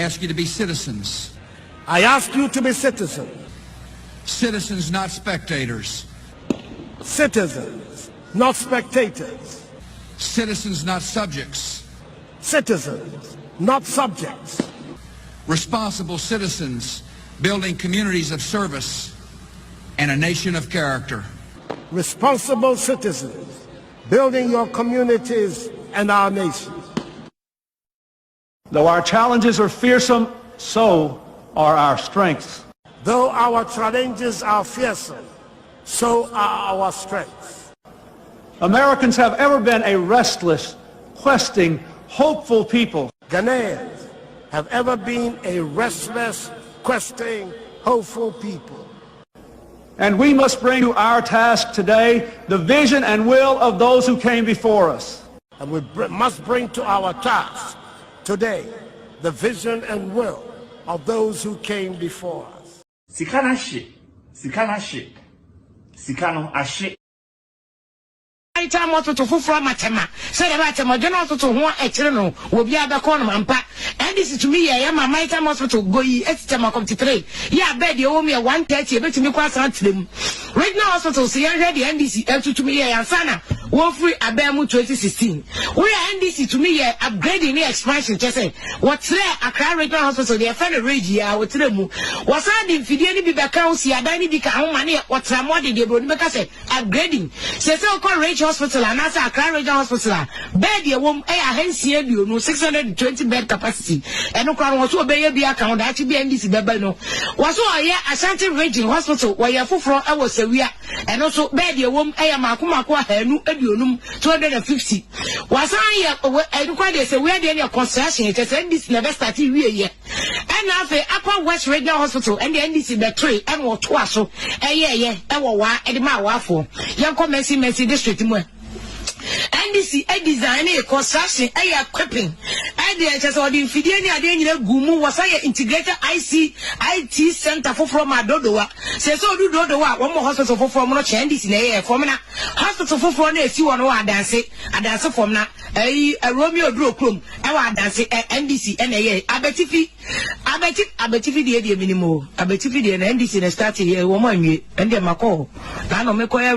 ask you to be citizens. I ask you to be citizens. Citizens, not spectators. Citizens, not spectators. Citizens, not subjects. Citizens, not subjects. Responsible citizens, building communities of service and a nation of character. Responsible citizens, building your communities and our nation. Though our challenges are fearsome, so are our strengths. Though our challenges are fearsome, so are our strengths. Americans have ever been a restless, questing, hopeful people. Ghanaians have ever been a restless, questing, hopeful people. And we must bring to our task today the vision and will of those who came before us. And we must bring to our task today the vision and will of those who came before us. Sikana she. Sikano ashe. Time water to from Matema. Said about a Madonna to one eternal will be other corner and pack. And this is to me, I am my time hospital go extra come to trade. Yeah, bed you owe me a 130, but to me quite them. Right now, hospital, see, I read the NDC to me, and Sana, one free Abemu 2016. We are NDC to me, upgrading the expansion. Just say, what's there? A crime right now, hospital, they are fan of Regia, I would tell them. Was I in Fidelity be back out, see, I don't need to money, what's a more than they would make us upgrading. Say, so called Rage Hospital, and as a crime right now, hospital, bed your womb, a hence here, you know, 620 bed capacity. And no crowd was so baby account, actually be NDC Babano. Was so a Ashanti Raging Hospital, where you're for hours a week, and also bed your womb, a Makumakwa, and 250. Was I quite say we are your concession, it has NDC never started yet. And now the Upper West Regional Hospital and the NDC the tree and what was so a year, and what and my waffle. Young Messi district. NDC a design a construction a equipping and the just or the Fidelia Gumu was I integrated IT center for from Adodoa. Say so do Dodoa, one more hospital for from NDC in a formula hospital for one day, see one more dance from now a Romeo Brooklyn, I dance NDC and a abetifi the minimum abetifi and NDC in a starting here woman and then Mako. I don't make a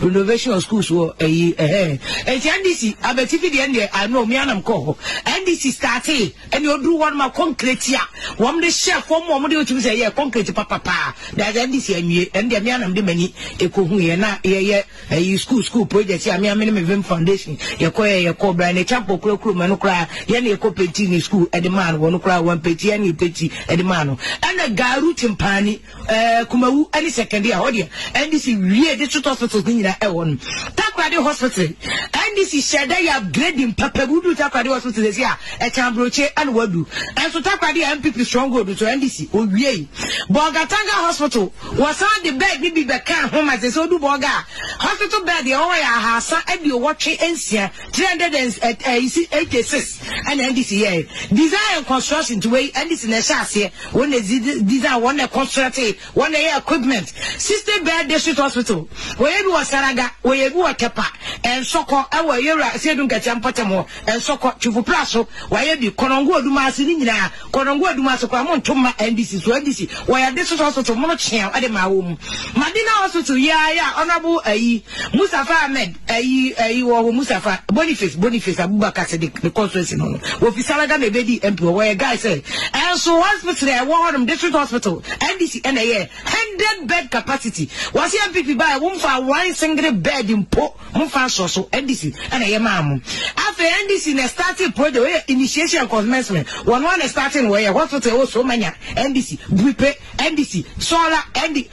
renovation of schools or a NDC abetifi the end I know me and I'm called NDC started and you do one more concrete here. One the chef one more to say yeah concrete papa that NDC and the man the many a kuhu a school project here me minimum foundation your cobra and a chapel crew manukra yani a copetini school at the man one cry one petty and petty at the man and a garu timpani kumawu any second year audio and this is really the truth hospital thing that I want Takradi hospital and this is said they are upgrading Papa Wudu Takradi hospital this year at Chambroche and Wadu and so Takradi MPP strong go to NDC Oye Bogatanga hospital was on the bed maybe back home as they so do Boga hospital bed the Oya Hasa and you watching NCA 386 and NDC design and construction to way and this in a chassis when they design one constructed one equipment system bed district hospital where you was Saraga where you are Kepa and Soko our era said don't get Champatamo and Soko Chufu Plaso where you Konongo Dumasinina Konongo Dumasoko Toma and this is where this is where this is also to Monochia at the Maum Madina hospital yeah honorable Mustafa Ahmed Mustafa Boniface Abubakar the conference in Ofisalaga Mebedi Emperor where a guy said and so hospital I want them district hospital NDC and a 100 bed capacity was here people buy one for one single bed in Po so NDC and a mam after NDC in a starting project initiation commencement one starting where hospital also many NDC Bripe NDC solar NDC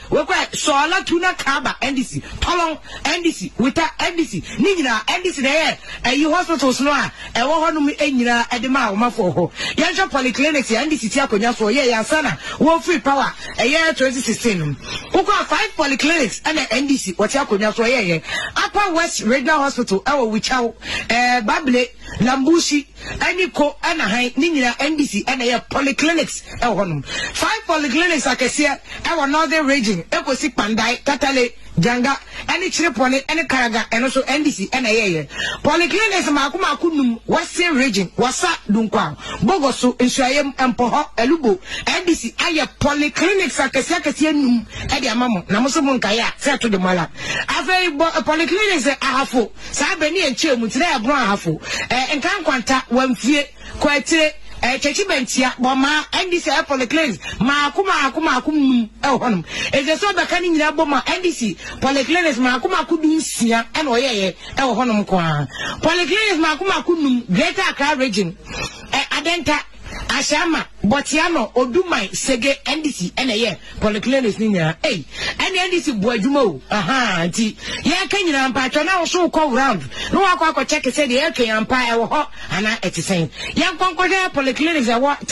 solar tuna kaba NDC Tolong NDC with NDC Nina NDC there and you hospitals no a wohonu enyina edema o mafo yansha polyclinics NDC tia konya so ye yansana wo free power year 2016 uko 5 polyclinics and NDC watia konya so ye Upper West Regional Hospital awo wichao Bable Lambushi any co and a high Nina NDC and a polyclinics. 5 polyclinics I can see our northern region, Ecosi Pandai, Tatale, Janga, any Chiripone, any Karaga, and also NDC and a polyclinics Makuma Kunum, Western region, Wasa Dunkwa, Bogosu, Inshayem, and Poho, Elubu, NDC, Aya polyclinics I can see Eddie Mamo, Namusumun Kaya, said to the Mala. Ave polyclinics are half. Sabeni and Chilmu today are brown half. And can't contact one fear quite. Chechibentia, Boma, NDC polyclinics, Makuma Honum. It's a sort of canning Boma, NDC, polyclinics, Makuma Kudunsia, and Oye, El Honum Kwa. Polyclinics, Makuma Kudum, Greater Accra region, Adenta. Ashama, Botiano, Odumai, Sege, NDC, NAA, polyclinics Nina, eh, and NDC Boyumo, aha, auntie. Yeah, can you now so call round? No, I check said the LK Empire or hot, and I at the same. Young Concordia polyclinics are what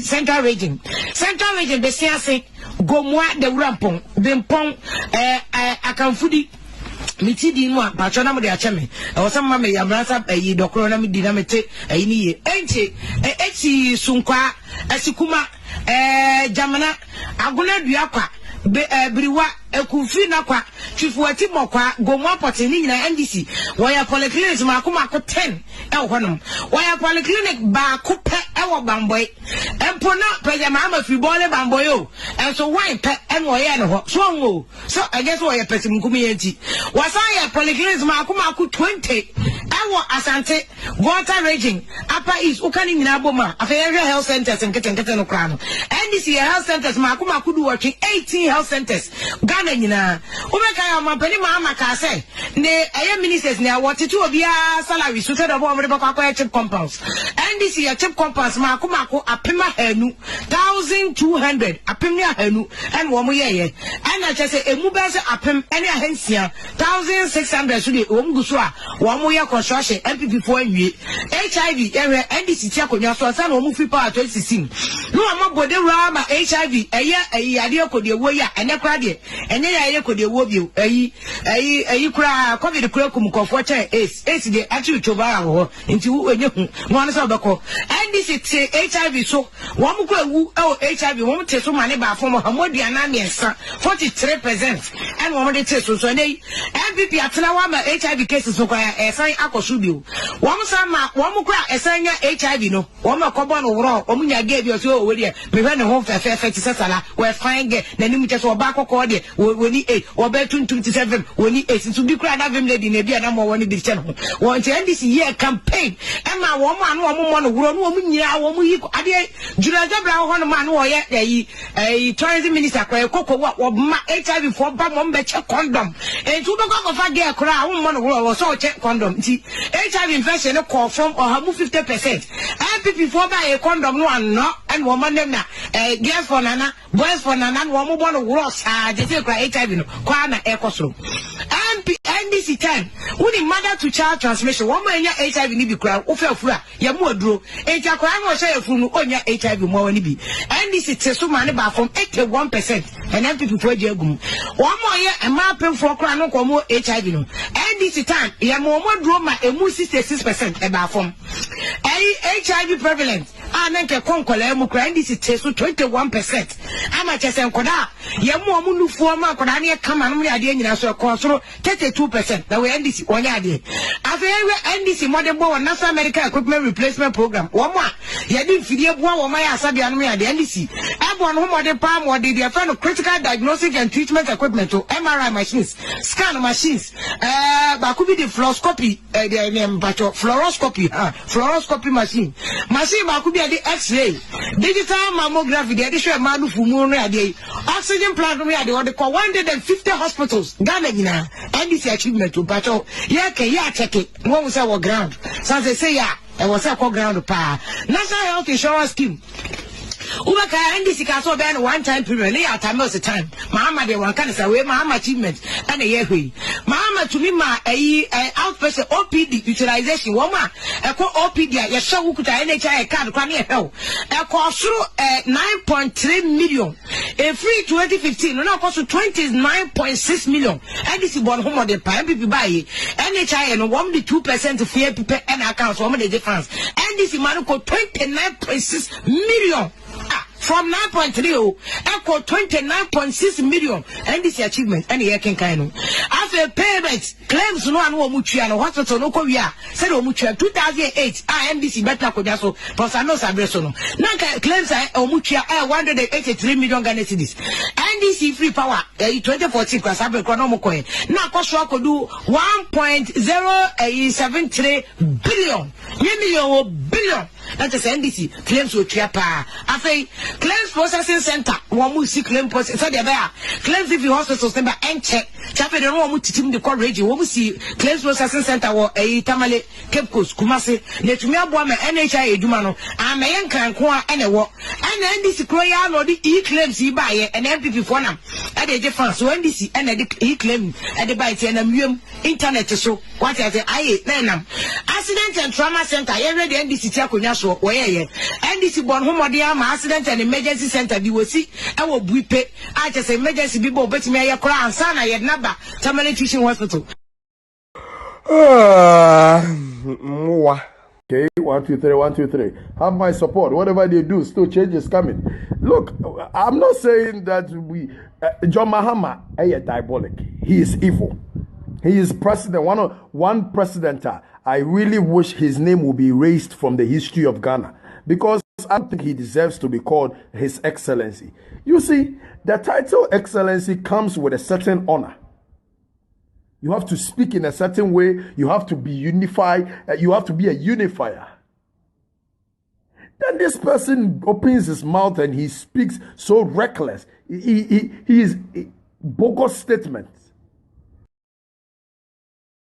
central region. Central region, the Siasi, Gomwa, the Rampong, Bimpong, Akamfudi. Miti di nwa patrona mo de acheme e wo sama me yamrasa yi dokoro na me dinamete ni ye enche eti sunkwa asikuma jamana agona duakwa biriwa ekufi na kwa chifuati mokwa gomwa pote ni nyina NDC waya polyclinics makoma ko 10 e honom waya polyclinic ba ko pe e wo bamboy empona pejama amafi bole bamboy o enso wine pe en wo ye ne ho so ngo so I guess wo ye pesim kumi enti wasaya polyclinics makoma ko 20 e wo asante water region upper east ukani nyina boma afeye health centers nkete no kra no NDC health centers makoma ko du working 18 health centers Ghana nyina ubeka ya mampani ma ka say ne aye ministers ne awoti to obia salary so said obo mrebe kwa chip compounds NDC ya chip compounds ma apema hanu 1200 apemni hanu en wo mo yeye ana che say emu be say apem ene ahansia 1600 so de wo mguso a wo mo ye construction MPP fo anwie HIV ewe NDC ti akonwa so sa na wo mu free power 2016 no amabode ra ma HIV eye ade akode wo ya ene kra de ene ya ye kode wo bio ayi kura covid kura kum kofo che ace de actually choba ho nti wo enye hu won so beko NDC say HIV so wo mu kura wu HIV wo mu te so mane ba fo mo hamodua na miensa 43% and wo mu de te so nei MPP atena wa ma HIV cases so kwa esan akoso bio wo mu sa ma wo mu kura esan nya HIV no wo ma kobo no woro wo mu nya ge bi o so we de me hwe ne ho fefe ti sesala we fine ge na ni mu te so ba kokko de woni 8 obe 27 woni 8 so bi kura na vem lady na bia na mo woni bi che no won che NDC year campaign e ma wo mo anu wo mo no wuro no wo mu nyia wo mu yi ade juraja bra ho no ma no wo ye tourism minister kwa kokko wo ma HIV for ba mo be che condom e tu be ko fa ge kura wo mo no wuro so che condom ti HIV infection no call from or have 50% MPP for buy a condom no and no and wo man na girls for nana boys for nana wo mo bo no wuro sa je say kura HIV no kwa na ekosoro NDC time woni mother to child transmission wo mo enya HIV ni bi kura wo fa fura ya mu aduro eja kura no sha ya furu no onya HIV mo woni bi NDC te so ma ne ba from 81% and MPP for je agum wo mo ye ema pem for kura no ko mo HIV no NDC time ya mo duro ma emu 66% e ba from HIV prevalent anenke konkola emu kura NDC te so 21% ama chese nkoda ya mo nufuo ma nkoda ne kama no ya de nyina so konsoro 32% that we NDC onya ade afewe NDC modern boy national medical equipment replacement program wo mo ya di fidie boa wo ma ya asabia no ya de NDC ebo no modern palm wo de their friend critical diagnostic and treatment equipment to MRI machines scan machines ba could be the fluoroscopy the name bacho fluoroscopy machine ba could be the x-ray digital mammography the addition manu fumu no ya de oxygen plant no ya de what they call 150 hospitals Ghana gina NDC achievement to bacho ya check it when we say what ground so they say ya e was say what ground pa national health insurance scheme Ubaka NDC kaso be no one time period lay at time time Mama de wan kan say we Mama achievement and e yehui Mama Ema to me ma outpatient OPD utilization woman OPD ya show kuta NHI card kwa ne hell cost 9.3 million free 2015 no cost 29.6 million and this is one home the PMP buy NHI and 2% fee people and accounts one the difference and this is man 29.6 million from 9.3 equal 29.6 million and this achievement and here can kind of after payment claims no one mutual no hospital no korea said mutual 2008 NDC better ko so plus I know sabreso no now claims mutual 183 million Ghana cedis NDC free power 2014 kwa sabe kwa no mo coin na koso ko do 1.073 billion billion that is NDC claims will pa after claims processing center one mu see claim process so there claims if you hospital number and check chape the one mu titim the coverage one mu see claims processing center wo tamale Cape Coast Kumasi na tumi aboa ma NHI eduma no amaye nkranko a ene wo and NDC kroya no the e claims e ba ye and MPP for nam e dey difference so NDC and the e claim e dey buy tie na mwem internet so what I say aye na nam accident and trauma center ye ready NDC tia konya so wo ye NDC born homode ama accident and emergency center bi wosi e wo buipe a che say emergency bi bo betimi aye kora ansa na ye naba Tamale Teaching Hospital. Okay, 1, 2, 3, 1, 2, 3. Have my support. Whatever they do, still change is coming. Look, I'm not saying that John Mahama is diabolic. He is evil. He is president. One president. I really wish his name would be erased from the history of Ghana because I don't think he deserves to be called His Excellency. You see, the title Excellency comes with a certain honor. You have to speak in a certain way. You have to be unified. You have to be a unifier. Then this person opens his mouth and he speaks so reckless. He is bogus statements.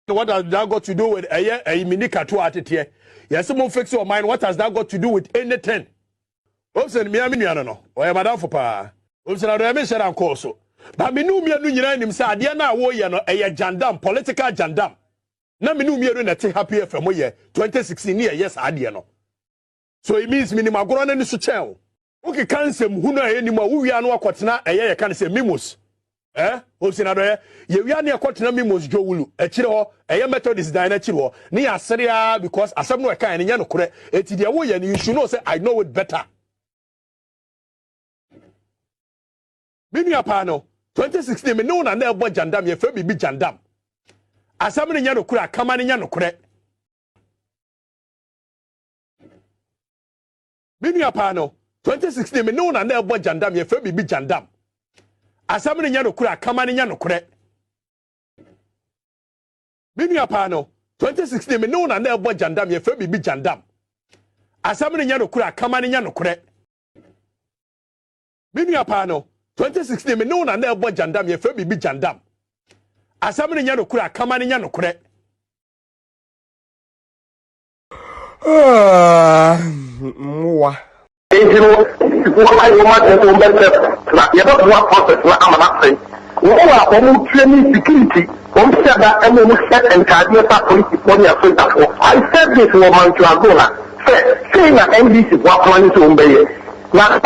What has that got to do with a minika to attitude? Yes, someone fix your mind. What has that got to do with anything? Obsen me no. Or madam for pa. Obsen I me share am course. But me nu me nu nyina nim say ade na wo ye no jandam political jandam. Na me nu me no na te happy FM ye 2016 ne yes ade no. So it means minimum agoro na ni so chen. Okay cancel hu na ye nim a wo wia no akotena ye kan say memos. Obsen ado ye wia na akotena memos jowulu. Akire ho Methodist dan akire ho. Ne asere because asem no e kan ne nya no kore. Eti de wo ye ni you should know say I know it better. Minu apano 2016 me no na na ebo jandam ye fe bibi jandam asam ne nya no kura kama ne nya no kure Minu apano 2016 me no na na ebo jandam ye fe bibi jandam asam ne nya no kura kama ne nya no kure Minu apano 2016 me no na na ebo jandam ye fe bibi jandam asam ne nya no kura kama ne nya no kure Minu apano 2016 me no na na ebo jandam ye fe bibi jandam asam ne nya no kura kama ne nya no kure Mwa security. I said this woman to Agona. Saying that NDC was planning to obey. Now,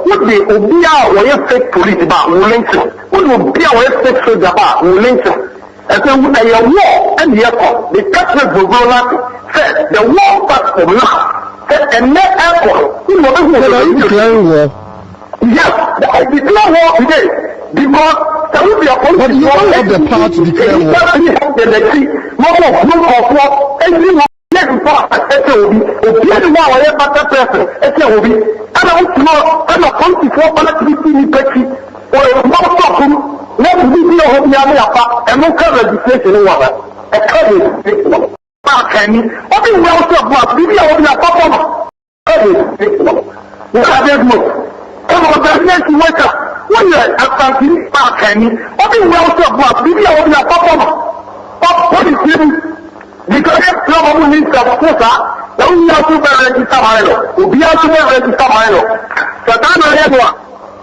would be Obia or fake police about Wellington? Would be our fake soldier about Wellington? And so, would a war and the airport, the Catholic will go like said the war starts from now. And net airport, yes, I declare war today because there will be a police. But you don't have the power to declare war. Everyone. Yes, in fact, I will be now a better person. Will be. And I want to know, I'm not going to for politics petty or a motherfucker. Let me be a hobby and no registration. A registration. What is well to about? Maybe I will be a papa. What are they doing? Come on, the next worker. When you're at what is well to about? Maybe I will be a papa. What is it? Because probably needs to have a don't have to register Milo. Will be able to register Milo. So,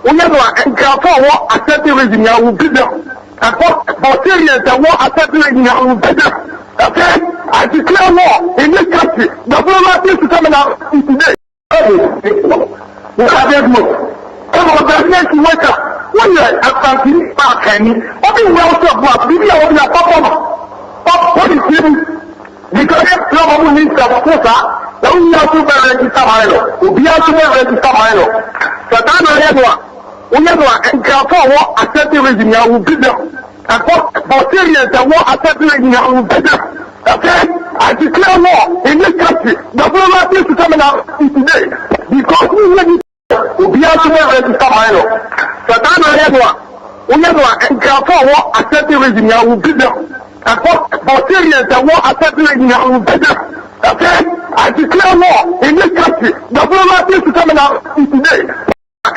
we have and Carfor accepting reason. I will give them. And for Syrians that want a settlement in our business. Okay? I declare war in this country. The government needs to come out today. What are they doing? Come on, the next worker. When you're a family back, what do you want to do? Maybe I will be a pop. What is it? Because everyone needs to have a quota. The only have to register Milo. We have to register Milo. So that's the we have to encounter what accepting regime will be there. And for Syrians that want accepting regime will be there. Okay? I declare war in this country. The government needs to come out today. Because we have to register Milo. So that's the we have to encounter what accepting regime will be there. And for Syrians that want accepting regime will be there. Okay? I declare war in this country. The government needs to come out today.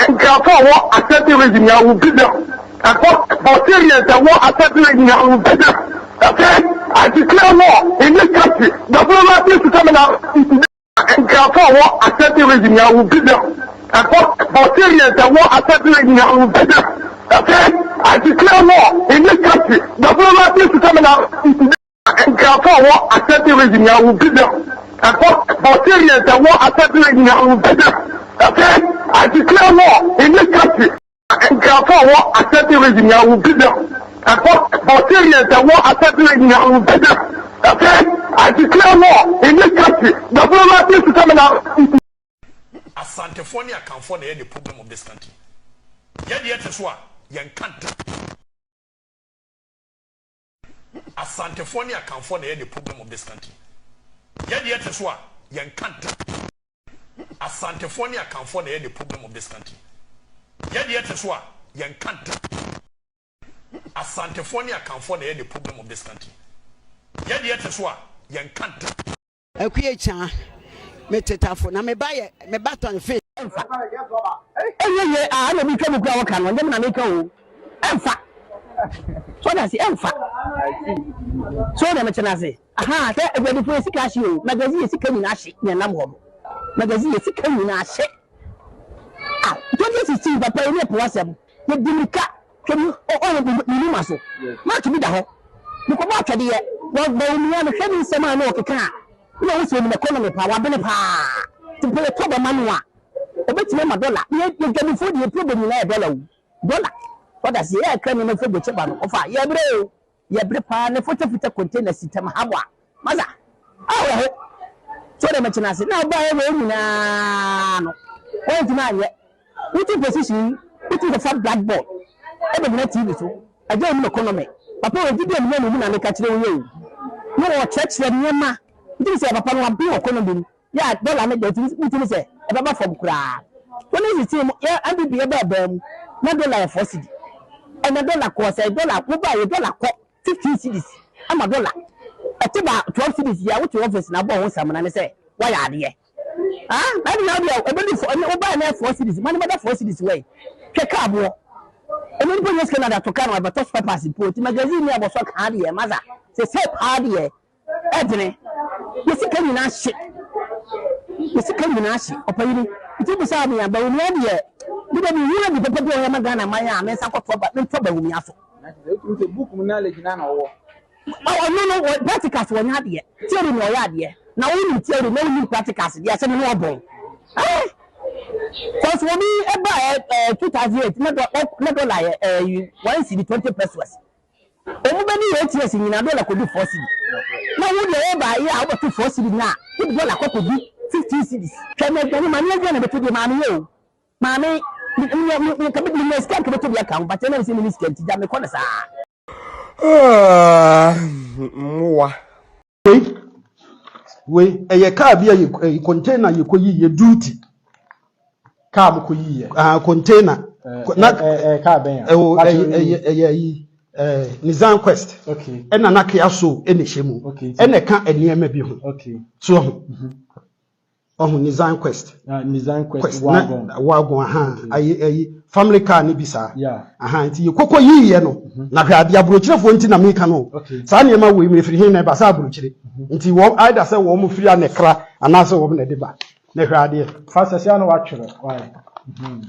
Encounter what accepting regime will be there. And for Syrians that want accepting regime will be there. Okay? I declare war in this country. The government needs to come out today. Encounter what accepting regime will be there. And for Syrians that want accepting regime will be there. Okay? I declare war in this country. The government needs to come out today. Encounter what accepting regime will be there. And for Syrians that want accepting regime will be there. Okay? I declare war in this country. Encounter what accepting regime will be there. And for Syrians that want accepting regime will be there. Okay? I declare war in this country. The government needs to come out. Asantefoni akamfo na the problem of this country. Yet is what yen can't. Asantefoni akamfo na the problem of this country. Yet is what yen can't. Asantefoni akamfo na the problem of this country. Yet is what yen can't. Asantefoni akamfo na the problem of this country. Yet is what yen can't. Akuyecha metetafo na me baton face. Na mi ka mu kwa waka no ndem na me ka o. Emfa. So na si emfa. So na me tena se. Aha, te egwedi fo sika hye o. Magazine sika nyina hye na nam ho. Magazine sika nyina hye. Ah, 2016 papa ile po wasem. Ye dimika. Kemi o ni maso. Ma tumi da ho. Ni ko ba twede ye. Wo ba mi ya no hwe ni nsema na o keka. No we say me economy pa wa bene pa. Timpe to ba manua. Obetime ma dollar. Ye gani fo de problem na dollar. Dollar. What does ye kan no fo go cheba no. Ofa ye bre o. Ye bre pa na foto container system habwa. Maza. Awo ho. So de me china se na ba ye we nyina no. Won tima ye. Which position? Which is the fat blackboard. Ebe na TV so. Aje mu economy. Papa o video mu na me ka kire wo ye. No wo church le nyema. It is a papa no abi economy. Ya dollar na dey it is e baba from kura. When is it ya abi be bam na dollar for cedi. And the dollar cost dollar wo buy dollar ko 15 cedis. Ama dollar. Atiba 12 cedis ya which office na bo ho sam na say why ade. Ah, na be na be e be for wo buy na 4 cedis. Man be 4 cedis way. Keka abo. And when you Canada to come about touch papers report magazine ya bo so ka ade maza. Say ade Edne, you see, can you not shit? You see, can you not shit? Or pay me? It will say me about 1 year. You don't need to put your Magana, my Mensah, but no trouble with me. The book knowledge now. Oh, no, what practicals were not yet. Tell me, no idea. Now, only tell you no new practicals. Yes, and no bone. Because for me, about 2008, never lie, one city 20 pesos. Everybody 8 years in dollar could do 4 cedis. Now would you buy about 2 4 cedis now? If dollar could be 15 cedis. Can make any money again to the mammy? Mammy, you can be less to the account, but I never seen this can to jam the corner. We a car be a container you could your duty. Car could ye container. Not a car. Nizam quest. Okay. And an akiaso any shemu. Okay. And a can't any maybe. Okay. So, Nizam quest. Nizam quest. Wagon, a family car nibisa. Yeah. You coco ye no. Nadia Brucha Fontina Micano. Okay. Sanyama we may free him a basabruchi. Until what either say woman free and a cra and answer woman a deba. Never idea. Fast as you know actually. Why?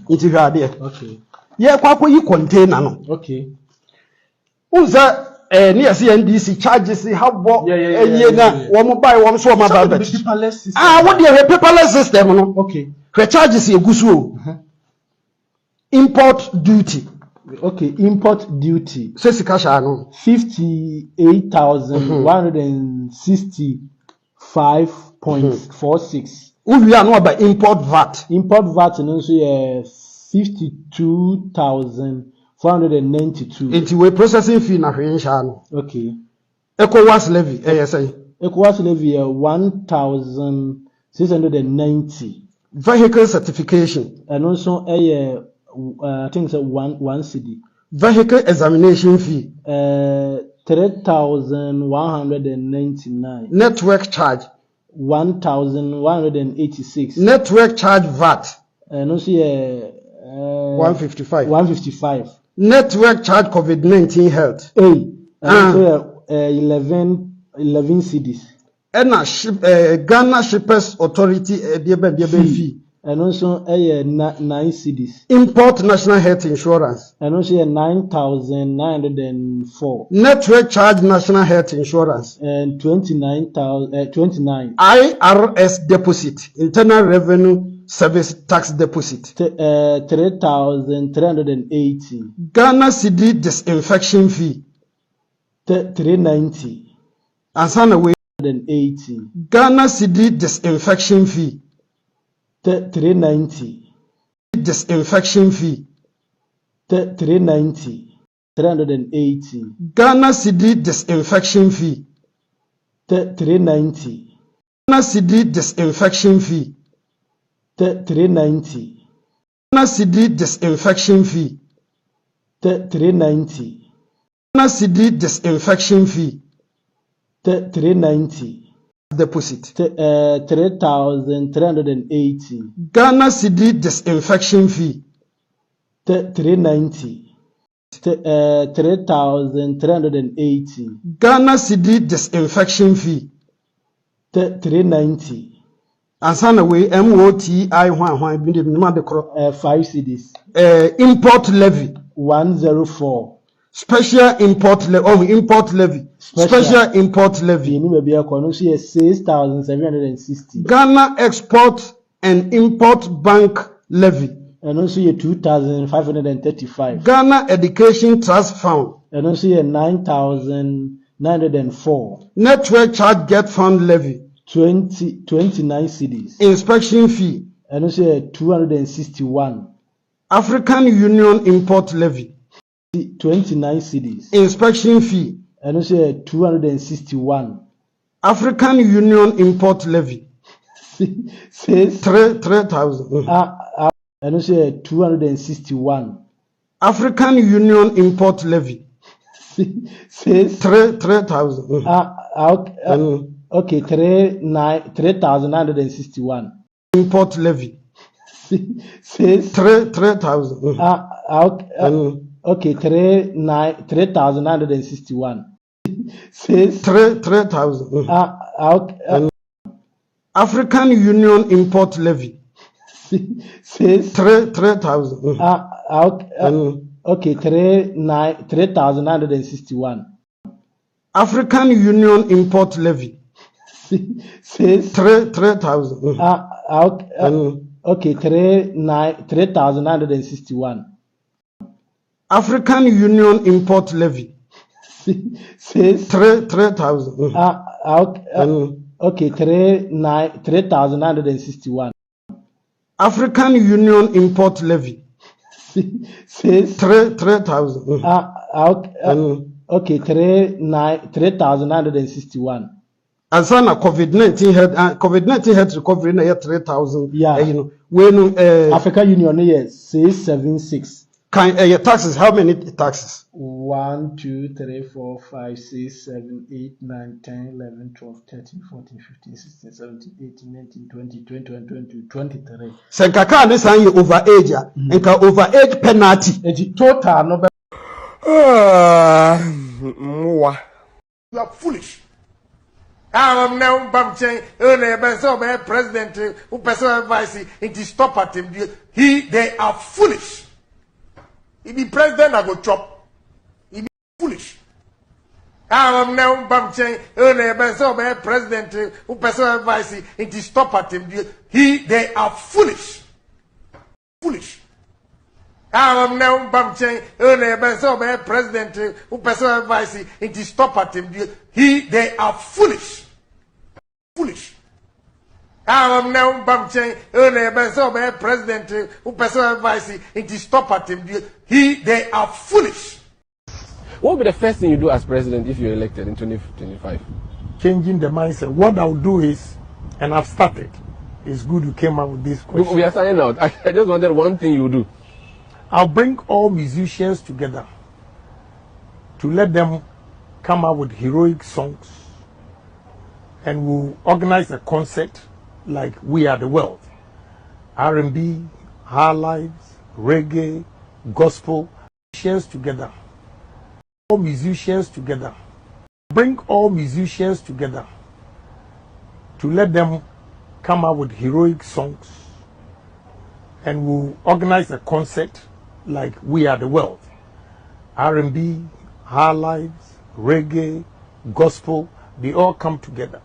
Into your idea. Okay. Yeah, quaco you contain no. Okay. Unza near CNDC charges how what one buy one so my what the paperless system no Okay. the charges you go import duty. Okay, import duty. Say sikasha no 58,165.46. We are know about import VAT. Import VAT no so 52,492. It's we processing fee na hwe nsha no. Okay. ECOWAS levy say. ECOWAS levy 1,690. Vehicle certification. And also I think it's one cedi. Vehicle examination fee 3,199. Network charge 1,186. network charge VAT And also 155. 155. Network charge COVID-19 health. And also 11 cedis. And Ghana Shippers Authority fee. And also 9 cedis. Import national health insurance. And also 9,904. Network charge national health insurance. And 29. IRS deposit, Internal Revenue Service tax deposit. 3,380. Ghana cedi disinfection fee. 390. And son away 80. Ghana cedi disinfection fee. 390. Disinfection fee. 390. 380. Ghana cedi disinfection fee. 390. Ghana cedi disinfection fee. 390. Ghana cedi disinfection fee. 390. Ghana cedi disinfection fee. 390. Deposit. 3,380. Ghana cedi disinfection fee. 390. 3,380. Ghana cedi disinfection fee. 390. And son away MOTI 5 cedis. Import levy 104. Special import levy. Import levy. Special import levy. 6,760. Ghana Export and Import Bank levy. And also 2,535. Ghana Education Trust Fund. And also 9,904. Network Charge Get Fund levy. 29 cedis. Inspection fee. And also 261. African Union Import levy. 29 cedis. Inspection fee. And also 261. African Union Import levy. Says 3,000. And also 261. African Union Import levy. Says 3,000. Okay, 3,961. Import levy. Says 3,000. Okay, 3,961. Says 3,000. African Union Import levy. Says 3,000. Okay, 3,961. African Union Import levy. Says 3,000. Okay, 3,961. African Union Import levy. Says 3,000. Okay, 3,961. African Union Import levy. Says 3,000. Okay, 3,961. And so na COVID-19 health recovery na 3,000. Yeah. When African Union yes 676. Can taxes? How many taxes? 1, 2, 3, 4, 5, 6, 7, 8, 9, 10, 11, 12, 13, 14, 15, 16, 17, 18, 19, 20, 21, 22, 23. Senkaka ne san ye overage a nka overage penalty. Eti total no be. You are foolish. I'm now Bamchen, president, who person vice, it is stop at him. They are foolish. If the president, I go chop. He be foolish. I'm now bumping. President, who person vice, it is stop at him. They are foolish. Foolish. I'm now bumping. President, who person vice, it is stop at him. They are foolish. Foolish. I'm now bumping. President, who person vice, it is stop at him. They are foolish. What would be the first thing you do as president if you're elected in 2025? Changing the mindset. What I'll do is, and I've started, it's good you came up with this question. We are signing out. I just wanted one thing you do. I'll bring all musicians together to let them come up with heroic songs, and we'll organize a concert like We Are the World. R&B, High Lives, reggae, gospel, musicians together. All musicians together. Bring all musicians together to let them come up with heroic songs, and we'll organize a concert like We Are the World. R&B, High Lives, reggae, gospel, they all come together.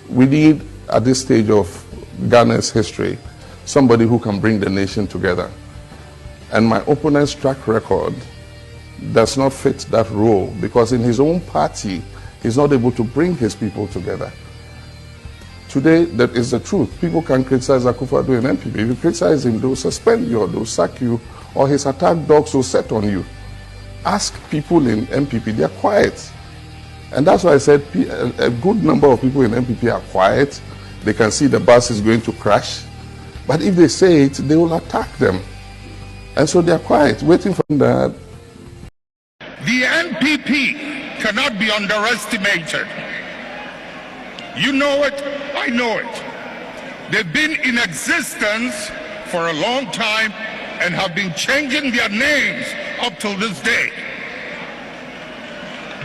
We need, at this stage of Ghana's history, somebody who can bring the nation together. And my opponent's track record does not fit that role, because in his own party, he's not able to bring his people together. Today, that is the truth. People can criticize Akufo-Addo in MPP. If you criticize him, they'll suspend you, or they'll sack you, or his attack dogs will set on you. Ask people in MPP, they're quiet. And that's why I said a good number of people in MPP are quiet. They can see the bus is going to crash. But if they say it, they will attack them. And so they're quiet, waiting for that. The NPP cannot be underestimated. You know it, I know it. They've been in existence for a long time and have been changing their names up till this day.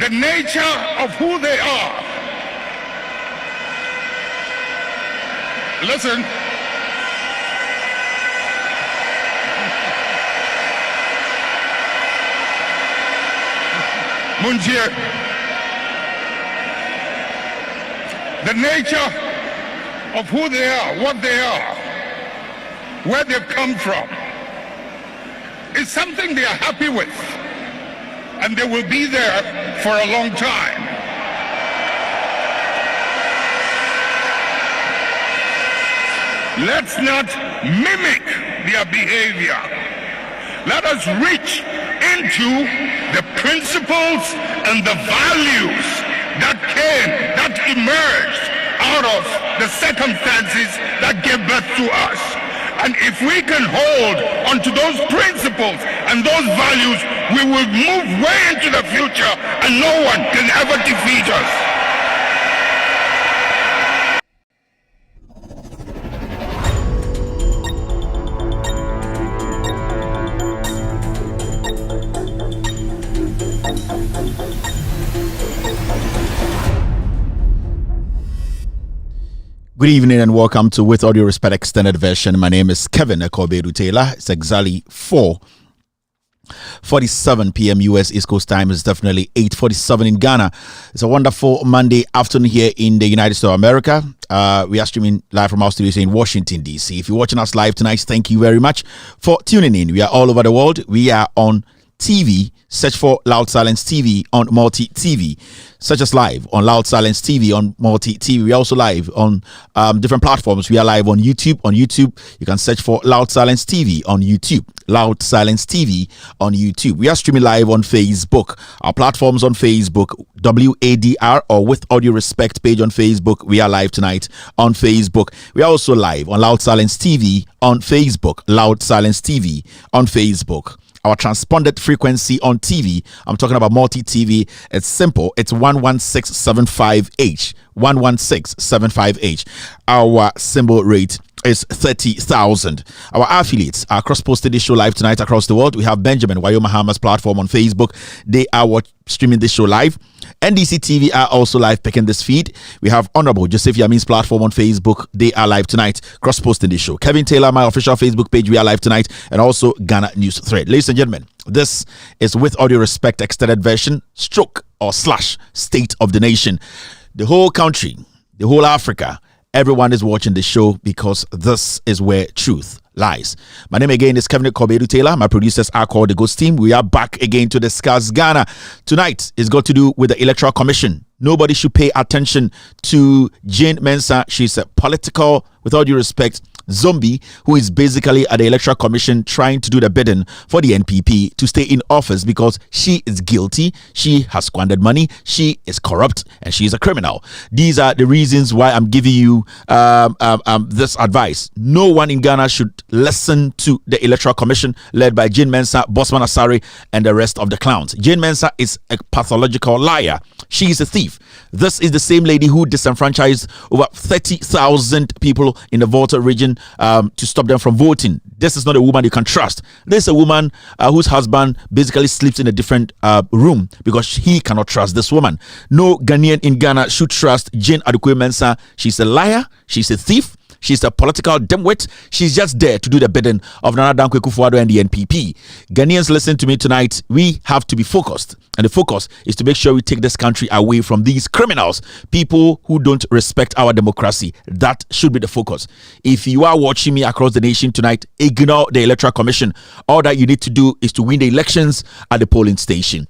The nature of who they are. Listen. Munjir. The nature of who they are, what they are, where they've come from, is something they are happy with. And they will be there for a long time. Let's not mimic their behavior. Let us reach into the principles and the values that emerged out of the circumstances that gave birth to us. And if we can hold onto those principles and those values, we will move way into the future and no one can ever defeat us. Good evening and welcome to With Audio Respect Extended Version. My name is Kevin Ekobedu Taylor. It's exactly 4:47 p.m. US East Coast time. It's definitely 8:47 in Ghana. It's a wonderful Monday afternoon here in the United States of America. We are streaming live from our studios in Washington, D.C. If you're watching us live tonight, thank you very much for tuning in. We are all over the world. We are on TV. Search for Loud Silence TV on Multi TV. Search us live on Loud Silence TV on Multi TV. We're also live on different platforms. We are live on YouTube. On YouTube, you can search for Loud Silence TV on YouTube. Loud Silence TV on YouTube. We are streaming live on Facebook. Our platforms on Facebook, WADR or With Audio Respect page on Facebook. We are live tonight on Facebook. We are also live on Loud Silence TV on Facebook. Loud Silence TV on Facebook. Our transponded frequency on TV, I'm talking about multi-TV, it's simple. It's 11675H. 11675H. Our symbol rate is 30,000. Our affiliates are cross-posting this show live tonight across the world. We have Benjamin Wayo Mahama's platform on Facebook. They are streaming this show live. NDC TV are also live picking this feed. We have Honorable Joseph Yamin's platform on Facebook. They are live tonight, cross-posting this show. Kevin Taylor, my official Facebook page, we are live tonight, and also Ghana News Thread. Ladies and gentlemen, this is With Audio Respect extended version, stroke or slash State of the Nation. The whole country, the whole Africa, everyone is watching the show because this is where truth lies. My name again is Kevin Kobedu Taylor. My producers are called the Ghost Team. We are back again to discuss Ghana. Tonight is got to do with the Electoral Commission. Nobody should pay attention to Jane Mensah. She's a political, with all due respect, zombie who is basically at the Electoral Commission trying to do the bidding for the NPP to stay in office because she is guilty, she has squandered money, she is corrupt, and she is a criminal. These are the reasons why I'm giving you this advice. No one in Ghana should listen to the Electoral Commission led by Jane Mensah, Bosman Asare, and the rest of the clowns. Jane Mensah is a pathological liar. She is a thief. This is the same lady who disenfranchised over 30,000 people in the Volta region to stop them from voting. This is not a woman you can trust. This is a woman whose husband basically sleeps in a different room because he cannot trust this woman. No Ghanaian in Ghana should trust Jane Adukwe Mensah. She's a liar. She's a thief. She's a political dimwit. She's just there to do the bidding of Nana Dankwa Akufo-Addo and the NPP. Ghanaians, listen to me tonight. We have to be focused. And the focus is to make sure we take this country away from these criminals, people who don't respect our democracy. That should be the focus. If you are watching me across the nation tonight, ignore the Electoral Commission. All that you need to do is to win the elections at the polling station.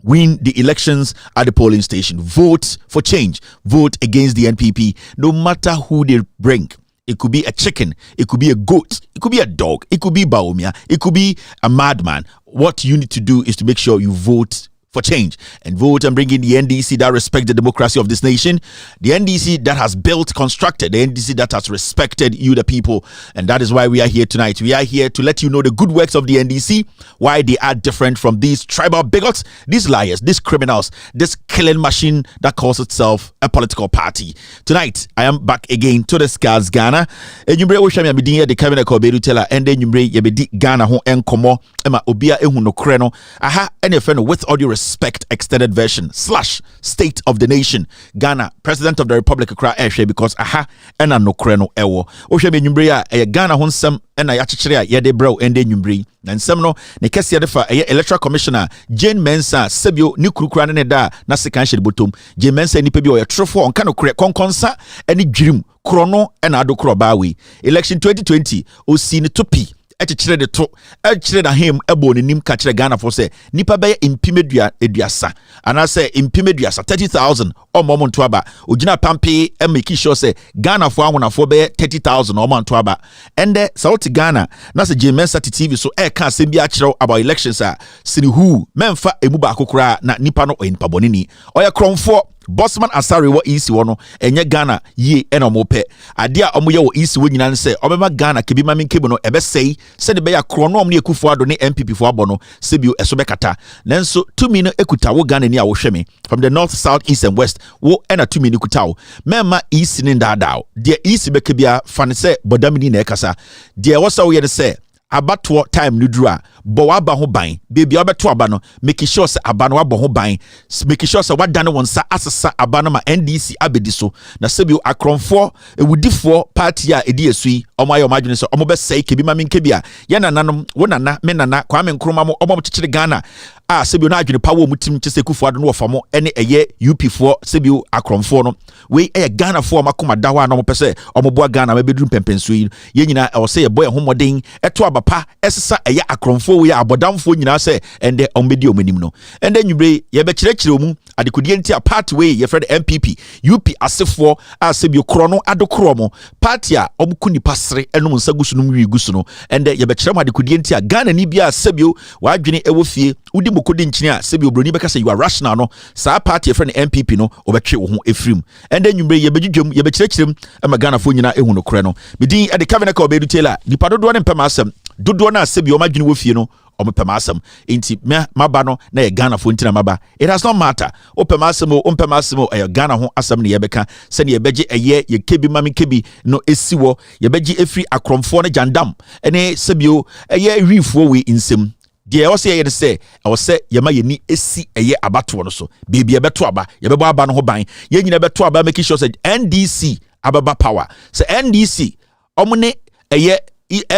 Win the elections at the polling station. Vote for change. Vote against the NPP. No matter who they bring. It could be a chicken. It could be a goat. It could be a dog. It could be Baumia. It could be a madman. What you need to do is to make sure you vote for change and vote and bring in the NDC that respect the democracy of this nation, the NDC that has built, constructed, the NDC that has respected you, the people. And that is why we are here tonight. We are here to let you know the good works of the NDC, why they are different from these tribal bigots, these liars, these criminals, this killing machine that calls itself a political party. Tonight, I am back again to discuss Ghana. And you bring the Kevin Kobedu Taylor, and then you bring Ghana home and Komo, Emma Obia Ehuno Kreno, aha, and a friend with audio respect extended version slash State of the Nation. Ghana, President of the Republic Accra Eshe because aha ena no kreno ewo. Ohwe me nwumbre a Ghana ho nsem ena ya kyekere a ye de brew ende nwumbre. Na nsem no ne kese de fa Electoral Commissioner Jane Mensah sebio ni kurukura ne da na sekan hye botom. Jane Mensah nipa bi o ye trofo onka no kure konkonsa ene dwirim krono ena adokro bawe. Election 2020 o si ne topi ekyekere de to ekyekere da him ebo ne nim ka kire Ghana for say nipa be impimedua eduasa ana say impimeduasa 30,000 o mo nto aba ogina pampe e make sure say Ghana for ahonafo be 30,000 o mo nto aba ende South Ghana na say Jane Mensah TV so e ka asem bi a kire about elections a sini hu memfa emu ba akokora na nipa no oyinpa bonini oya kromfo Bosman Asare wo isi wono enye Ghana ye ena mo pe ade a omo ye wo isi wo nyina nse obema Ghana kebi ma menkebu no ebe sei se de be ya krono omne Akufo-Addo ne MPP fo abono sebio eso be kata nanso tumi no ekuta wo Ghana ni a wo hweme from the north, south, east and west wo ena tumi ni kuta wo mema isi ni ndada de isi be kebia fane se bodamini na ekasa de wo sa wo ye de se abato time no duru a bo waba ho ban baby obeto aba no make sure say aba no waba ho ban make sure say wadane won sa asesa aba no ma NDC abedi so na sebi akronfo ewudifo party a edi esui omo ayo madwene so omo be sei kebi ma menkebi a ye nananom wo nana me nana Kwame Nkrumah mo omo kyekere Ghana a sebi na adwene pa wo mutim kyese Akufo-Addo no wofamo ene eye UP fo sebi akronfo no we eye Ghana fo makoma da ho no pese omo boa Ghana ma bedru pempenso yi ye nyina o say boy homoden eto abapa esesa eye akronfo we abodamfo nyina se ende ombedi omanim no ende nwubre ye be kyerɛkyerɛ mu adekodie nti a part way ye fred MPP UP asefo a sebi kro no adokro mo party a omku nipa sere enom nsagusu no wi gusu no ende ye be kyerɛ mu adekodie nti a Ghana ni bia sebi wadwene ewo fie udi mokodi nkyini a sebi obroni beka say you are rational no sa party ye fred MPP no obetwe wo ho efrim ende nwubre ye be dwudwam ye be kyerɛkyerɛm ama Ghana fo nyina ehu no kro no medin ade Kevin Kobedu Taylor nipa dodo ne mpema asem dodo na sebi o madwene wo fie no omopemasem inti maba no na ye Ghana fo ntina maba. It does not matter. Opemasem e Ghana ho asem ne yebeka se ne yebeje eye ye kebi mami kebi no esiwo yebeje efri akromfo ne jandam ene sebio eye rifo we insem. Die o se ye de se o se yema ye ni esi eye abato no so bebi ebeto aba yebebo aba no ho ban ye nyina beto aba make sure say NDC ababa power se NDC omune eye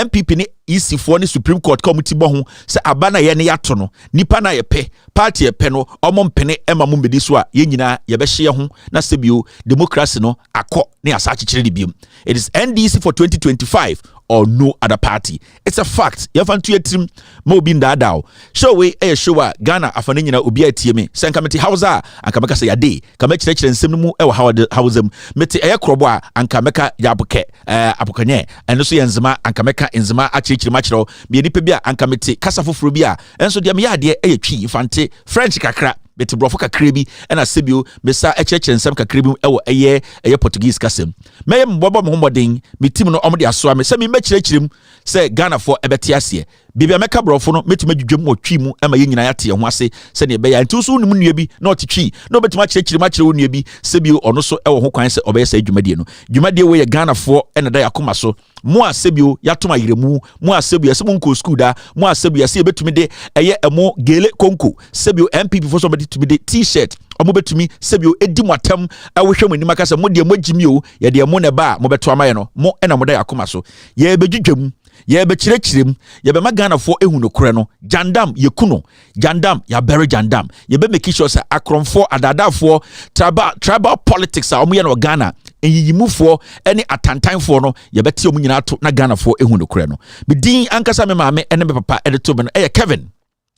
MPP ni EC for ni Supreme Court committee bo ho se aba na ye ne yato no nipa na ye pe party ye pe no omo mpene ema mu medi so a ye nyina ye be hye ho na se bio democracy no akọ ne asa akekere de biom. It is NDC for 2025 or no other party. It's a fact. You have to trim mo bin dadao. Show we show Ghana afane nyina obi atie me. Sen kameti hausa anka meka say yade. Ka me kire kire nsem no mu e wo hausam. Meti krobo a anka meka yabuke apokanye. Eno so yenzema anka meka enzema akirikiri machiro. Me nipa bi a anka meti kasa foforo bi a. Enso de me yade twi infante French kakra. Beti brofo kakra bi na sebio mesa echeche nsem kakra bi ewo eye Portuguese kasem me mbobo mo modern me tim no omde asoa me se me mekirikirem se Ghana for ebeti ase bibia meka brofo no metima dwudwem otwi mu ema ye nyina yate ho ase se ne be ya ntu so num nua bi na otitwi na obetima kirikirem akire wo nua bi sebio ono so ewo ho kwan se obeye se dwumadie no dwumadie we ye Ghana for ena da yakoma so mo asebio yatoma yiremu mo asebio se mo nko school da mo asebio se ebetumi de eye emo gele konko sebio MPP for somebody to be the t-shirt omo betumi sebio edi mwatam awehwe mo nima kasa mo de mo gimi o ye de mo ne ba mo beto amaye no mo ena mo da yakoma so ye bedwudwam ye be kirikirem ye be magana for ehu no kore no jandam ye kuno jandam ya bury jandam ye be make sure say akromfo adadafo tribal politics a omo ye no Ghana enyiyimufo ene atantanfo no ye beti omo nyina to na Ghana for ehu no kore no me din ankasa me maame ene me papa edito me no Kevin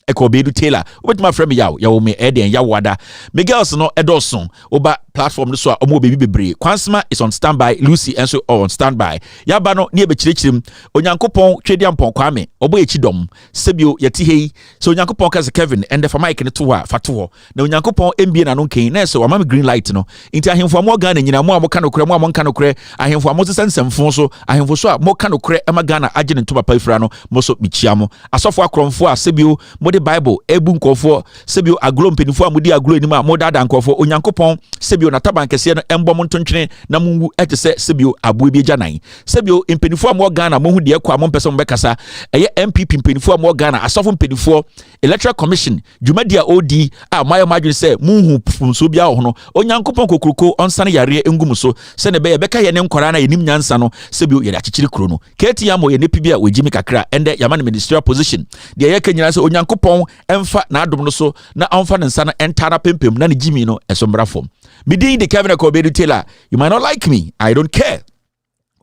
Ekobedu Taylor with my friend yawo me eden yawada me girls no edoson oba platform no so a omo baby bebre Kwansma is on standby Lucy enso on standby yaba no ne be kirikirem onyankopon twediampon kwame obo ekidom sebio yeti hei so onyankopon kaze Kevin and for Mike ne to wa fato na onyankopon mbie na no nken na so amam green light no inti ahemfo mo Ghana nyina mo amka no kure mo amka no kure ahemfo mo sesensemfo so ahemfo so a mo ka no kure ema Ghana agye ne to papa ifra no mo so michia mo asofo akromfo a sebio the Bible ebu nkofo sebio aglo mpenifo amudi aglo enima modada nkofo onyankopon sebio na tabankese no embom ntontwene na munwu etese sebio abu bi gyanan sebio mpenifo am Ghana mo hu de ekwa mo mpese mo bekasa eye MPP mpenifo am Ghana asofo mpenifo electoral commission jumadia OD a mayo madwene se munhu funso bia ho no onyankopon kokroko onsane yare engum so se ne be ye beka ye ne nkora na yenim nyansa no sebio ye akikiri kro no keti amo ye nepi bia wejimi kakra ende yama ministerial position de ye kanyira se onyankopon emfa na adom no so na amfa ne nsa na entara pempem na ne jimi no esombra fom me din de Kevin Ekobedu Taylor. You might not like me, I don't care.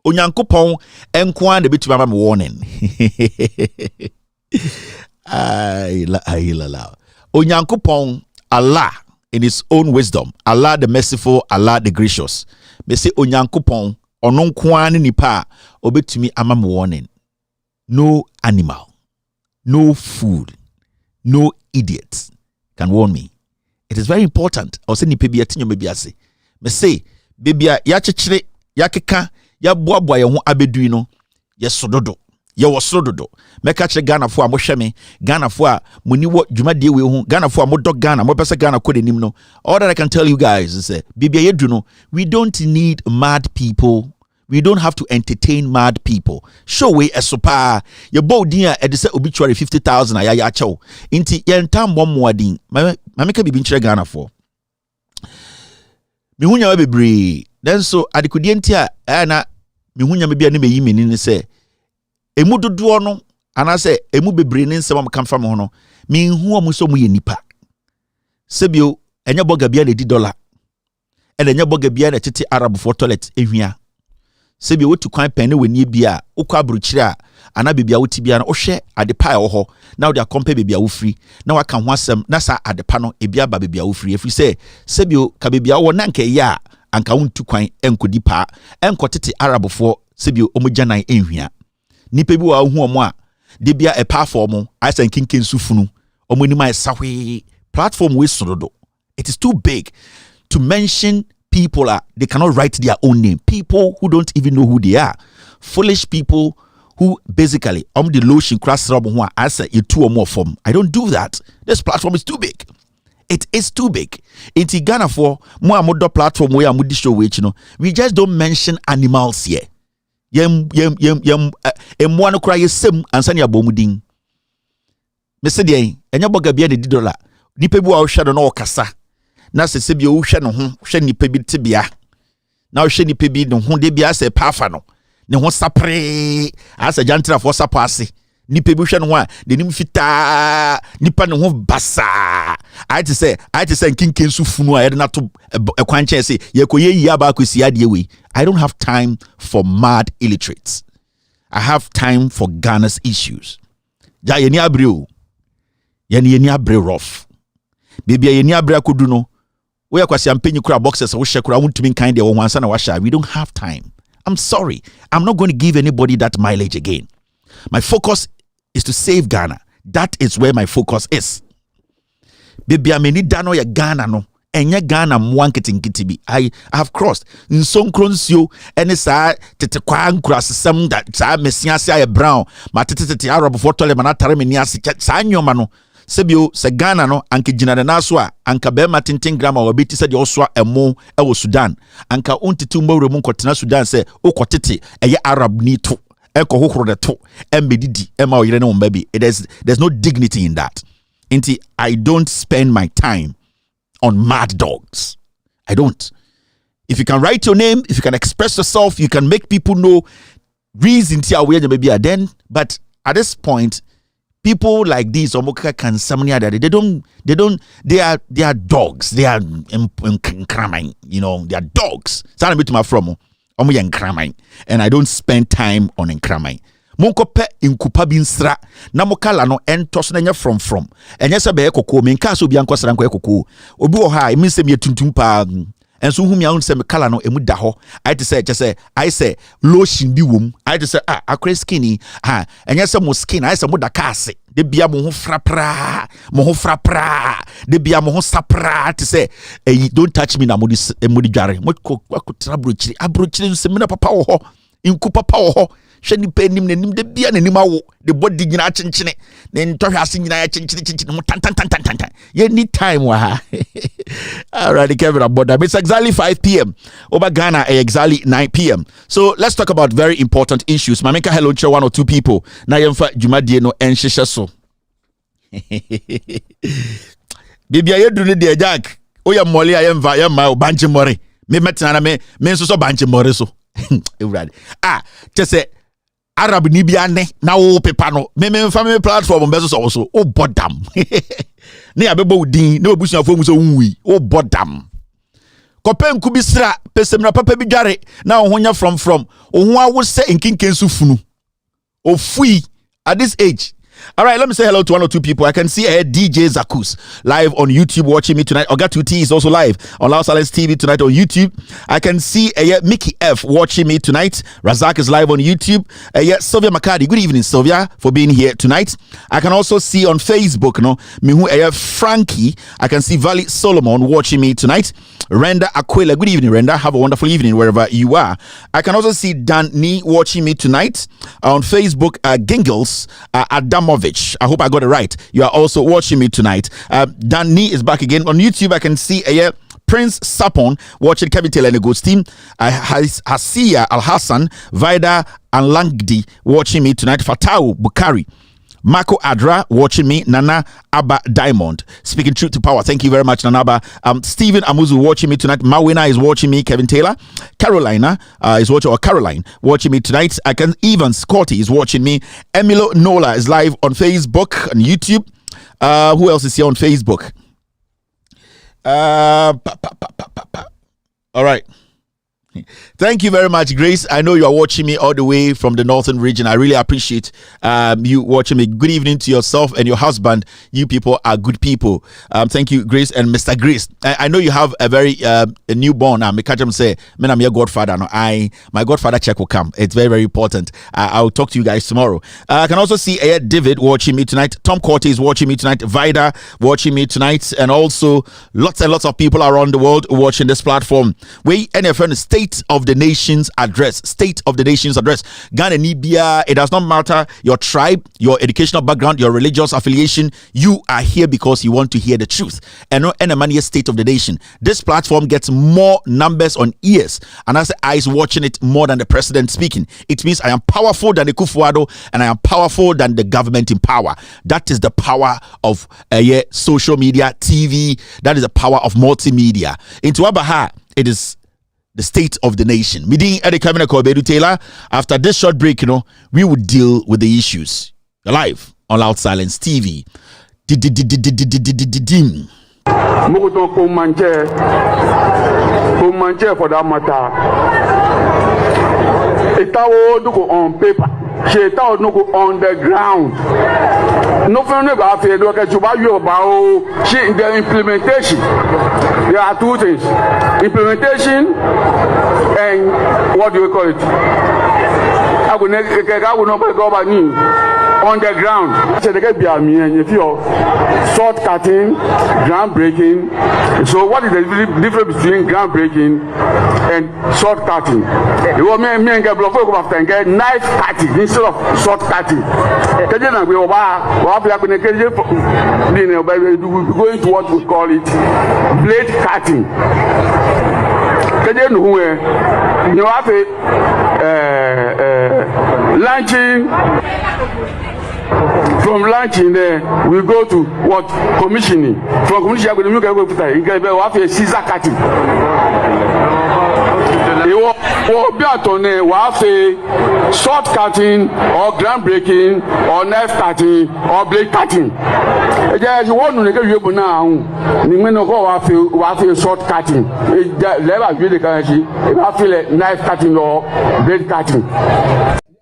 Onyankopon enko an de betuma ma me warning. La Onyankopon Allah in his own wisdom, Allah the merciful, Allah the gracious. Me say Onyankopon ono nko an nipa obetumi ama me warning. No animal, no fool, no idiot can warn me. It is very important. I say nipa bia tinyo me ase. Me say bebia ya chekere ya keka ya boaboa ye ho abedui no ye sododo. Ye wo sododo. Meka kire Ghana fo a mo hwe me, Ghana fo a muni wo dwumade we ho, Ghana fo a mo dog Ghana, mo pese Ghana kode nim no. All that I can tell you guys is bebia ye du no, we don't need mad people. We don't have to entertain mad people. Show we a sopa. Your bodia at the obituary 50,000 ya chow. Inti yentam one more din. Mameka bibin chere Ghana for. Mihunya we bebre. Then so adikudientia na mihunya me bia ne meyi menini se emu dodo no ana se emu bebre ne nsem am kam fam ho no. Minhu am so mu ye nipa. Sebio enya boga bia na di dollar. Enya boga bia na tete Arab for toilet ehwia. Sebi wotu kwan pene weni bia ukwa abruchire a ana bebia woti bia na ohwe adepa e ho na wo de akompa bebia wo free na waka ho asem na sa adepa no ebia ba bebia wo free efri se sebi ka bebia wo na nka ya anka wontu kwan enkodi pa enkotete arabofo sebi omugyanan enhwia nipa bi wa hu omo a de bia e pa for mo asan kinken sufunu omoni mai sahwe platform we sododo. It is too big to mention people they cannot write their own name. People who don't even know who they are. Foolish people who basically the lotion cross rub one answer you 2 or more form. I don't do that. This platform is too big. It is too big. It's Ghana for more platform where I'm show which we just don't mention animals here. Yem one cry sim and sanya bomuding. Mr. Day, and your bugger be $1. Nipebu our shadow no cassa. Na se sebi o hwe no ho hwe nipa bi tebia na o hwe nipa bi no ho de bia se pafa no ne ho sapre asa jantra fo sapase nipa bi hwe no ho a de nim fita nipa ne ho basa I to say nkinken su funu a yede na to ekwanche se yekoye yi aba akosi ade we. I don't have time for mad illiterates. I have time for Ghana's issues. Ja yeni abre o yeni abre rough bibia yeni abre akodu no we akwasi ampenyi kura boxes wo shekura wuntumi kan de wo wansa na washa. We don't have time. I'm sorry. I'm not going to give anybody that mileage again. My focus is to save Ghana. That is where my focus is. Baby, I many dano ya Ghana no. Enya Ghana mwanketi bi. I have crossed. Nsonkroncio ene sa tete kwa nkura sesem that sa mesiase aye brown. Ma tete Arab for tole manatare meniase sa nyoma no. Sebio se Ghana no anke jina de naso a anka be matintin grama wabiti se de oswa emo e wo Sudan anka ontitu mbawre mu nkotena Sudan se okotete eye Arab ni to eko hohoro de to embedidi ema oyire ne mbabi. There's no dignity in that. Inti I don't spend my time on mad dogs. I don't. If you can write your name, if you can express yourself, you can make people know reason tia we maybe then, but at this point people like these Omoka can Samini they are dogs. They are cramming, they are dogs. Sana bit my from cramming. And I don't spend time on encramming. Monko pe inkupa binsra na mokala no entos na nya from enye se be ekoko menka so bi ankosra nko ekoko obi wo ha emi se me tuntum pa enso hu mi ahun se me kala no emu da ho I say lotion bi wom I say akre skinny ha enye se mo skin I say mo da kase de bia mo ho frapra de bia mo ho sapra te say don't touch me na mo di dware mo ko abrochiri se me na papa wo ho inku papa wo ho sheni penim nanim de bia nanim awo de body nyina chenchene ne ntohwe ase nyina ya chenchene mo tan ye need time wa ha. Alright, Kevin Aboda. It's exactly 5 p.m. over Ghana, exactly 9 p.m. So let's talk about very important issues. Mameka hello to 1 or 2 people na yemfa dwumadie no enhyehyɛ so bibia yedu ne de Jack oya mole ayemva yemma banche more me metena na me nso so banche more so everybody say Arab ni bia ne na wo pepa no me family platform bezo so o bodam ne abebo udin ne obusuafo mu so unwi o bodam kopen ku bisra pesemra papa bi dware na wo honya from wo ho awo se nkinkensu funu o fui at this age. All right, let me say hello to 1 or 2 people. I can see DJ Zakus live on YouTube watching me tonight. Oga2T is also live on Loud Silence TV tonight on YouTube. I can see Mickey F watching me tonight. Razak is live on YouTube. Sylvia Makadi. Good evening, Sylvia, for being here tonight. I can also see on Facebook, Frankie. I can see Valley Solomon watching me tonight. Renda Aquila. Good evening, Renda. Have a wonderful evening wherever you are. I can also see Dan Nee watching me tonight on Facebook. Gingles Adamovich. I hope I got it right. You are also watching me tonight. Dan Nee is back again on YouTube. I can see Prince Sapon watching Kevin Taylor and the Ghost team. Hasia Al Hassan, Vida and Langdi watching me tonight. Fatau Bukari. Marco Adra watching me. Nana Abba Diamond speaking truth to power. Thank you very much, Nana Abba. Stephen Amuzu watching me tonight. Mawina is watching me. Kevin Taylor. Carolina is watching, or Caroline watching me tonight. I can even Scotty is watching me. Emilo Nola is live on Facebook and YouTube. Who else is here on Facebook? All right. Thank you very much, Grace. I know you are watching me all the way from the northern region. I really appreciate you watching me. Good evening to yourself and your husband. You people are good people. Thank you, Grace and Mr. Grace. I know you have a very a newborn. Me catch him say, "Man, I'm your godfather." No, my godfather check will come. It's very, very important. I'll talk to you guys tomorrow. I can also see David watching me tonight. Tom Corte is watching me tonight. Vida watching me tonight, and also lots and lots of people around the world watching this platform. We and your friend stay State of the Nation's address. State of the Nation's address. Ghana Nibia, it does not matter your tribe, your educational background, your religious affiliation. You are here because you want to hear the truth. And no money State of the Nation. This platform gets more numbers on ears, and I say eyes watching it more than the president speaking. It means I am powerful than the Kufuado, and I am powerful than the government in power. That is the power of social media, TV. That is the power of multimedia. Into Abaha, it is the State of the Nation. Meeting at the Cabinet Kobedu Taylor. After this short break, we would deal with the issues. Live on Loud Silence TV. Mogoton Komanche for that matter. Itawo no go on paper. Itawo no go on the ground. No friend about the implementation. There are two things: implementation and what do we call it? I will not go on the ground. If you're short-cutting, groundbreaking. So what is the difference between groundbreaking and short-cutting? You want me and get block after and get knife cutting instead of short-cutting. We're going to what we call it blade cutting. You have launching. From launching there, we go to what? Commissioning. From commissioning, we go to a scissor cutting. You have a short cutting, or groundbreaking, or knife cutting, or blade cutting. You want to get you now. You have a short cutting. You have a knife cutting or blade cutting.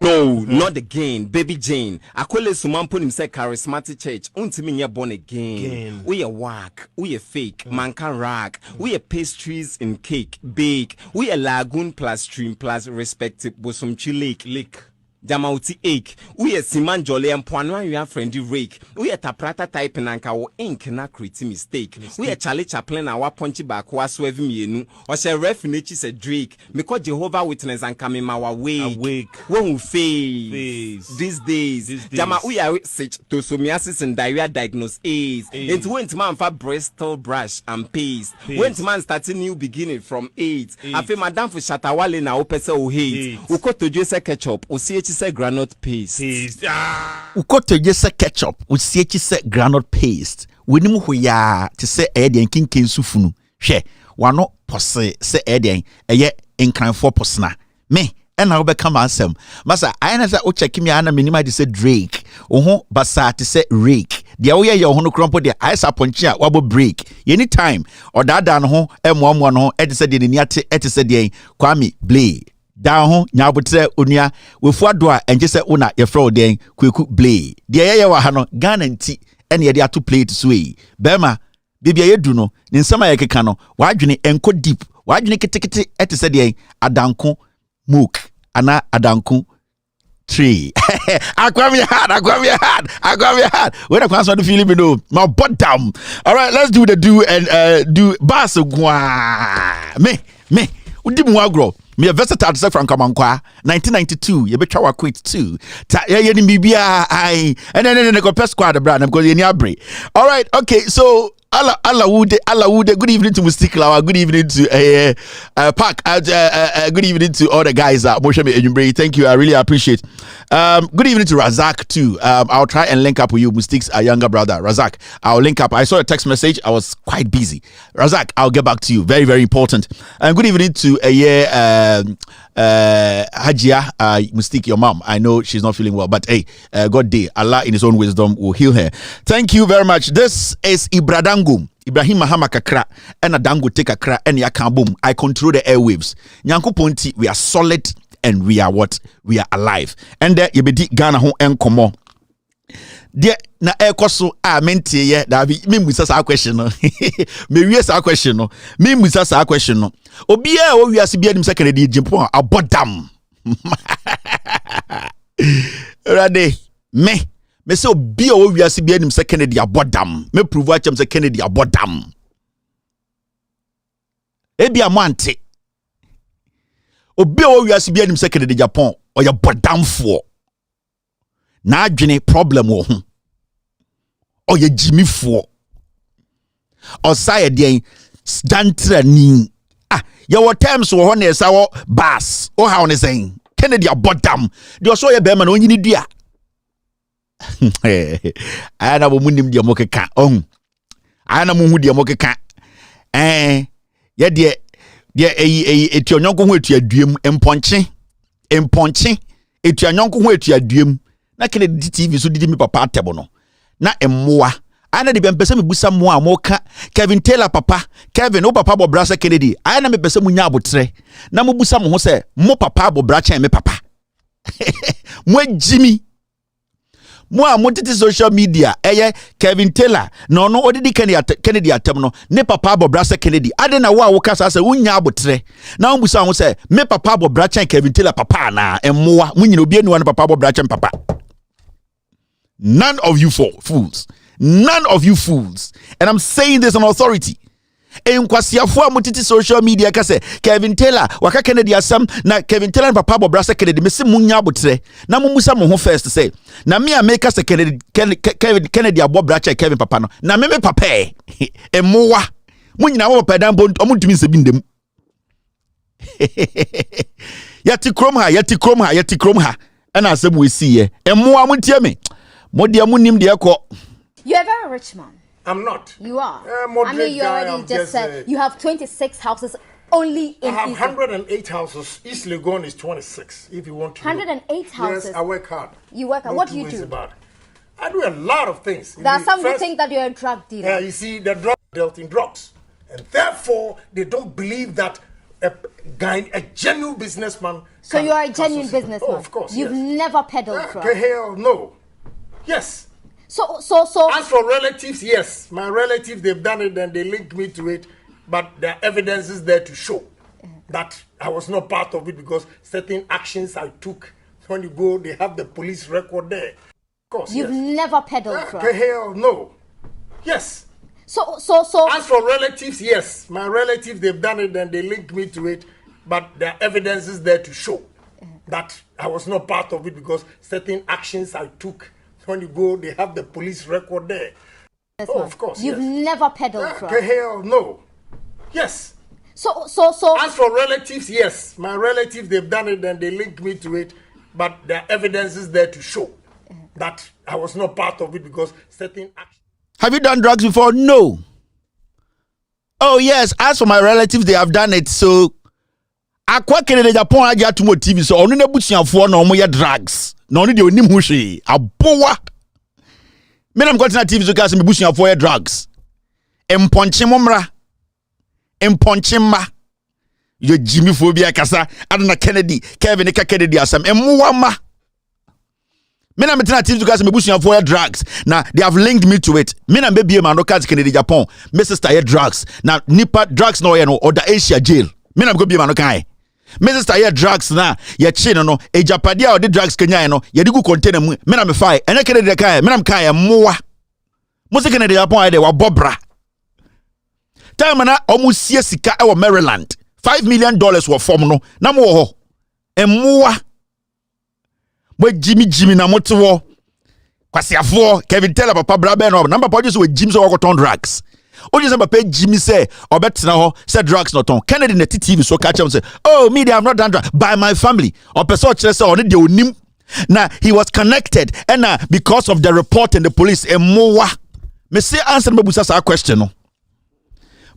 No, not again, baby Jane. Akwele sumampo nimse charismatic church. Untimi nye born again. We a whack, we a fake, man can rack. We a pastries in cake, bake. We a lagoon plus stream plus respective bosumchi lake. Jamauti ache. We a siman jolly and poano you have friendly rake. We a taprata type and anka wo ink na create mistake. We a Charlie Chaplin and wa punchy back wa swerve me or shall refuge a Drake. Because Jehovah Witness and coming my way. Won't face these days. Jama we are such to psoriasis and diarrhea diagnose AIDS. It went man for Bristol brush and paste. Went man starting new beginning from AIDS. I feel madam for Shatawale na opesa o hate. Uko to jese ketchup o CH say granite paste. Ukoto jese ketchup with CH say granite paste. Winimu hoya to say Edian King Sufunu. She wano pose say Edian eye incline 4% me and I'll become asem. Masa I na say o check me ana minima to say Drake. Oho basa to say rake. The way your hono crumple the ice upon chair wabo break. Anytime or that dan ho M11 ho et said the niate et said the Kwame Blade. Down home, Yabutre Unia, with Fwadwa and just una your fraud then quick blade. The air wahano, gun and tea, and yet they are to play to sway. Bema, baby, I do know, in some Ayakano, why do you enco deep? Why do you take at the said Adanko mook, Anna Adanko tree. I grab your hand. When I pass on the feeling below, my butt down. All right, let's do the do and do Basagua. Me, Udimwagro. Me a versatile self from Kamankwa 1992 you betra wa quit too ye ni bibia ai and then go press squad brand because you ni all right, okay, so Allah would good evening to Mustikla, good evening to Park, good evening to all the guys at Moshame Enyumbre. Thank you, I really appreciate. Good evening to Razak too. I'll try and link up with you, Mustik's younger brother Razak. I'll link up. I saw a text message. I was quite busy. Razak, I'll get back to you. Very, very important. And good evening to Hajia, Mustik, your mom. I know she's not feeling well, but hey, God day, Allah in His own wisdom will heal her. Thank you very much. This is Ibrahim Mahama Kakra and Adango take a cra and yakan boom. I control the airwaves. Nyanko Ponti, we are solid and we are what? We are alive. And there you be Ghana home and komo. There na air koso menti ye that be me musa sa question no. Me we sa question no. Me musa sa question no. Obia o wiase bia nim second di jimpo abodam. Rade me say obi a wo wiase bia nim say Kennedy abodam me prove achem say Kennedy abodam e bia mo ante obi o wiase bia nim se Kennedy Agyapong o ye bodamfo na adwene problem wo ho o ye jimifo o saye den dantrani ye wo times wo ho na esa wo bas o ha on sen Kennedy abodam de so ye be ma na onyini dua ana bo munim de mo keka ana mo hu de mo keka ye de etuanyonko ho etuaduem emponche etuanyonko ho etuaduem na Kennedy TV so didi mi papa atebo no na emmoa ana de bempese me busa mo a mo ka Kevin Taylor papa Kevin o papa bobra se Kennedy ana me pese mo nya abotre na mo busa mo ho se mo papa bobra chen me papa mo jimi mo a mo titi social media Kevin Taylor no odidi Kennedy atem no ne papa bobra se Kennedy ade na wo a wo kasa se unya abotre na mo busa mo se me papa bobra chen Kevin Taylor papa na emmoa mo nyina obi anu na papa bobra chen papa. None of you fools. None of you fools. And I'm saying this on authority. En kwasiafo amutiti social media ka se Kevin Taylor waka Kennedy asam na Kevin Taylor papa bobra se Kennedy mesi munya abotre na mumusa mo ho first say na me a make se Kennedy abobra che Kevin papa no na me papa emowa munyina wo papa dan bon omutumi se bindem yati krom ha ana asem we see ye emowa muntie me modia munim de ekọ. You're a very rich man. I'm not. You are. I mean, you already just said you have 26 houses only in I have 108 houses. East Legon is 26, if you want to 108 houses? Yes, I work hard. You work hard. What do you do? I do a lot of things. There are some who think that you're a drug dealer. You see, the drug dealt in drugs. And therefore, they don't believe that a genuine businessman. So you are a genuine businessman? Oh, of course. You've never peddled drugs? Hell no. Yes. So. As for relatives, yes. My relatives, they've done it and they linked me to it. But there are evidences there to show that I was not part of it because certain actions I took. When you go, they have the police record there. Of course, You've never peddled drugs? Hell no. Yes. So. As for relatives, yes. My relatives, they've done it and they linked me to it. But there are evidences there to show that I was not part of it because certain actions I took. When you go, they have the police record there. Of course, You've never peddled drugs? Hell no. Yes. So. As for relatives, yes. My relatives, they've done it and they linked me to it. But there are evidences there to show that I was not part of it because certain actions. Have you done drugs before? No. Oh, yes. As for my relatives, they have done it. So, Akwa Kennedy Agyapong Agyapong TV. So, onu nebusuafo na omo ye drugs. Na onu de onim ho hwe. Abowa. Me na mkotina TV so ka se mebusuafo ye drugs. Emponche momra. Emponche ma. Yo Jimmy phobia kasa. Adona Kevin Kennedy asam. Emwa ma. Me na metina TV so ka se mebusuafo ye drugs. Now they have linked me to it. Me na baby man no ka Kennedy Agyapong. Me sister ye drugs. Now nipa drugs no ye no or the Asia jail. Me na go be man no kai. Me sister ye drugs na ye chin no Agyapadia or the drugs kenya no ye di go container mu me na me fai enya Kennedy kai me na me kai moa mo se Kennedy Agyapong ide wa bobra time na omusie sika e wo Maryland $5 million wo form no na mo ho emoa mo jimi na motewo kwasiafo Kevin Taylor papa brabe no number papa just we jim so wo ton drugs. Oje say papa Jimmy say obetena ho say drugs not on Kennedy na TV so catch him say oh media have not done drugs by my family or person say on the onim na he was connected and because of the report and the police emowa me say answer me busa sa question no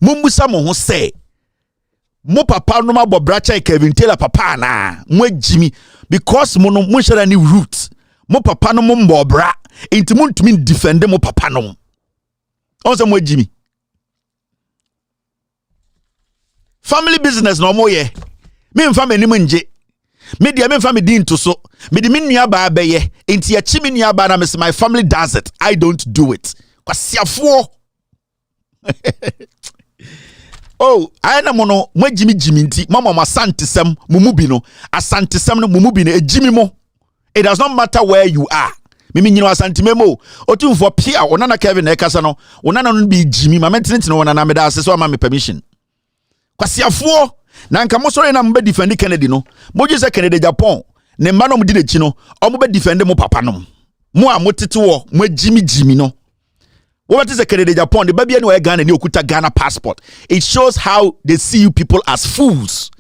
mumbusa mo ho say mo papa no ma bobracha Kevin Taylor papa na mo Jimmy because mo no mo share ni root mo papa no mo mbobra enti mo ntumi defend mo papa no on say mo Jimmy family business no mo ye me mfa me nim nje me dia me mfa me din to so me di me nua ba abeye enti achi me nua ba na me say my family does it I don't do it kwasiafo oh I na mo no mo jimi nti mama asantesem mumubi no asantesem no mumubi no ejimi mo it does not matter where you are mimi nyino asantememo otumfo pia onana Kevin na ekasa no onana no bi jimi ma mentintin onana me da ase so ama me permission kwasiafo na nka mo sori na mbe defend Kennedy no mo je say Kennedy Agyapong ne mba no mo di na chi no o mo be defend mo papa no mo a mo tete wo mo jimi no what is a Kennedy Agyapong the baby anywhere Ghana ni okuta Ghana passport. It shows how they see you people as fools.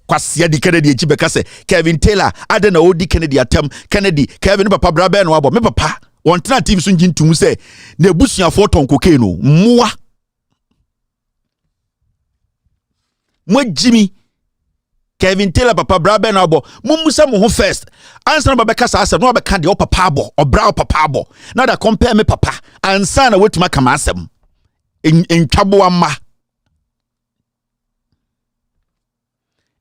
Kwasia di Kennedy echi beka say Kevin Taylor ade na odi Kennedy atem Kennedy Kevin papa brabe no abo me papa won tena team so njintum say na ebusuafo ton cocaine no muwa mo Jimmy Kevin Taylor papa brabe no abo mumusa mo ho first answer no beka sa asem no beka de o papa abo obra o papa abo na da compare me papa answer na wetima kama asem en twabo amma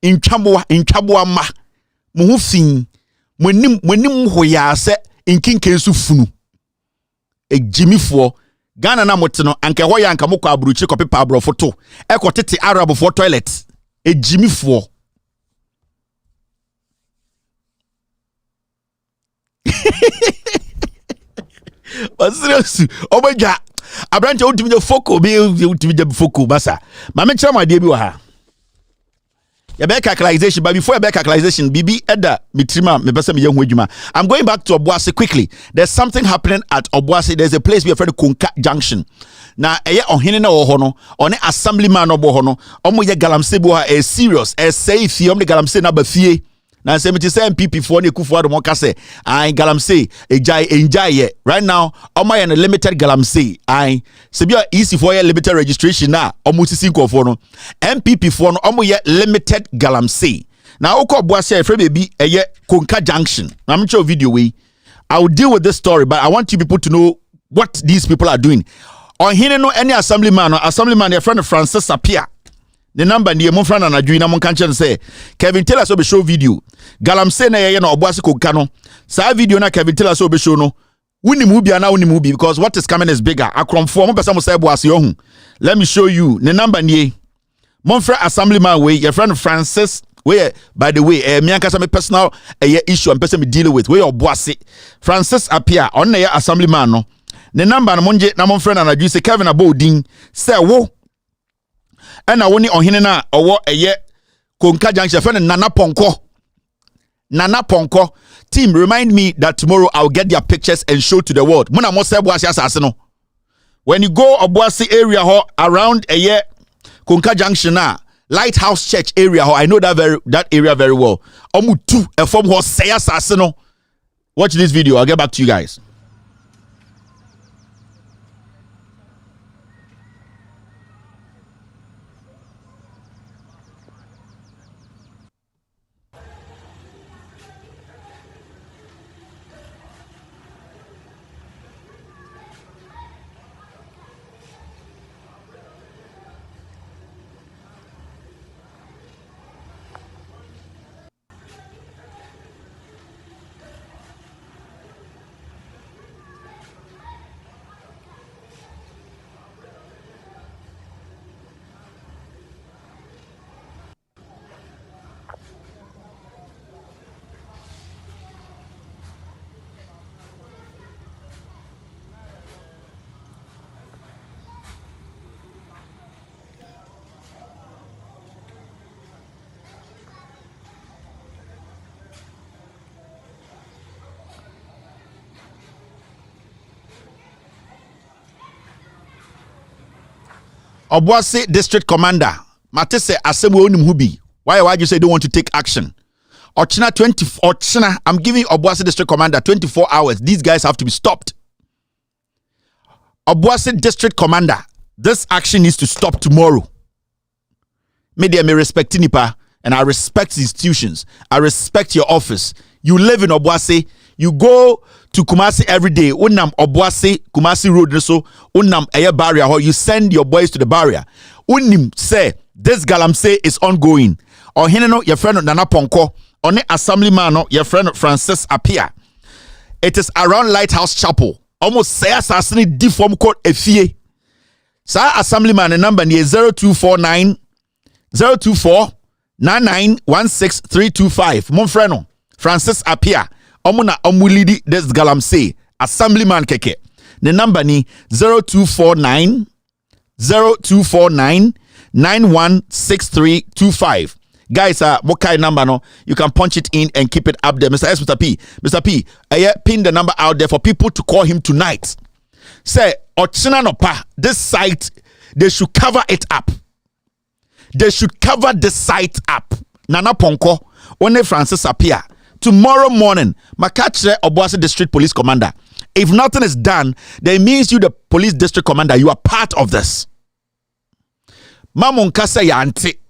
in twabo amma mo ho fin monim hoya se in kinken su funu ejimifo Ghana na mote no anka hoya anka mokọ abruchi kopepa abrofo to ekotete arab for toilet ejimifo Serious obaja abrante ultimi de foko be ultimi de foko basa ma me kira ma de bi wa ha ya be calculation but before ya be calculation bibi eda mitrima me pese me ye ho adwuma. I'm going back to Obuasi quickly. There's something happening at Obuasi. There's a place we are referred to Konka Junction. Na eye ohene na wo ho no one assemblyman no bo ho no omo ye galamsey bo ha e serious e say fie om de galamsey na ba fie na say me ti say MPP for ne kufu ado mo ka say I galamsey enjoy ye right now omo ye no limited galamsey I se bia easy for ye limited registration na omo sisi nkofo no MPP for no omo ye limited galamsey na okọ Obuasi e free baby eye Konka Junction na me show video we I will deal with this story but I want you people to know what these people are doing. On hine no any assemblyman your friend Francis Apia the number near mon friend na adwina mon kanche say Kevin Taylor so be show video galamsey na ye na Obuasi Konka no sa video na Kevin Taylor so be show no wunimu bia na wunimu bi because what is coming is bigger akromfo mo pesa mo say Obuasi ohun. Let me show you the number near mon friend assemblyman we your friend Francis where by the way me ankasa me personal issue and person me deal with where Obuasi Francis Apia on na assemblyman no the number na monje na mon friend anadu say Kevin Abodin say wo na woni ohene na owo Konka Junction friend Nana Ponko team remind me that tomorrow I'll get their pictures and show to the world. Muna mo say Obuasi asase no when you go Obuasi area ho around Konka Junction na Lighthouse Church area ho I know that area very well. Omu tu e form ho say asase no. Watch this video. I'll get back to you guys. Obuasi District Commander Matese Asemwe onim hubi. Why you say you don't want to take action? Ochina, I'm giving Obuasi District Commander 24 hours. These guys have to be stopped. Obuasi District Commander, this action needs to stop tomorrow. Maybe I may respect Nipa and I respect institutions. I respect your office. You live in Obuasi. You go to Kumasi every day. Unam Obuasi, Kumasi Road, so unam aya barrier. You send your boys to the barrier. Unim say this galamsey is ongoing. Or hineno your friend Nana Ponko. One assemblyman your friend Francis Apia. It is around Lighthouse Chapel. Almost say assassinate deform code efie. Sa assemblyman the number near 0249 024 9916325. Mon friend Francis Apia. Omuna omulidi des galamsey assemblyman keke. The number ni 0249 916325. Guys, what kind of number no? You can punch it in and keep it up there. Mr. P, pin the number out there for people to call him tonight. Say, Ochina this site, they should cover it up. They should cover the site up. Nana Ponko, One Francis Apia. Tomorrow morning, Makachre Obuasi District Police Commander. If nothing is done, then it means you, the police district commander, you are part of this. Mamonkasa Yanti.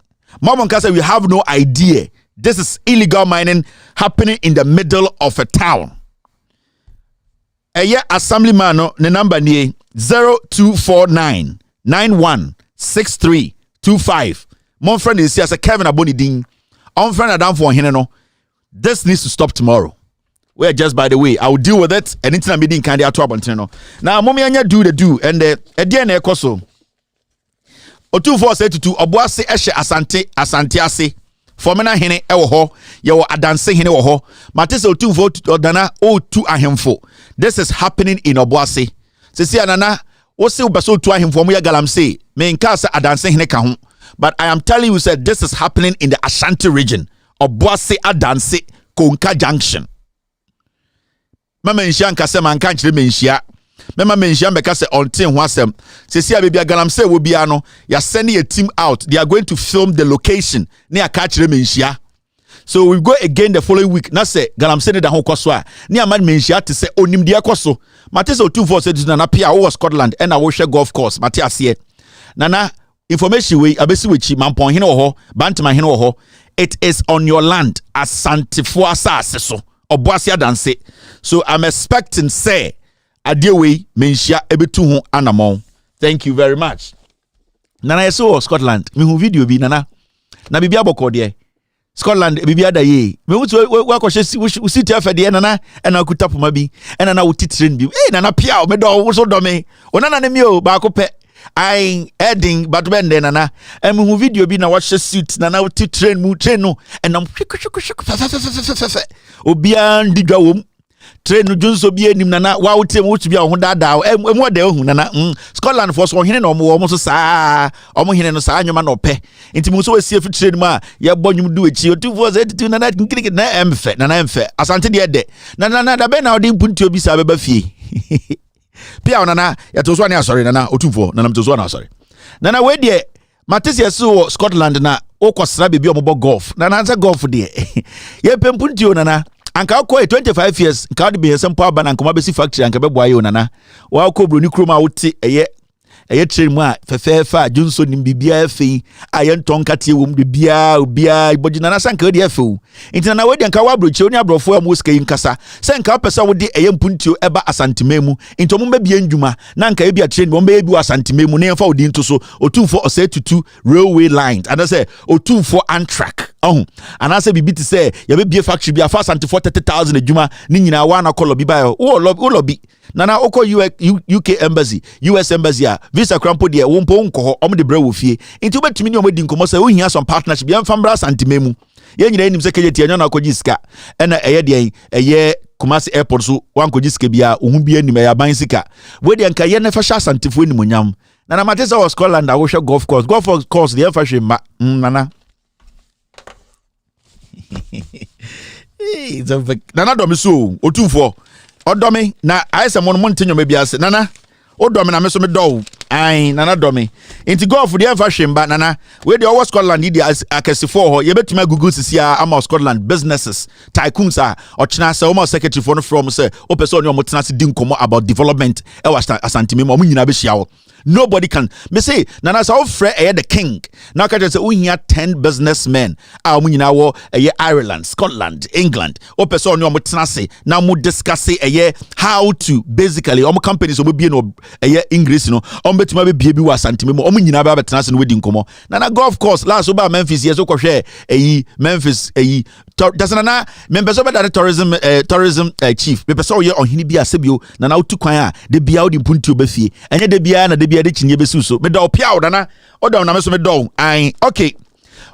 Mamonkasa, we have no idea. This is illegal mining happening in the middle of a town. Aya assemblyman no the number ni 0249 916325. My friend is here as a Kevin Abonidin. On friend Adam for him. This needs to stop tomorrow. Well, just by the way, I will deal with it. And anything I'm being kind of trouble. Now, mommy anya do the do, and the DNA koso. Otu say to Obuasi Eshe Asante ase. Formena hene ewo ho, yewo adanse hene wo ho. Matese otu odana o2 ahemfo. This is happening in Obuasi. Sisi anana, wo se obaso otu ahemfo mo ya galamse. Me nka se adanse hene ka ho. But I am telling you, said this is happening in the Ashanti region. Obuasi adanse Konka Junction. Mama nshia nkase manka nchire menshia. Mama menshia mbeka se ontin ho asem. Sesi abia galamse wo bia no, ya send a team out. They are going to film the location near aka chire menshia. So we go again the following week. Na se galamse ne da ho kwaso a. Ni amad menshia te se onimde kwaso. Matese otumfo se na pia wo Scotland and na wo hwe golf course. Mate ase. Nana information we abesi wechi mampon hene wo ho, bantama hene wo ho. It is on your land as Santifo asase so. Obuasi adanse. So I'm expecting say adewe menshia ebetu ho anamon. Thank you very much. Nana yeso Scotland. Me hu video bi nana. Na bibia boko de. Scotland bibia da ye. Me wutu wa ko hye sit afede nana na kutapoma bi. Na na wutitrain bi. Nana pia o me do wo so do me. Onana ne mi o ba ko pe. I heading but when then nana hu video bi na watch suit na train mu train no enam obia ndigwa wom train no junso bi anim nana wa wotem wo tu bi ho dada emu da hu nana Scotland for so hene na omo so saa omo hene no saa anwoma na ope nti mu so we see train mu a ye bonyum du echi 2482 nana kinkiri na emfe asante de nana da be na odi mpunti obi saa beba fie Pia nana ya tozo na sorry nana otumfo nana mtozo na sorry nana we de matesi yeso Scotland na okosra bebi omobo golf nana anza golf de ye pempunti nana anka ko 25 years nka de be sempo aba na nkoma besi factory anka be boaye nana wa ko broni kroma wote eye train mu a fefefa junso nim bibia afei aye ntonkate wom de bia ibojina na sanka de afeu ntina na we de nka wa broche oni abrofo am woske nkasa se nka pesa wo de eye mpuntio eba asantememu nto mo bia ndwuma na nka e bia train mo be bi asantememu na emfa odi nto so otumfo osetutu railway lines and say otumfo antrak anase bibiti say ye be bia factory bia fa asante 430,000 adwuma ni nyina wa na kolo bi ba wo lobby nana oko UK embassy US embassy a visa crampo de wompo nko ho de bra wo fie nti obetumi ni omedi nkomo say ohia some partnership ya mfambra santimemu ye nyina enim se kejeti enyo na akoji sika ena eye de eye Kumasi airport so wankoji sika bia ohun bia enim ya ban sika we de nka ye na fa sha santifo enim onyam nana matesa was Scotland a wo hwe golf course de fa hwe ma nana nana do me so otumfo odomi na ayese mo no ntenyo mabia se nana odomi na me so me do ai nana domi inti golf de enfa hwemba nana we de owo Scotland di akesifo ho ye betuma Google sisia ama Scotland businesses tycoons a ochina se o secretary for no from say o person o motena se di nkomo about development e wa asantime mo nyina be hia wo. Nobody can me say nana sa ofre the king now can say we here 10 businessmen a mo nyina wo Ireland, Scotland, England o person o motena se na mo discuss how to basically o companies o be no English no o betuma be bia bi wa asantime mo o nyina ba betena se no wedi nkomo nana golf course last over Memphis yes o ko hwe Memphis does nana members of the tourism chief be person ye ohini bia sebio nana otu kwan a de bia odi mpunti obafie enye de bia na de bia de chinye besu so me do pia oda na oda na me so me do ai okay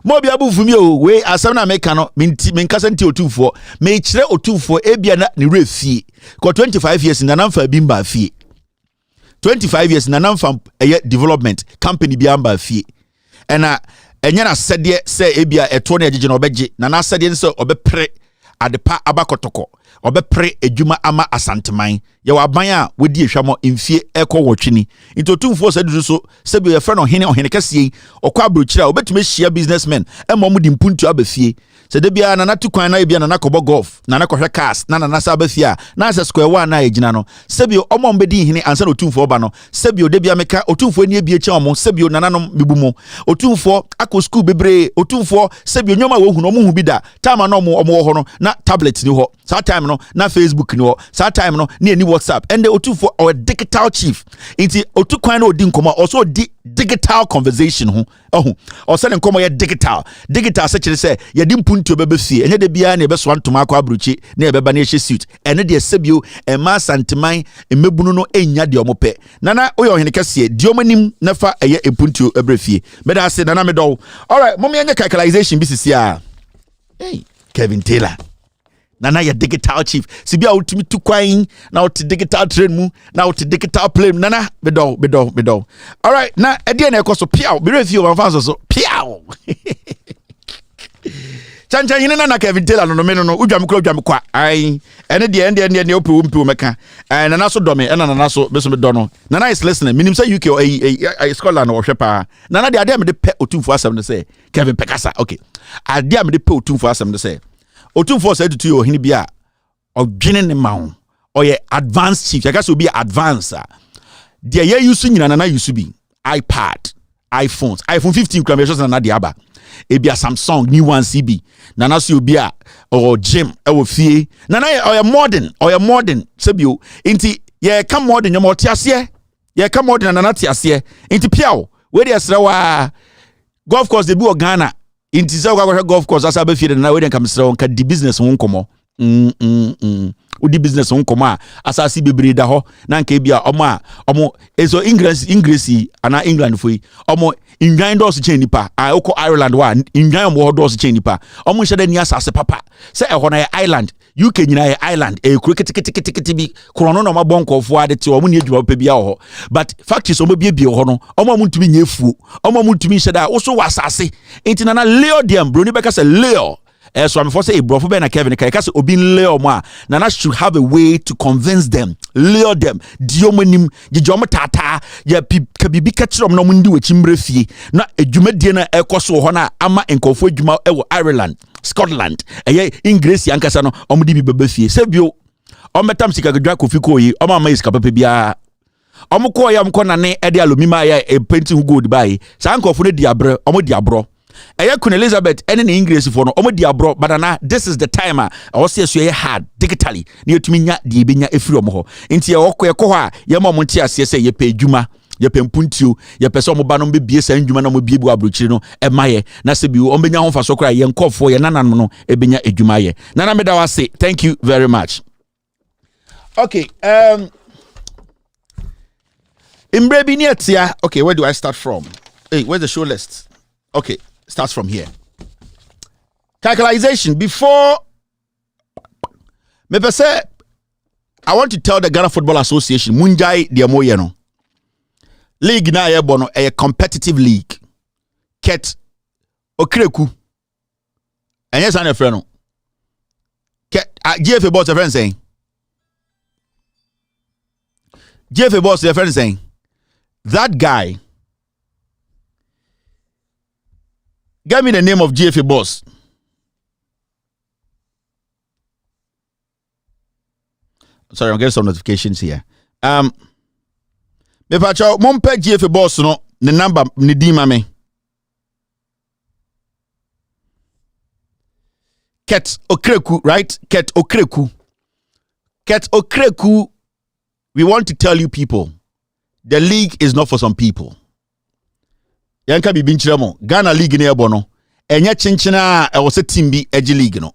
mo bia bu fumi o we asem na me ka no me nkasa nti otufo me kire otufo e bia na ne refie ko 25 years na namfa bimba fie 25 years na namfa development company bia mba fie ɛna ɛnyɛ na sɛdeɛ sɛ ebia ɛto na ɛgyegye na ɔbɛgye na na sɛdeɛ sɛ ɔbɛpere adepa abakɔtɔkɔ ɔbɛpere adwuma ama asanteman yɛwɔ aban a wɔdi ehwamɔ mfie ɛkɔ wɔtwini nti otumfoɔ sɛ dudu so sɛ bi yɛfrɛ no ɔhene kɛseɛ ɔkɔ aburokyire a ɔbɛtumi ahyia businessmen ɛma ɔmo di mpuntu abafie sɛ de bia na natu kwan na ebia na nakɔbɔ golf na nakɔhwɛ cars na na sa abafie a na sɛ square one na ɛgyina no sɛ bi ɔmo bɛdi hene ansa na otumfoɔ ba no sɛ bi de bia meka otumfoɔ ni ebie kyɛn ɔmo sɛ bi nananom bibu mo otumfoɔ akɔ school bebree otumfoɔ sɛ bi nyoma wo hu no ɔmo hu bi da time na ɔmo wɔ hɔ no na tablet ni hɔ saa time no na Facebook ni hɔ saa time no ne ani WhatsApp and the otumfoɔ or digital chief nti otu kwan na odi nkɔmɔ also di digital conversation ho ɔsɛ ne nkɔmɔ yɛ digital sɛ kyerɛ sɛ yɛdi mpuntuo bɛbɛ fie ɛnyɛ de biara na yɛbɛsoa ntoma akɔ aburuchi na yɛbɛba na yɛhyɛ suit ɛne deɛ sɛbio ɛma santeman mmɛbunu no ɛnya deɛ ɔmo pɛ nana oyɛ ɔhene kɛseɛ deɛ ɔmo anim na fa ɛyɛ mpuntuo ɛbrɛ fie mɛda ase nana medɔw alright mɔmɔ yɛnyɛ calculation bi sisi a hey Kevin Taylor nana yɛ digital chief sibia ultimate tu kwan na ot digital train mu na ot digital plane nana bedɔ alright na ɛdeɛ na ɛkɔ so piaw bi review man fans so piaw chanchan yine na Kevin Taylor no me no udwam kwa ai ɛne deɛ opewo mpewo meka nana so dɔ me ɛna nana so beso me dɔ no nana is listening minim sɛ UK or Scotland or hwɛ pa nana deɛ me de pɛ otumfo asɛm no sɛ Kevin Pekasa okay adeɛ me de pɛ otumfo asɛm no sɛ otumfo sɛ tutu yɛ ohini bi a ɔdwene ne ma ho ɔyɛ advanced chief yɛka sɛ obi yɛ advanced a deɛ yɛ use nyina nana use bi iPad iPhone 15 kura mɛ sɛ nana deɛ aba ebi a Samsung new one CB nana so obi a ɔwɔ gym ɛwɔ fie nana ɔyɛ modern sɛbio nti yɛka modern nyɛ ɔte aseɛ yɛka modern nana te aseɛ nti piaw wɛde ɛsrɛ wa golf course de bi wɔ Ghana inti sɛ wakɔhwɛ golf course asa ba fie de na we den kam srɛ won ka di business ho nkɔmɔ odi business ho nkɔmɔ a asase bebree da hɔ na nka bia ɔmo eso English ana England foi ɔmo indwan dɔs kyɛn nipa a wokɔ Ireland wa indwan ɔmo hɔ dɔs kyɛn nipa ɔmo nhyɛ da ni asase papa sɛ ɛhɔ na yɛ island UK nyina yɛ island kuro ketekete bi krono na ɔmo bɔ nkɔfo ade te ɔmo ne adwuma pa bia hɔ but factories ɔmo bie hɔ no ɔmo ntumi nyɛ fuo ɔmo ntumi hyɛ da wo so wɔ asase enti na leo dem broni bɛka sɛ leo so I'm for say brofo be na Kevin kai say obi leo mo nana should have a way to convince them leo them diomonim gijomo tata ya kabibi ka kirom na mo ndi wachimbre fie na adwumadie na ekoso ho na ama enkofo adwuma e wo Ireland Scotland English yankasa no omudi bi baba fie sebio ometam sika gadwa kofi koyi oma iska papa bia omko ya mko na ne ede alomima ya painting gold bai sa nkofo ne diabre omodi abro Queen Elizabeth and in English for no omodi abro but na this is the time I was so hard digitally ne yetumi nya de benya efiri omo ho nti ye wokɔ ho a ye ma mo nti ase sɛ ye pɛ adwuma ye pɛ mpuntuo ye pɛ sɛ omo ba no bebie sa adwuma na mo bie bu abrochiri no e maye na sɛ bi o benya ho fa so kra ye nkɔfo ye nananom no e benya adwuma ye nana me da wase thank you very much okay imbre bi ne atia okay where do I start from hey where's the show list okay starts from here. Digitalization. Before me say, I want to tell the Ghana Football Association, Munjai Diamoye no. League na ye bono a competitive league. Ket okreku. And yes, I'm a friend. Ket GFA boss a friend saying. GFA boss a friend saying. That guy. Give me the name of GFA boss. Sorry, I'm getting some notifications here. Me pacho mompe GFA boss no the number ni di mame. Ket Okreku, right? Ket Okreku. Ket Okreku, we want to tell you people, the league is not for some people. Yanka bi binchiramo Ghana league ne ebo no enye chinchina e was a team bi edge league no.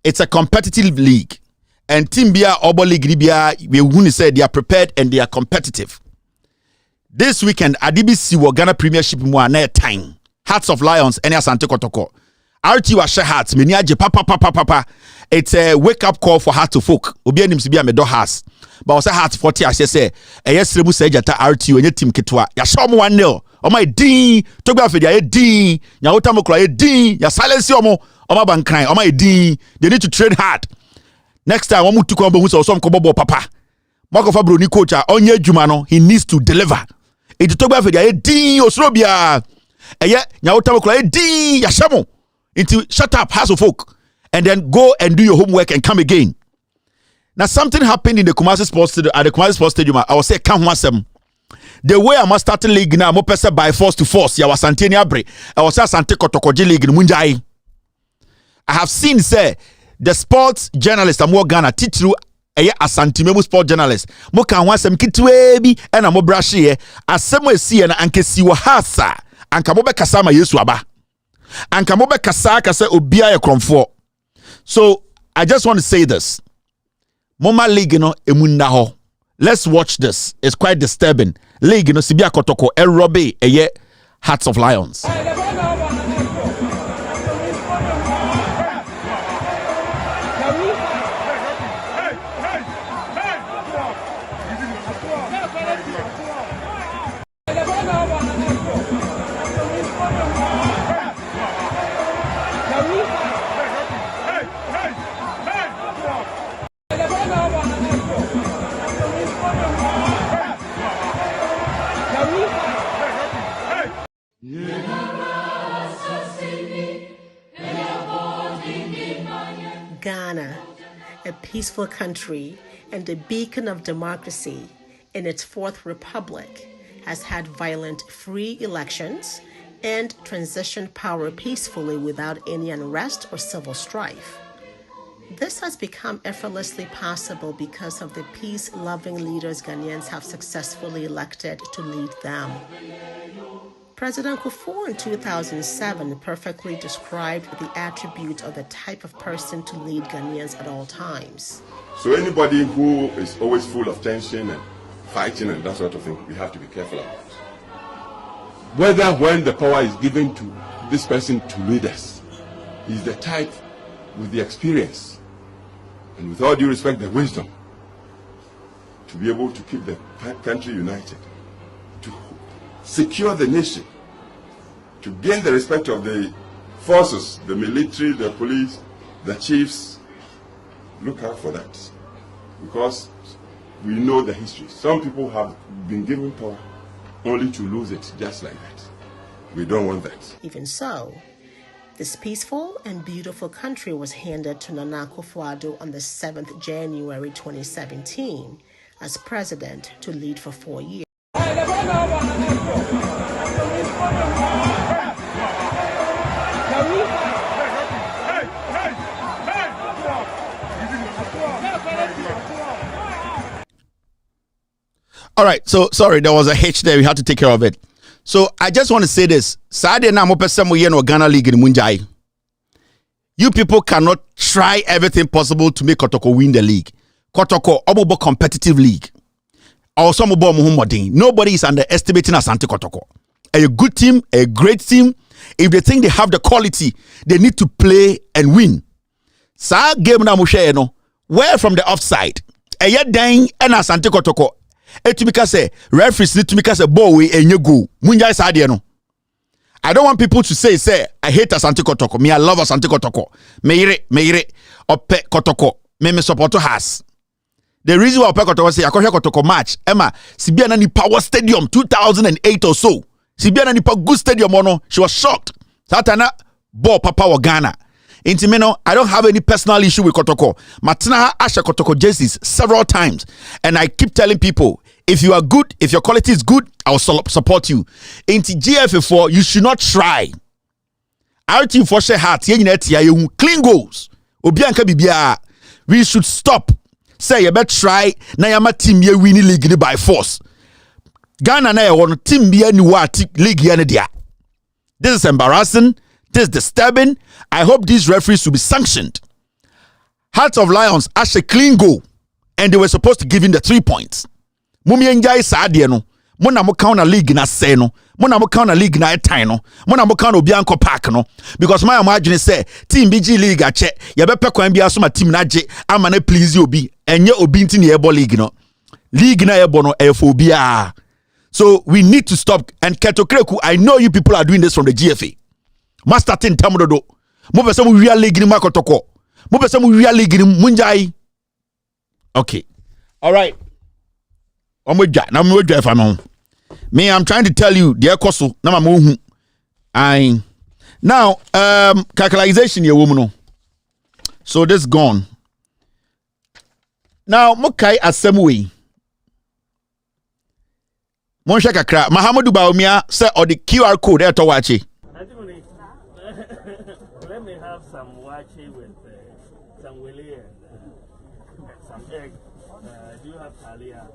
It's a competitive league and team bia obo league bia we who say they are prepared and they are competitive. This weekend ADBC wo Ghana Premiership mu na time Hearts of Lions ene Asante Kotoko. RT wa share hearts meni age papa. It's a wake up call for heart to folk. Obi anim si bia me do hearts. But was a heart 40 as say e yesremu say jata RT onye team ketwa. Ya show mo 1-0. Oma din, Togba Fedia e din, nya Otamokra e din, ya silence omo, Oma bankran, Oma e din. They need to trade hard. Next time, omu tuko mbo husa osom kobobo papa. Marco Fabro ni coach onye Jumano, he needs to deliver. It Togba Fedia e din osrobia. Eye nya Otamokra e din, ya shamo. Into shut up, house of folk, and then go and do your homework and come again. Now something happened in the Kumasi Sports Stadium. At the Kumasi Sports Stadium, I will say, "Come one sem." The way I must start the league now, mo pesa by force to force. Ya was Santini Abre. I was say Sante Kotokoji league in Munjai. I have seen say the sports journalist am Ghana titru eye Asante Memu sport journalist. Mo kan one sem kitwebi e na mo brashi ye. Asemo esi ye na anke siwa hasa. Anka mo be kasa ma Yesu aba. Anka mo be kasa kasa obia ye kromfo. So I just want to say this. Moma league no emunda ho. Let's watch this. It's quite disturbing. League no sibia kotoko erobe eye Hearts of Lions. Ghana, a peaceful country and a beacon of democracy in its fourth republic, has had violent free elections and transitioned power peacefully without any unrest or civil strife. This has become effortlessly possible because of the peace-loving leaders Ghanaians have successfully elected to lead them. President Kufuor in 2007 perfectly described the attributes of the type of person to lead Ghanaians at all times. So anybody who is always full of tension and fighting and that sort of thing, we have to be careful about. Whether when the power is given to this person to lead us, he's the type with the experience and with all due respect, the wisdom to be able to keep the country united, to secure the nation, to gain the respect of the forces, the military, the police, the chiefs. Look out for that, because we know the history. Some people have been given power only to lose it just like that. We don't want that. Even so, this peaceful and beautiful country was handed to Nana Akufo-Addo on the 7th January 2017 as president to lead for 4 years. All right, so sorry, there was a hitch there. We had to take care of it. So I just want to say this. Saturday na mo pese mo ye no Ghana League in Munjai. You people cannot try everything possible to make Kotoko win the league. Kotoko obobo competitive league. Also obobo muhummodin. Nobody is underestimating Asante Kotoko. A good team, a great team. If they think they have the quality, they need to play and win. Sa game na mo share no. Where from the offside? Eye dan and Asante Kotoko. Etumika say referees need to make us a ball we enye go. Munjai sadie no. I don't want people to say I hate Asante Kotoko. Me I love Asante Kotoko. Meire ope Kotoko. Me support has. The reason why ope Kotoko say akoshe Kotoko match. Emma Sibia na ni Power Stadium 2008 or so. Sibia na ni good stadium ono. She was shocked. Satana ball papa wa Ghana. Intimeno, I don't have any personal issue with Kotoko. Matina Asha Kotoko jerseys several times. And I keep telling people, if you are good, if your quality is good, I will support you. Inti GFA4, you should not try. RT for share heart, clean goals. Obianka bibia. We should stop. Say you better try. Na yama team ye winning league by force. Ghana na one team be any league dia. This is embarrassing. This is disturbing. I hope these referees will be sanctioned. Hearts of Lions asked a clean goal, and they were supposed to give him the 3 points. Mumi enjoy sadie no. Mona mo count a league na say no. Mona mo count a league na etan no. Mona mo count Obianko Park no. Because my imagine say team BG league ache. Ya bepe kwan bia so ma team na je ama na please obi. Enye obi nti na ebo league no. League na ebo no e for bia. So we need to stop. And Ketokreku, I know you people are doing this from the GFA. Master Tin Tamudodo. Mobesa mu really gini makotoko. Mobesa mu really gini munjai. Okay. All right. Me, I'm trying to tell you, dear Koso, I now calculation your woman. So this gone. Now Mokai Asemwe. Monsha kakra Mahamudu Baumia say or the QR code there to watch it. Let me have some wachi with some willy and some egg. Do you have talia?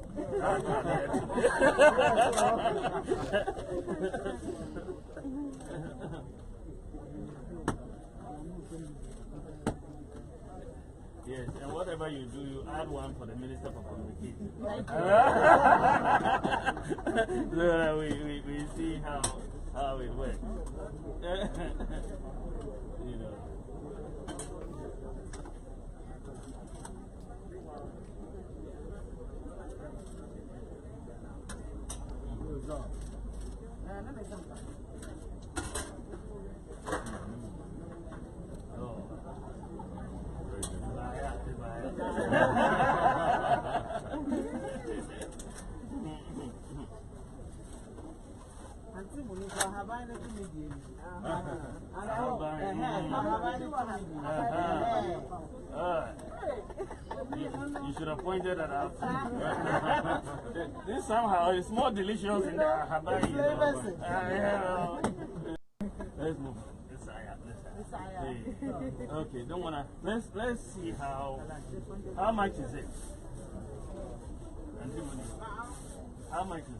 Yes, and whatever you do, you add one for the Minister for Communication. So we see how it works. You know. You should have pointed that out. This somehow is more delicious in the Habai. Let's move. Okay, don't wanna. Let's see how much is it? How much is it?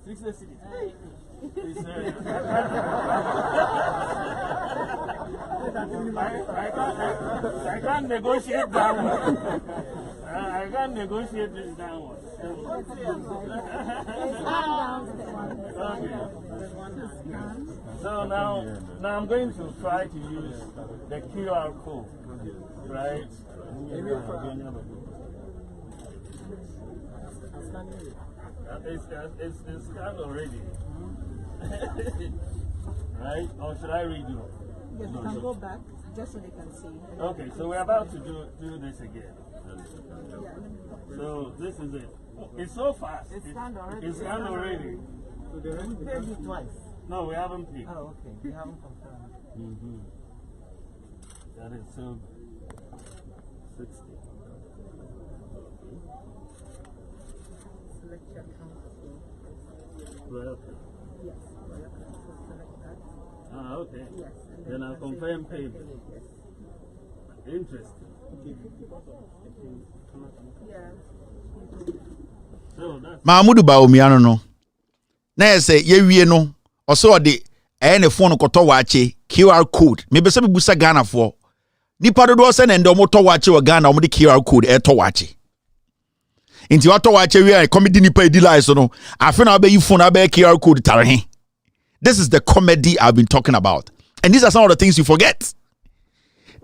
60 cities. I can't negotiate downward. I can't negotiate this downward. Okay. So now I'm going to try to use the QR code, right? It's scanned already. Right? Or should I redo? Yes, you can go back just so they can see. Okay, so we're about to do this again. So this is it. It's so fast. It's scanned already. It's scanned already. So they paid you twice. No, we haven't paid. Oh, okay. We haven't confirmed. That is so 60. Select your account. Welcome. Yes. Welcome. So select that. Ah, okay. Yes. Then I'll confirm payment. Yes. Interesting. Yeah. So that's Mahmudu Baumia no. Na say ye wie no. Oso de ne phone koto wache QR code. Me be se be busa Ghana for. Nipa dodo se na ndo moto wache wa Ghana mo de QR code to wache. Inti wato wache we comedy nipa edi lie so no. Afi na be you phone be QR code tare. This is the comedy I've been talking about. And these are some of the things you forget.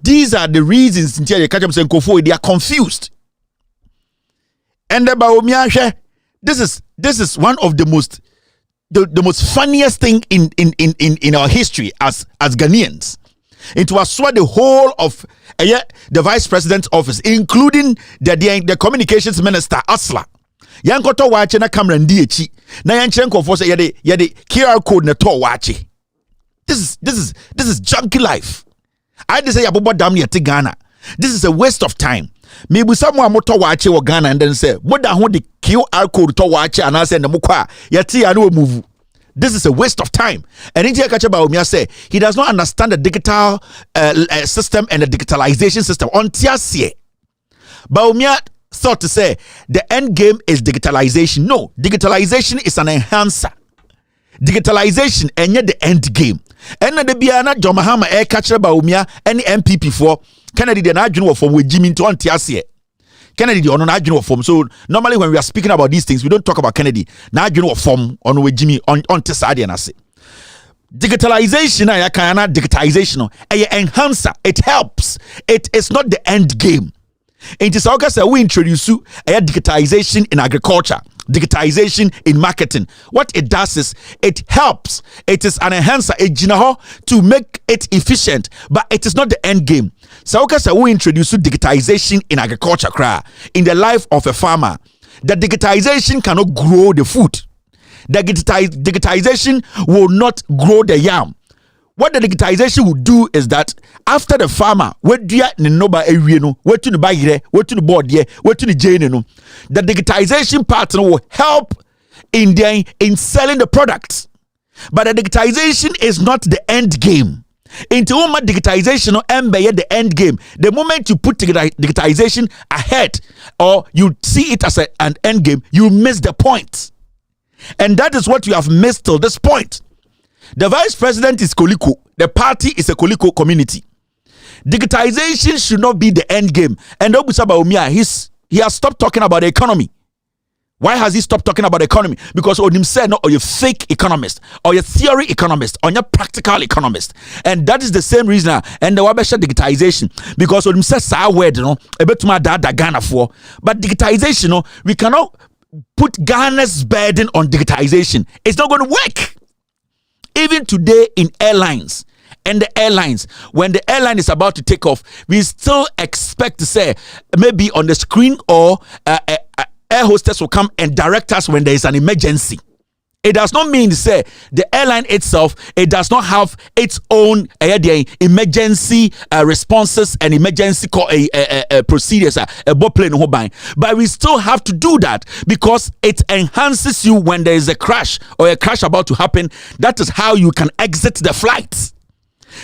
These are the reasons until you catch up saying Kofo, they are confused. And the Baumia, this is one of the most funniest thing in our history as Ghanaians. It was swear the whole of the vice president's office, including the communications minister Asla. Yankoto wache na camera ndiyechi na yanchenko for say yede QR code na to wache. This is junky life. I just say abobo dam ne Ghana. This is a waste of time. Maybe someone moto wache wa Ghana and then say moda ho the QR code to wache and I say na mukwa yati anu move. This is a waste of time. And India Kachabaumia say he does not understand the digital system and the digitalization system. On Tiasie, Baumia thought to say the end game is digitalization. No, digitalization is an enhancer. Digitalization and yet the end game. And the Biana Jomahama air catcher Baumia any MPP for Kennedy the National form with Jimmy to Tiasie. Kennedy the on form. So normally when we are speaking about these things, we don't talk about Kennedy. National form on with Jimmy on Tesadi and I say. Digitalization I can digitization a enhancer. It helps. It is not the end game. It is okay we introduce digitization in agriculture. digitization in marketing. What it does is it helps. It is an enhancer, to make it efficient, but it is not the end game. So we introduce digitization in agriculture, in the life of a farmer. The digitization cannot grow the food. The digitization will not grow the yam. What the digitization will do is that after the farmer, the digitization partner will help in selling the products. But the digitization is not the end game. Into digitization the end game. The moment you put digitization ahead or you see it as an end game, you miss the point. And that is what you have missed till this point. The vice president is Koliko. The party is a Koliko community. Digitization should not be the end game. And he has stopped talking about the economy. Why has he stopped talking about the economy? Because Onim said, no, or you're fake economist, or you're theory economist, or you're practical economist. And that is the same reason. And the Wabesha digitization. because Onim said, sa word, no, a bit more da Ghana for. But digitization, no, we cannot put Ghana's burden on digitization. It's not going to work. Even today in airlines, and the airlines, when the airline is about to take off, we still expect to say, maybe on the screen or air hostess will come and direct us when there is an emergency. It does not mean to say the airline itself, it does not have its own emergency responses and emergency procedures, but we still have to do that because it enhances you when there is a crash or a crash about to happen. That is how you can exit the flight.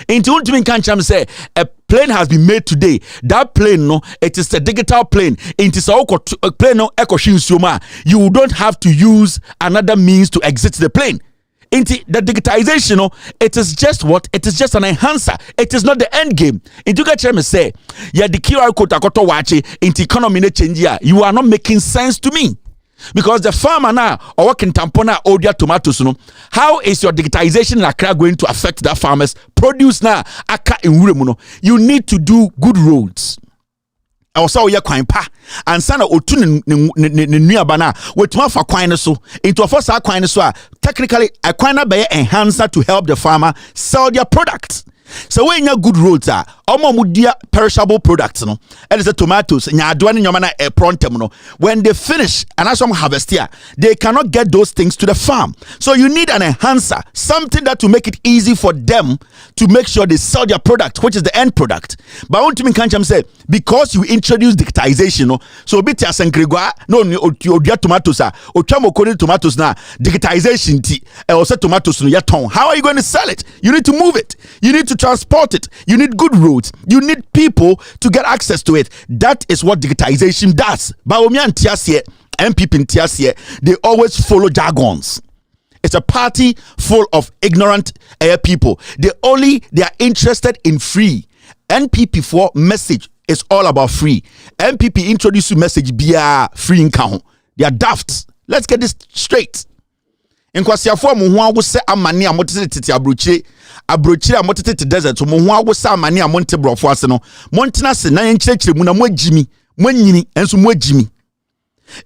Into ultimate can't say a plane has been made today. That plane, no, it is a digital plane. It is a plane, no, you don't have to use another means to exit the plane. Into the digitization, no, it is just what? It is just an enhancer. It is not the end game. Into me say, yeah, the QR code akoto wache into economy change. You are not making sense to me. Because the farmer now or working tampona odia tomatoes, no, how is your digitization in Accra going to affect that farmer's produce now? You need to do good roads. I was ya kwan pa and sana otu ne nuaba na wetuma fa kwan so into for sa kwan so technically a kwan na be enhancer to help the farmer sell their products. So when you good roads are mudia perishable products, no, and the tomatoes nya adwane nyoma na prontem no, when they finish and as some harvest here, they cannot get those things to the farm. So you need an enhancer, something that will make it easy for them to make sure they sell their product, which is the end product. But I want to mean can't say because you introduce digitization, no, so bit as and gregua no odia tomatoes are or tomatoes na digitization tea also tomatoes no yaton. How are you going to sell it? You need to move it. You need to transport it. You need good roads. You need people to get access to it. That is what digitization does. MPP, they always follow jargons. It's a party full of ignorant people. They are interested in free. NPP for message is all about free. MPP introduce you message via free income. They are daft. Let's get this straight. Nkwasiafo mo ho awose amane amotete tete abrochire amotete tete desert mo ho awose amane amonte brofo ase no montena se na yenkyerechire mu na mo agimi mo nyini enso mo agimi.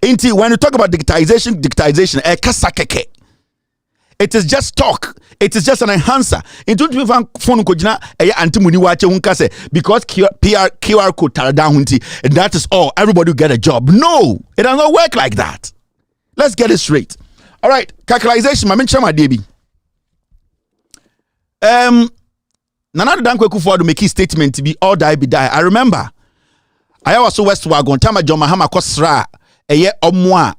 Inti when you talk about digitization kasa keke. It is just talk. It is just an enhancer. Into me phone ko gina antimuni wache hunka se because QR code tara down hunti and that is all. Everybody will get a job. No, it does not work like that. Let's get it straight. All right, calculation. My mention my DB. Nana Dankwe Kufuor make his statement to be all die be die. I remember. I was so West Wagon. Tama John Mahama Kosra. Eye omwa.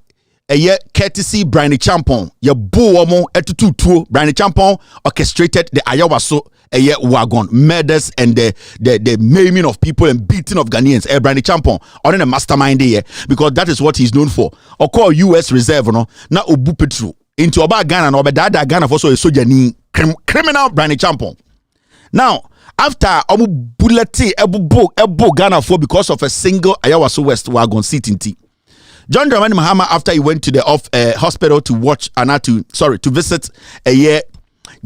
Eye courtesy Brian Champon. Ye bo omo etutu Brian Champon orchestrated the Ayawaso eye wagon murders and the maiming of people and beating of Ghanaians. Brian Champon on a mastermind here because that is what he's known for. Or call US Reserve no na obu petru into oba Ghana no obeda Ghana for so a soldier ni criminal Brian Champon. Now after omu bulleti ebo Ghana for because of a single Ayawaso West wagon seat in T. John Dramani Mahama, after he went to the hospital to watch to visit a year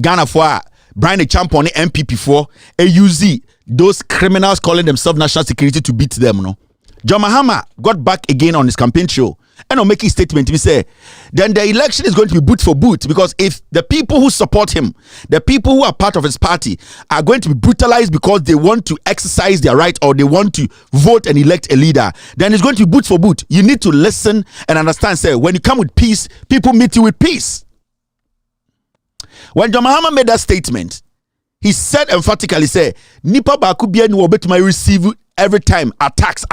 Ghana for Brian Champon MPP for AUZ, those criminals calling themselves national security to beat them, no. John Mahama got back again on his campaign show and on making statement, he say, then the election is going to be boot for boot, because if the people who support him, the people who are part of his party, are going to be brutalized because they want to exercise their right or they want to vote and elect a leader, then it's going to be boot for boot. You need to listen and understand, say, when you come with peace, people meet you with peace. When John Mahama made that statement, he said emphatically, say, Nipa Bakubia ni wabetuma receive every time attacks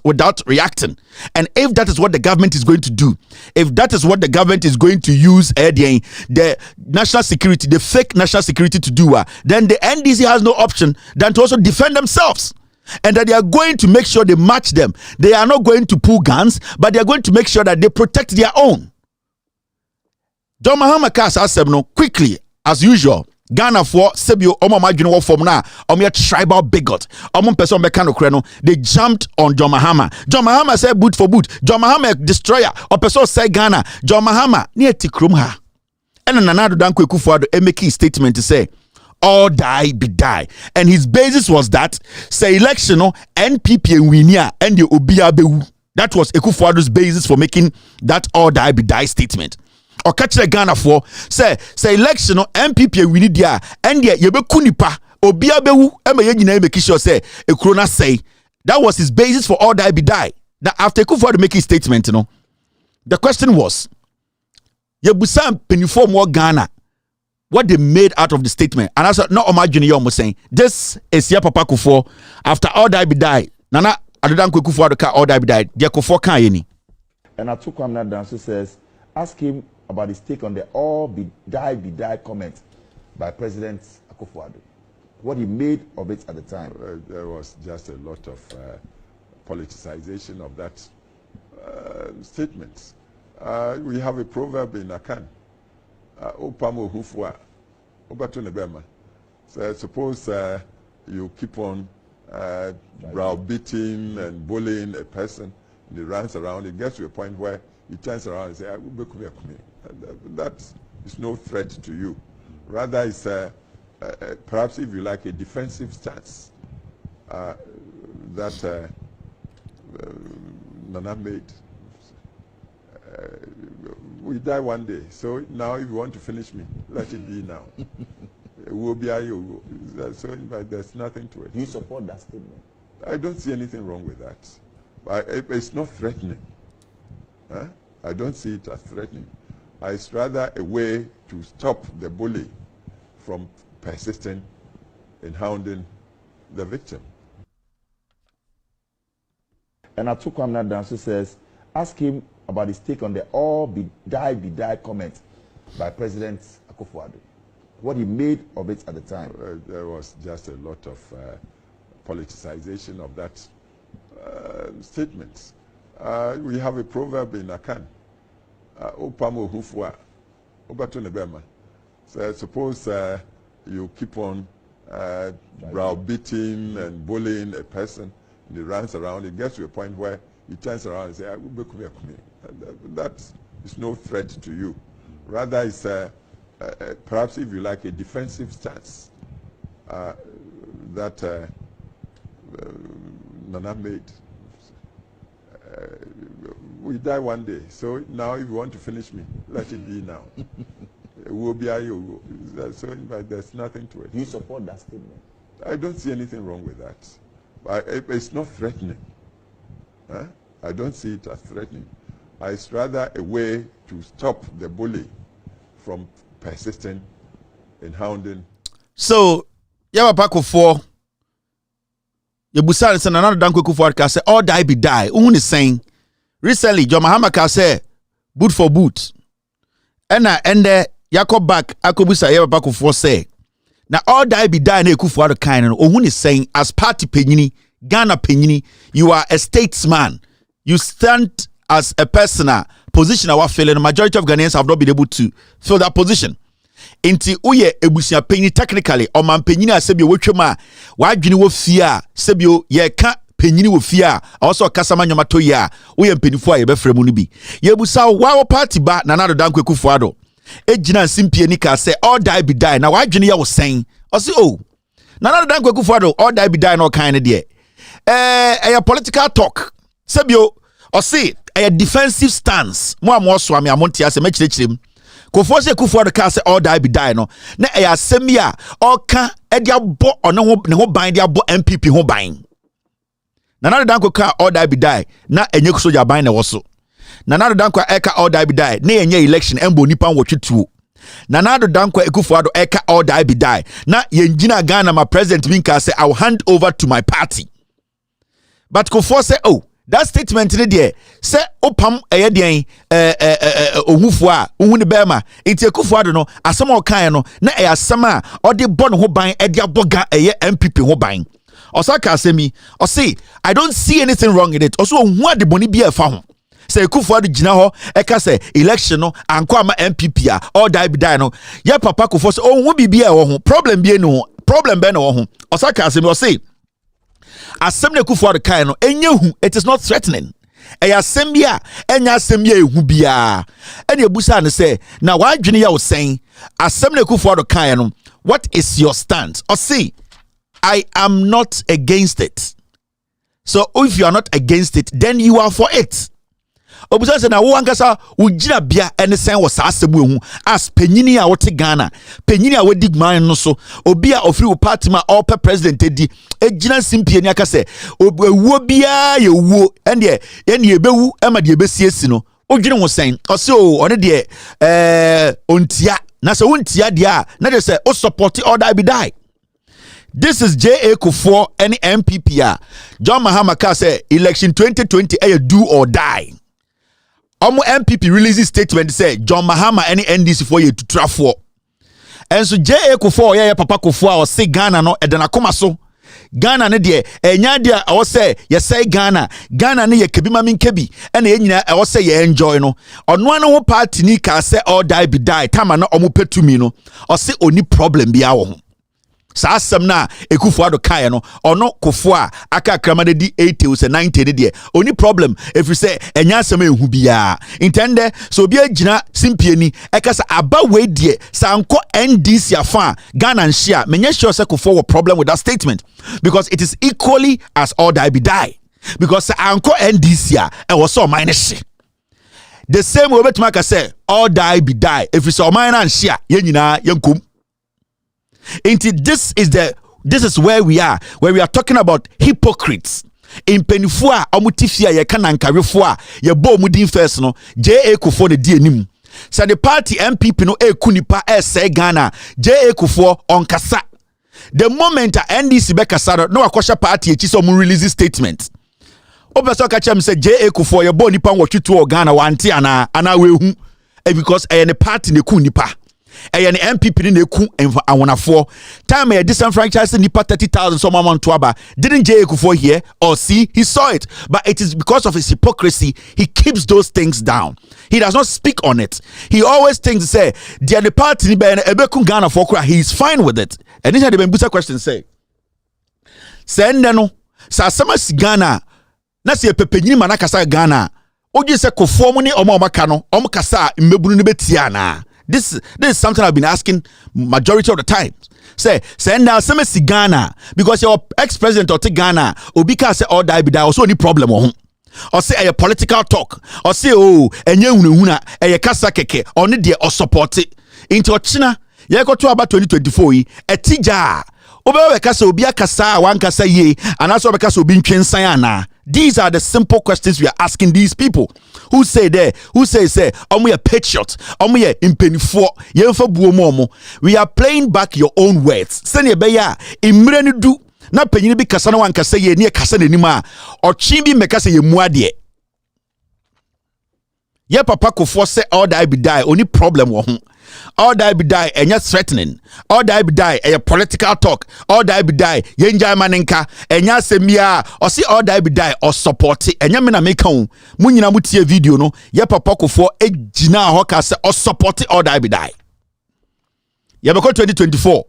without reacting. And if that is what the government is going to do, if that is what the government is going to use the national security, the fake national security to do, then the NDC has no option than to also defend themselves. And that they are going to make sure they match them. They are not going to pull guns, but they are going to make sure that they protect their own. John Mahama Kas asked no quickly, as usual. Ghana for Sebio Omo Majun war form na a tribal bigot. Omo person mekano kreno. They jumped on John Mahama. John Mahama said boot for boot. John Mahama destroyer. Or person say Ghana. John Mahama near Tikrum ha. And another Danko Kufuado making statement to say, all die be die. And his basis was that say election NPP and Winia and the Obiabewu. That was Ekufuado's basis for making that all die be die statement. Or catch the Ghana for say election MPP we need dia and ye be kunipa obiabewu ema ye nyina make sure say e krona say that was his basis for all that be die. That after Kufuor making statement, the question was ye busa penifo more Ghana what they made out of the statement, and I said no imagine you almost saying this is your papa Kufuor after all that be die nana adodan Kufuor the all that be die dia Kufuor kan ye ni. And I took him that down, says ask him about his take on the all be die comment by President Akufo-Addo. What he made of it at the time. There was just a lot of politicization of that statement. We have a proverb in Akan. Opamo hufwa, obato nebema. So suppose you keep on browbeating and bullying a person, and he runs around, it gets to a point where he turns around and says, that is no threat to you. Rather, it's perhaps, if you like, a defensive stance that Nana made. We die one day, so now if you want to finish me, let it be now. We'll be you. So there's nothing to it. Do you support that statement? I don't see anything wrong with that. It's not threatening. Huh? I don't see it as threatening. It's rather a way to stop the bully from persisting in hounding the victim. And I took him that down, says ask him about his take on the all be die comment by President Akufo-Addo. What he made of it at the time. There was just a lot of politicization of that statement. We have a proverb in Akan. Opamo hufwa, obato nebema. So suppose you keep on browbeating and bullying a person, and he runs around, it gets to a point where he turns around and says, that is no threat to you. Rather, it's perhaps, if you like, a defensive stance that Nana made. We die one day, so now if you want to finish me, let it be now. We'll be you. So there's nothing to it. Do you support that statement? I don't see anything wrong with that. It's not threatening. Huh? I don't see it as threatening. It's rather a way to stop the bully from persisting in hounding. So, Yawa Kufuor, Yabusari said another Danko Kufuor can say all die be die. Who is saying recently John Mahama can say boot for boot. And Yakob back Akobusa Yawa Kufuor say now all die be die na Kufuor kind of who is saying as party penyini Ghana penyini you are a statesman. You stand as a personal position our feeling the majority of Ghanaians have not been able to fill that position. Inti uye ebusia penyi technically o man penyini asebio wotwema wadwene wo fia sebio ye ka penyini wo fia also kasama nyomato ya uye mpenifo a ye befremu no bi ye busa wa party ba na nado Danko Akufo-Addo ejina nsimpie ni ka say all die be die na wadwene ya wo sen o say oh na nado Danko Akufo-Addo all die be die no kind de a political talk Sebio or say a defensive stance. More swami amontia se mechirechim. Kofo se Kufuor the car say all die be die no. Na eya semia all can edia bo or no ho bind dia bo MPP ho bind. Nana danko ka all die be die na enye soja bind na woso. Nana danko eka all die be die na enye election embo nipa nwotwetuo. Nana danko Kufuor eka all die be die na yenjina Ghana ma president Minka say I will hand over to my party. But Kufuor say oh that statement in there say opam eyedien ohufo a ohun ne bema enti Kufuor no asem o kan no na asem a ode bo no ho ban ede aboga eye MPP ho ban osaka asemi o say I don't see anything wrong in it oso ohun ade boni bia fa ho say Kufuor gina ho eka say election no anko ama MPP a all die be die no ya papa Kufuor say ohun bibia e wo ho problem bia no problem be no wo ho osaka asemi o say Assembly Kufuor kai no enyehu it is not threatening. Eya sembia enya sembia ehu bia. Ene ebusa ne say na wadwene ya wo sen Assembly Kufuor kai no what is your stance? Or say I am not against it. So if you are not against it then you are for it. Obusa say na wo ankasa ugina bia ene sen wo sa asemu ehu as penyini a wote Ghana penyini a wodi gman no so obi a ofiri wo party ma all president edi ejina simpie ni aka say ewuo bia ye wuo ene ebewu ema de ebesiesi no odwene wo sen o se o one de ontia na se wontia de a na de say o support order be die. This is J.A. Kufuor any MPP a John Mahama ka say election 2020 do or die. Omo MPP releases statement say John Mahama any NDC for you to trafo. And so J.A. Kufuor ya papa Kufuor or say Ghana no edena koma so. Ghana ne de enya de I say ye say Ghana ne ye kebi ma min kebi ena ye nyina I say ye enjoy no. Ono anu ho party ni ka say all die be die tama na omo petumi no. O say oni problem bia wo ho. Sa asem na Kufuor kai no ono Kufuor aka krama de di 80 or 90 de de oni problem if you say enya asem ehu bia intende so bia gina simpieni ekasa aba we de sanko NDC afa Ghana nhia menye sure say Kufuor problem with that statement because it is equally as all die be die because anko NDC a was so minus the same way betumaka say all die be die if you say man nhia ye nyina yankum. This is where we are talking about hypocrites. In penifua omutifia ye kanankarefua ye bo mudin first no J.A. Kufuor de di anim. So the party MPP no kunipa say Ghana J.A. Kufuor on kasa. The moment NDC be kasa no akosha party echi so mu release statement. Obeso ka chem say J.A. Kufuor ye bo nipa nwotwetu Ghana wanti ana we hu because the party ne kunipa. Eye ne MPP ni neku awonafo time e disenfranchise nipa 30,000 some amount to aba didn't J.A. Kufuor here or see he saw it but it is because of his hypocrisy he keeps those things down. He does not speak on it. He always thinks say the party ni be ebeku Ghana for kra he is fine with it. And this is the Mensah question say send no sa sama Ghana na se pepenyini manakasa Ghana oji se Kufuor mu ni omo maka no omo kasa mbebunu ni betia na. This is something I've been asking majority of the times. Say now some Ghana because your ex-president of Ghana Obika say all die be die also any problem or say a political talk or say oh enye hunahuna a kasa keke or need or support it into China ye go to about 2024 etija obe kasa obi akasa wan kasa ye and also be kasa obi ntwensan ana. These are the simple questions we are asking these people who say say omo ye patriot omo ye impenifo ye mfa buomo. We are playing back your own words sene be ya imre ne du na panyini bi kasa na wan kasa ye ne kasa nanim a ochi bi mekasa ye muade ye papa Kufuor say all die be die only problem wo ho. All die be die enya threatening. All die be die a political talk. All die be die yenja manenka enya semia or see all die be die or support it. Enya me na make ho mu nyina mu tie video no ye papa Kufuor ejina ho ka say or support it all die be die. Ye be 2024.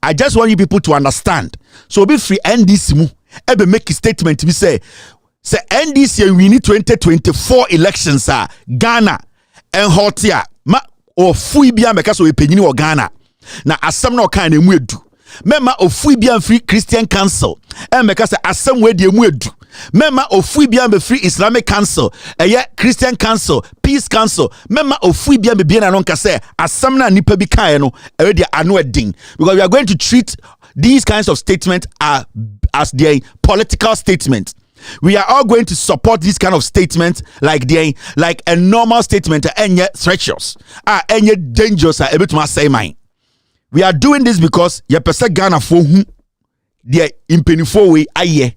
I just want you people to understand. So be free NDC mu ebe make a statement be say NDC we need 2024 elections Ghana and Hotia ma ofui bia meka so epenyini wo Ghana na asem na okan na emu edu mema ofui bia free Christian Council meka se asem we de emu edu Mema ofui bia be free Islamic Council, Christian Council, Peace Council. Mema ofui bia be bia na no nka say asam na nipa bi kan no e dey ano edin, because we are going to treat these kinds of statements as their political statements. We are all going to support these kind of statements like a normal statement enye treacherous enye dangerous ebetuma say mine. We are doing this because ye pese Ghana for hu the impenifo we aye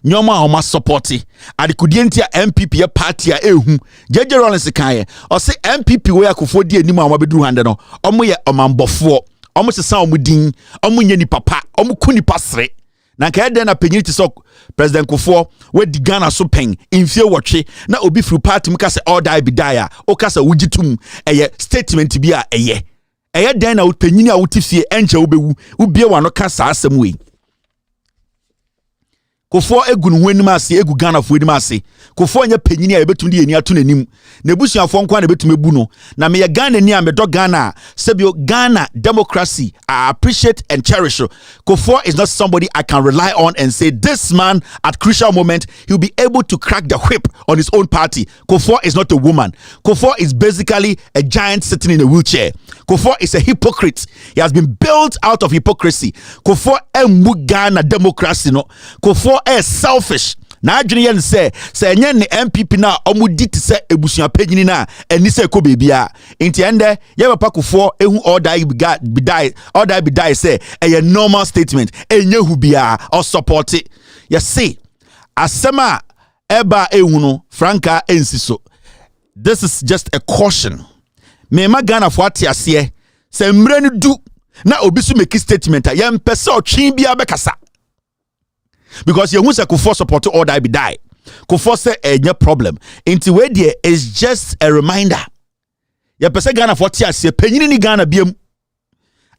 nyoma homa supporti adikudientia MPP ye party a ehu jeje Rollins kan ye o say MPP we akofo di anim a mabedu hande no omo ye omambofo omo sesa omo din omo nye ni papa omo kuni pasre na nka eden na penyini ti so President Kufuor we di Ghana so pen infie wotwe na obi fru party mu ka se all die be die a o ka se wugitum eye statement bi a eye den na penyini a wotifie enche obewu ubie wano ka sa asem we Kufuor egu no hwenim ase egu Ghana fo enim ase Kufuor nya penyini a ebetum de yeni ato nanim na ebusuafo nkwa na betum ebu no na me ye Ghana ni a me do Ghana sebio Ghana democracy I appreciate and cherish. Kufuor is not somebody I can rely on and say this man at crucial moment he'll be able to crack the whip on his own party. Kufuor is not a woman. Kufuor is basically a giant sitting in a wheelchair. Kufuor is a hypocrite. He has been built out of hypocrisy. Kufuor emu Ghana democracy no. Kufuor is selfish. Na adwene yen say enye ne MPP na omudi ti se ebusua panyini na eni se ko bebia enti ende ye papa Kufuor ehu all die be die say a normal statement enye hu bia or support it. You see asema eba ehu no franka ensiso. This is just a caution. Me ma Ghana fo atiase se mre ni du na obi su make statement ye mpese otwen bia bekasa. Because you want to Kufuor support or die be die. Kufuor say no problem. Inti we there is just a reminder. Ya pese Ghana for tiase penyini ni Ghana biem.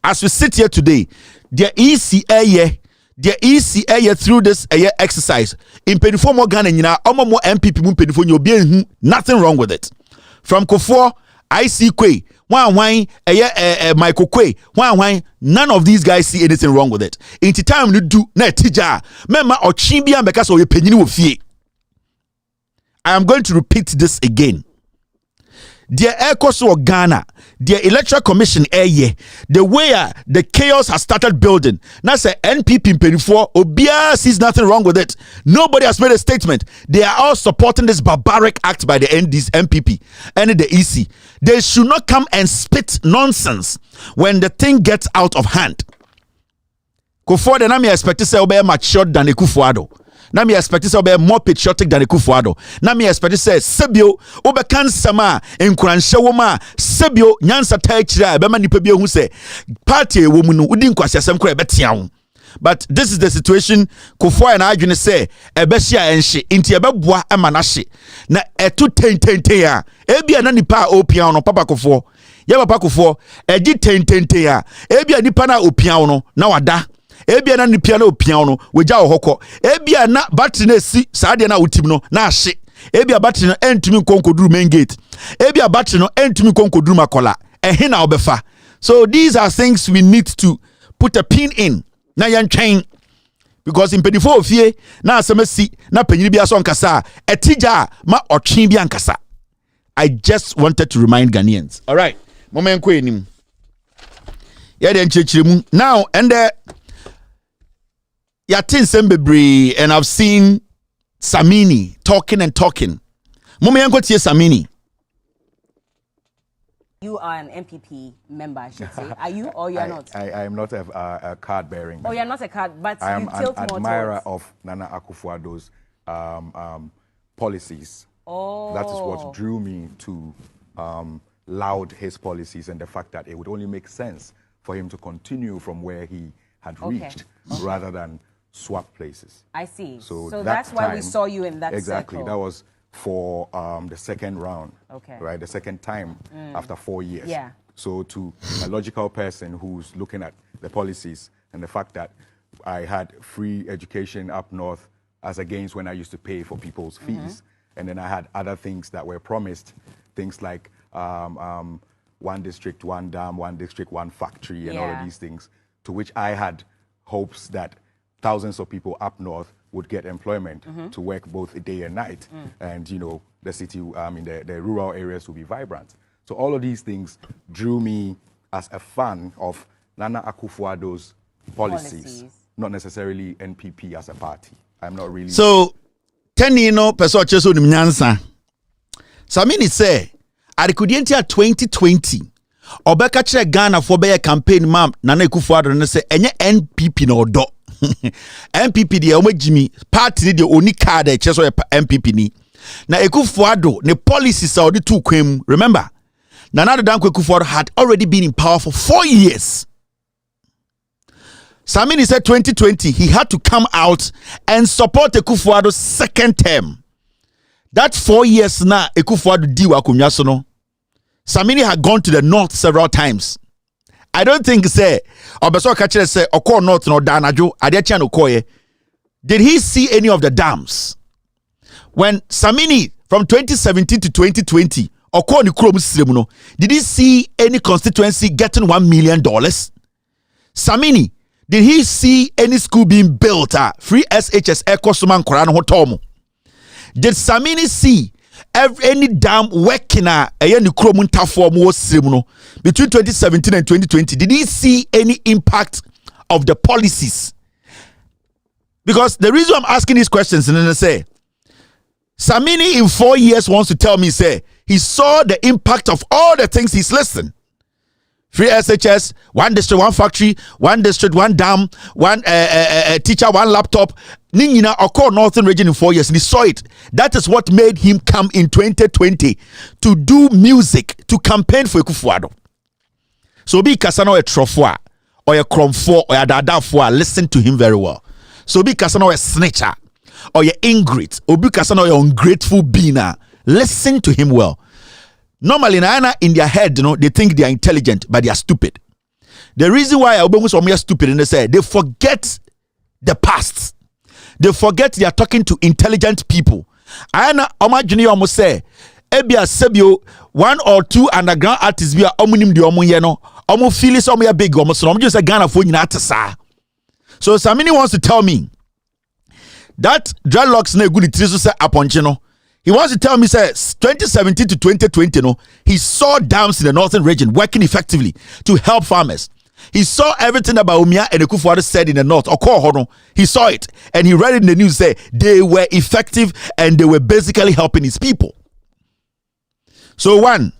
As we sit here today, the ECA through this exercise in penifo mo Ghana nyina omo mo MPP mu penifo nyo bi nothing wrong with it. From Kufuor IC Kwe, Michael Kwe, none of these guys see anything wrong with it. In the time you do na tija, mema or chimbia because of your penny wo fie. I am going to repeat this again. Dear Ecoso of Ghana, dear Electoral Commission the way the chaos has started building. Now say NPP in 24, Obia sees nothing wrong with it. Nobody has made a statement. They are all supporting this barbaric act by the MPP and the EC. They should not come and spit nonsense when the thing gets out of hand. Kufuor the name expect to say Obia matured than a Kufuor. Na me expect to be more patriotic than Kufuor. Na me expect to say sebio obekan sama enkuranhye woma sebio nyansa ta akira be ma nipa bi hu say party wo mu no udi nkwasiasem kra betia ho. But this is the situation. Kufuor na adwene say ebe hia enhye nti ebe boa ama na hye na eto tententen a ebia na nipa opia no papa Kufuor ye papa Kufuor edi tententen a ebia nipa na opia no na wada ebia na nipia na opia no weja wo hokọ ebia na battery na si saade na utim no na ahye ebia battery no entumi konkoduru main gate ebia battery no entumi konkoduru makola ehe na obefa. So these are things we need to put a pin in na yantwen, because in 24 ofie na asemasi na panyini bia so nkasa etija ma otwen bia nkasa. I just wanted to remind Ghanaians. All right, moment ko enim ya den chechiremu now and Yatin Sembebri, and I've seen Samini talking and talking. Mumiyango tie Samini. You are an MPP member, I should say. Are you or you are not? I am not a card bearing. Oh, you're not a card, but I am you tilt an more admirer towards. of Nana Akufo-Addo's policies. Oh. That is what drew me to laud his policies and the fact that it would only make sense for him to continue from where he had reached rather than swap places. I see. So that's why we saw you in that exactly. circle. That was for the second round. Okay. Right, the second time after 4 years. Yeah. So to a logical person who's looking at the policies and the fact that I had free education up north as against when I used to pay for people's fees, and then I had other things that were promised, things like one district, one dam, one district, one factory, and all of these things, to which I had hopes that thousands of people up north would get employment to work both day and night. And, you know, the city, the rural areas will be vibrant. So all of these things drew me as a fan of Nana Akufo-Addo's policies, not necessarily NPP as a party. I'm not really... So, Tenino Pesocheso Nyansa. Samini say, Arikudientia 2020, Obeka chere Ghana for be campaign mam Nana Akufo-Addo ne say enye NPP no do. NPP de omo Jimmy party de oni card e cheso NPP ni. Na Akufo-Addo ne policies are the two kwem. Remember, Nana Akufo-Addo had already been in power for 4 years. Samini said 2020 he had to come out and support Akufo-Addo's second term. That 4 years now Akufo-Addo diwa kunyasono. Samini had gone to the north several times. I don't think say Obeso Kachere say Oko North no Danajo Adechian Okoye. Did he see any of the dams? When Samini from 2017 to 2020 Oko ni Kurom Sremuno, did he see any constituency getting $1 million? Samini, did he see any school being built? Free SHS Ekosuman Korano Hotomo. Did Samini see any dam working between 2017 and 2020? Did he see any impact of the policies? Because the reason I'm asking these questions, and then I say, Samini in 4 years wants to tell me, say, he saw the impact of all the things he's listing. Free SHS, one district, one factory, one district, one dam, one teacher, one laptop. Ningina Oko Northern region in 4 years, and he saw it. That is what made him come in 2020 to do music, to campaign for Akufo-Addo. So be Kasano a Trofwa, or a Kromfo, or a Dadafwa, listen to him very well. So be Kasano a snitcher, or a ingrate, or be Kasano a ungrateful beaner, listen to him well. Normally, in their head, you know, they think they are intelligent, but they are stupid. The reason why Obemus are stupid, and they say they forget the past. They forget they are talking to intelligent people. Ayana Oma Junior almost say, Ebia Sebio, 1 or 2 underground artists be a omunim di omu yeno, omu fili so omu big omu so omu just a Ghana for nyina. So Samini wants to tell me that dreadlocks ne good triso say aponchino. He wants to tell me, say, 2017 to 2020, no, he saw dams in the northern region working effectively to help farmers. He saw everything about Umia and Akufo-Addo said in the north. He saw it and he read it in the news. Say they were effective and they were basically helping his people. So one,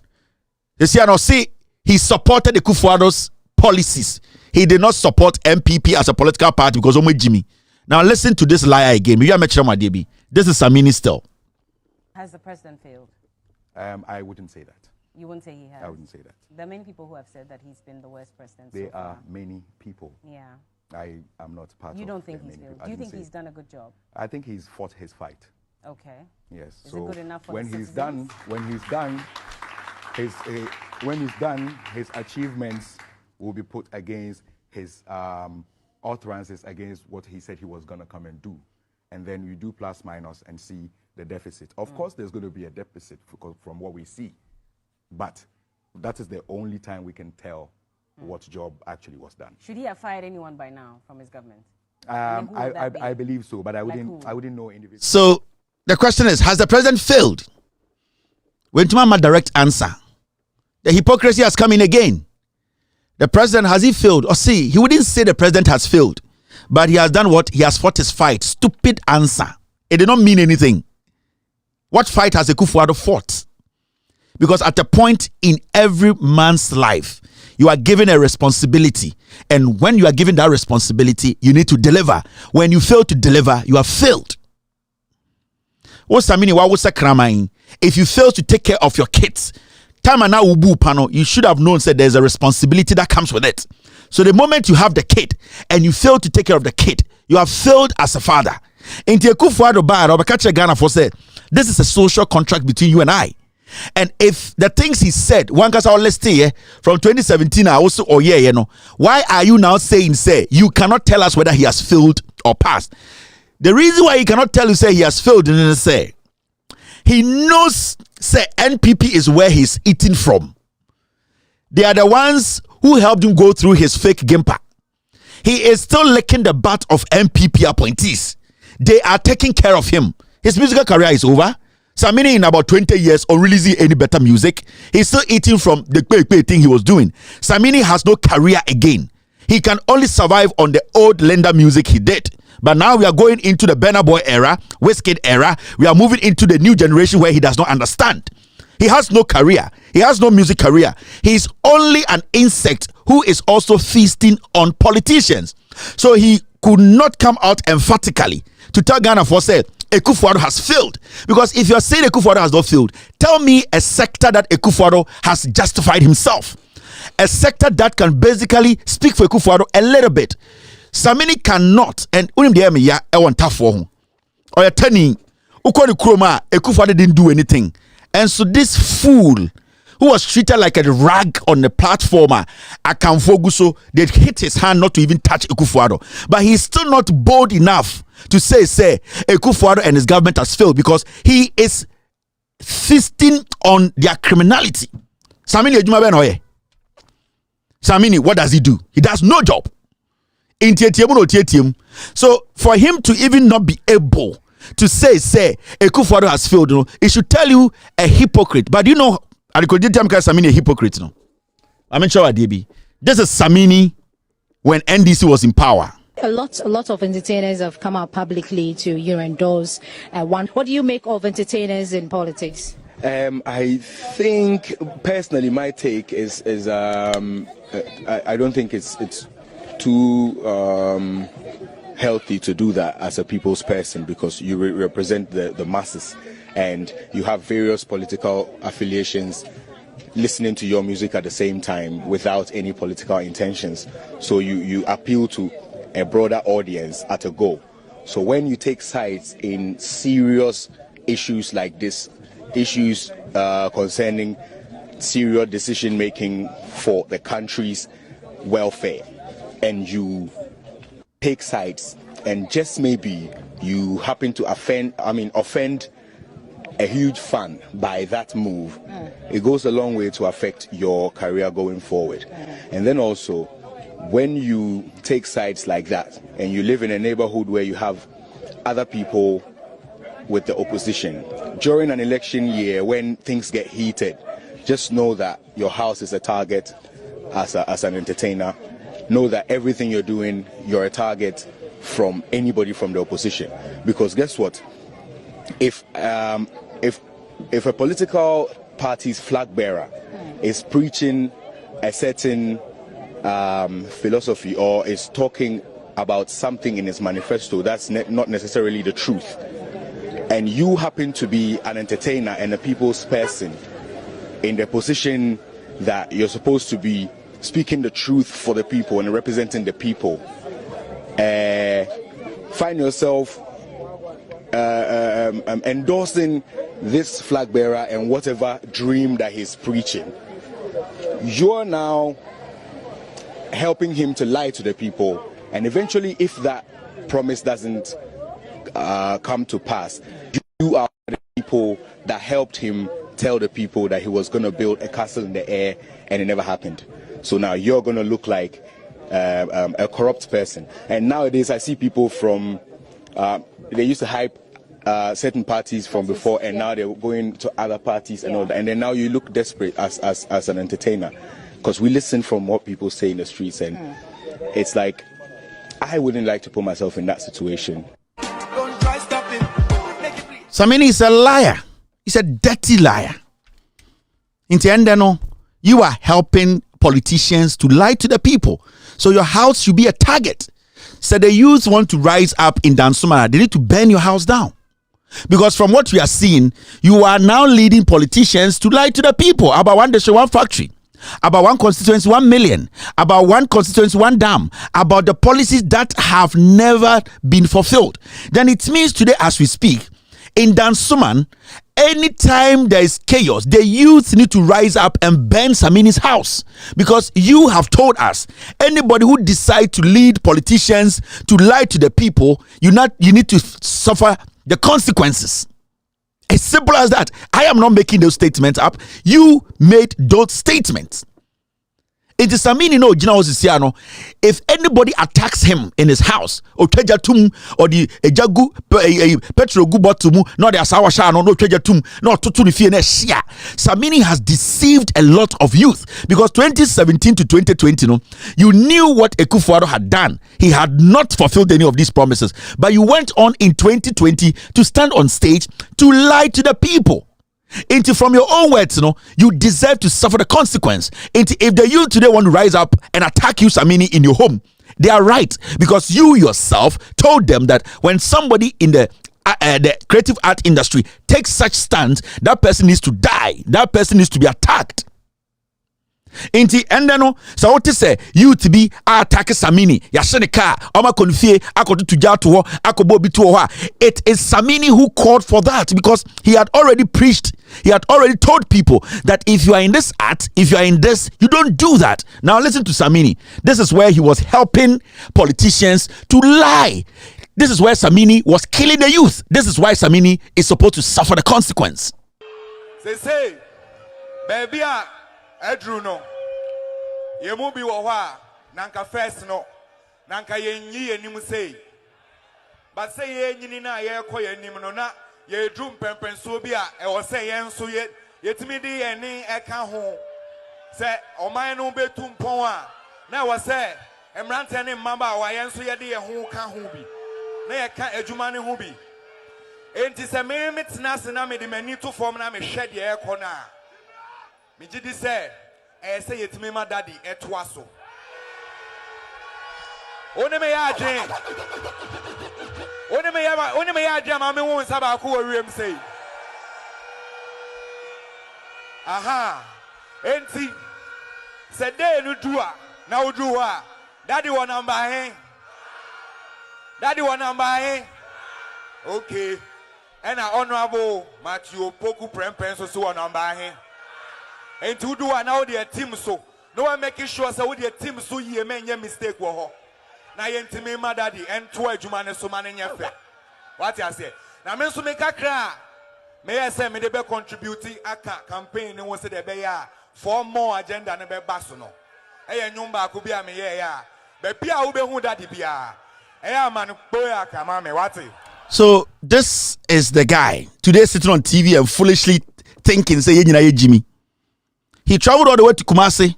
they see, he supported Akufo-Addo's policies. He did not support MPP as a political party because Omo Jimmy. Now listen to this liar again. This is Samini still. Has the president failed? I wouldn't say that. You wouldn't say he has? I wouldn't say that. There are many people who have said that he's been the worst president. There are many people. Yeah. I am not part of. You don't think he's failed? Do you think he's done a good job? I think he's fought his fight. Okay. Yes. Is so it good enough for when the he's citizens? done, his achievements will be put against his utterances against what he said he was going to come and do, and then you do plus minus and see the deficit. Of course, there's going to be a deficit from what we see, but that is the only time we can tell what job actually was done. Should he have fired anyone by now from his government? I believe so, but I wouldn't know individually. So the question is, has the president failed? When Tumama direct answer, the hypocrisy has come in again. The president, has he failed? Or see, he wouldn't say the president has failed, but he has done what? He has fought his fight. Stupid answer. It did not mean anything. What fight has Akufo-Addo fought? Because at a point in every man's life, you are given a responsibility. And when you are given that responsibility, you need to deliver. When you fail to deliver, you have failed. What's Samini? What was Kramain? If you fail to take care of your kids, time and now ubu pano, you should have known that there's a responsibility that comes with it. So the moment you have the kid and you fail to take care of the kid, you have failed as a father. Inti Akufo-Addo bad or Ghana for say, this is a social contract between you and I. And if the things he said, one case our list here from 2017 also why are you now saying you cannot tell us whether he has failed or passed? The reason why he cannot tell you he has failed is he knows NPP is where he's eating from. They are the ones who helped him go through his fake gimpa. He is still licking the butt of MPP appointees. They are taking care of him. His musical career is over. Samini in about 20 years or releasing any better music. He's still eating from the thing he was doing. Samini has no career again. He can only survive on the old lender music he did. But now we are going into the Burna Boy era, Wizkid era. We are moving into the new generation where he does not understand. He has no career. He has no music career. He is only an insect who is also feasting on politicians. So he could not come out emphatically to tell Ghana for say Akufo-Addo has failed. Because if you are saying Akufo-Addo has not failed, tell me a sector that Akufo-Addo has justified himself. A sector that can basically speak for Akufo-Addo a little bit. Samini cannot, and unim de me ya e won tafo ho. Oya tani ukoni kroma Akufo-Addo didn't do anything. And so this fool who was treated like a rag on the platform, Akamfoguso, they hit his hand not to even touch Akufo-Addo. But he's still not bold enough to say Akufo-Addo and his government has failed because he is feasting on their criminality. Samini, what does he do? He does no job. So for him to even not be able to say Akufo-Addo has failed, it should tell you a hypocrite. But you know, I could tell Samini a hypocrite. No, I'm not sure what DB. This is Samini when NDC was in power. A lot of entertainers have come out publicly to endorse one. What do you make of entertainers in politics? I think personally, my take is I don't think it's too healthy to do that as a people's person because you represent the masses and you have various political affiliations listening to your music at the same time without any political intentions. So you appeal to a broader audience at a go. So when you take sides in serious issues like this, issues concerning serious decision making for the country's welfare, and you take sides and just maybe you happen to offend a huge fan by that move, it goes a long way to affect your career going forward. And then also when you take sides like that and you live in a neighborhood where you have other people with the opposition during an election year when things get heated, just know that your house is a target as an entertainer. Know that everything you're doing, you're a target from anybody from the opposition. Because guess what? If a political party's flag bearer is preaching a certain philosophy or is talking about something in his manifesto that's not necessarily the truth, and you happen to be an entertainer and a people's person in the position that you're supposed to be speaking the truth for the people and representing the people, find yourself endorsing this flag bearer and whatever dream that he's preaching, you're now helping him to lie to the people. And eventually, if that promise doesn't come to pass, you are the people that helped him tell the people that he was going to build a castle in the air, and it never happened. So now you're going to look like a corrupt person. And nowadays, I see people from they used to hype certain parties from before, and now they're going to other parties and all that. And then now you look desperate as an entertainer, because we listen from what people say in the streets, and it's like I wouldn't like to put myself in that situation. Samini is a liar. He's a dirty liar. In the end, you are helping politicians to lie to the people. So your house should be a target. So the youth want to rise up in Dansuma. They need to burn your house down. Because from what we are seeing, you are now leading politicians to lie to the people about one nation, one factory, about one constituency, 1 million, about one constituency, one dam, about the policies that have never been fulfilled. Then it means today as we speak, in Dansuman, anytime there is chaos, the youth need to rise up and burn Samini's house. Because you have told us, anybody who decides to lead politicians to lie to the people, you need to suffer the consequences. As simple as that. I am not making those statements up. You made those statements. It is Samini no Gina Osisiano. If anybody attacks him in his house, or Trejatum, or the Jagu Petro Gubotumu, not the Asawashano, no Trejatum, not Tutunifi Shia. Samini has deceived a lot of youth because 2017 to 2020, no, you knew what Akufo-Addo had done. He had not fulfilled any of these promises, but you went on in 2020 to stand on stage to lie to the people. Into from your own words, you deserve to suffer the consequence. Into if the youth today want to rise up and attack you, Samini, in your home, they are right, because you yourself told them that when somebody in the creative art industry takes such stands, that person needs to die. That person needs to be attacked. Inti endeno so what say you to be attack Samini yashene car oma konfie akodu tuja to ho akobo bi to ho. It is Samini who called for that, because he had already preached, he had already told people that if you are in this art, if you are in this, you don't do that. Now listen to Samini. This is where he was helping politicians to lie. This is where Samini was killing the youth. This is why Samini is supposed to suffer the consequence. Say baby Edru no yemu bi wo hwa nanka first no nanka yenyi enim sei, but say yenyini na ye kɔ yenim no na ye drum pempenso bi a e wo say yenso ye yetimi di eni eka ho say oman no betu mpon a na wo say emrante ne mmaba wa yenso ye de ye ho ka ho bi na ye ka adwuma ne ho bi enti se me metena se na me de mani to form na me hwɛ de e kɔ na me gidi say say yetimi ma daddy etwa so one me ya agyen ma me won saba ko wiem say aha enti se dey no du a na wo du a daddy one number hen okay and honorable Matthew Poku Prempen so one number hen. And to do now their team so no one making sure so with your team so ye may mistake wo na ye ntimi ma daddy and to adwuma so man nya fe what I say na me so make akra me say me dey be contributing aka campaign ne won say dey be ya for more agenda ne be baso no e nyum ba ko bia me ye ya be bia wo be hu daddy bia e ya man boy aka ma me what. So this is the guy today sitting on TV and foolishly thinking say ye nyina ye Jimmy. He traveled all the way to Kumasi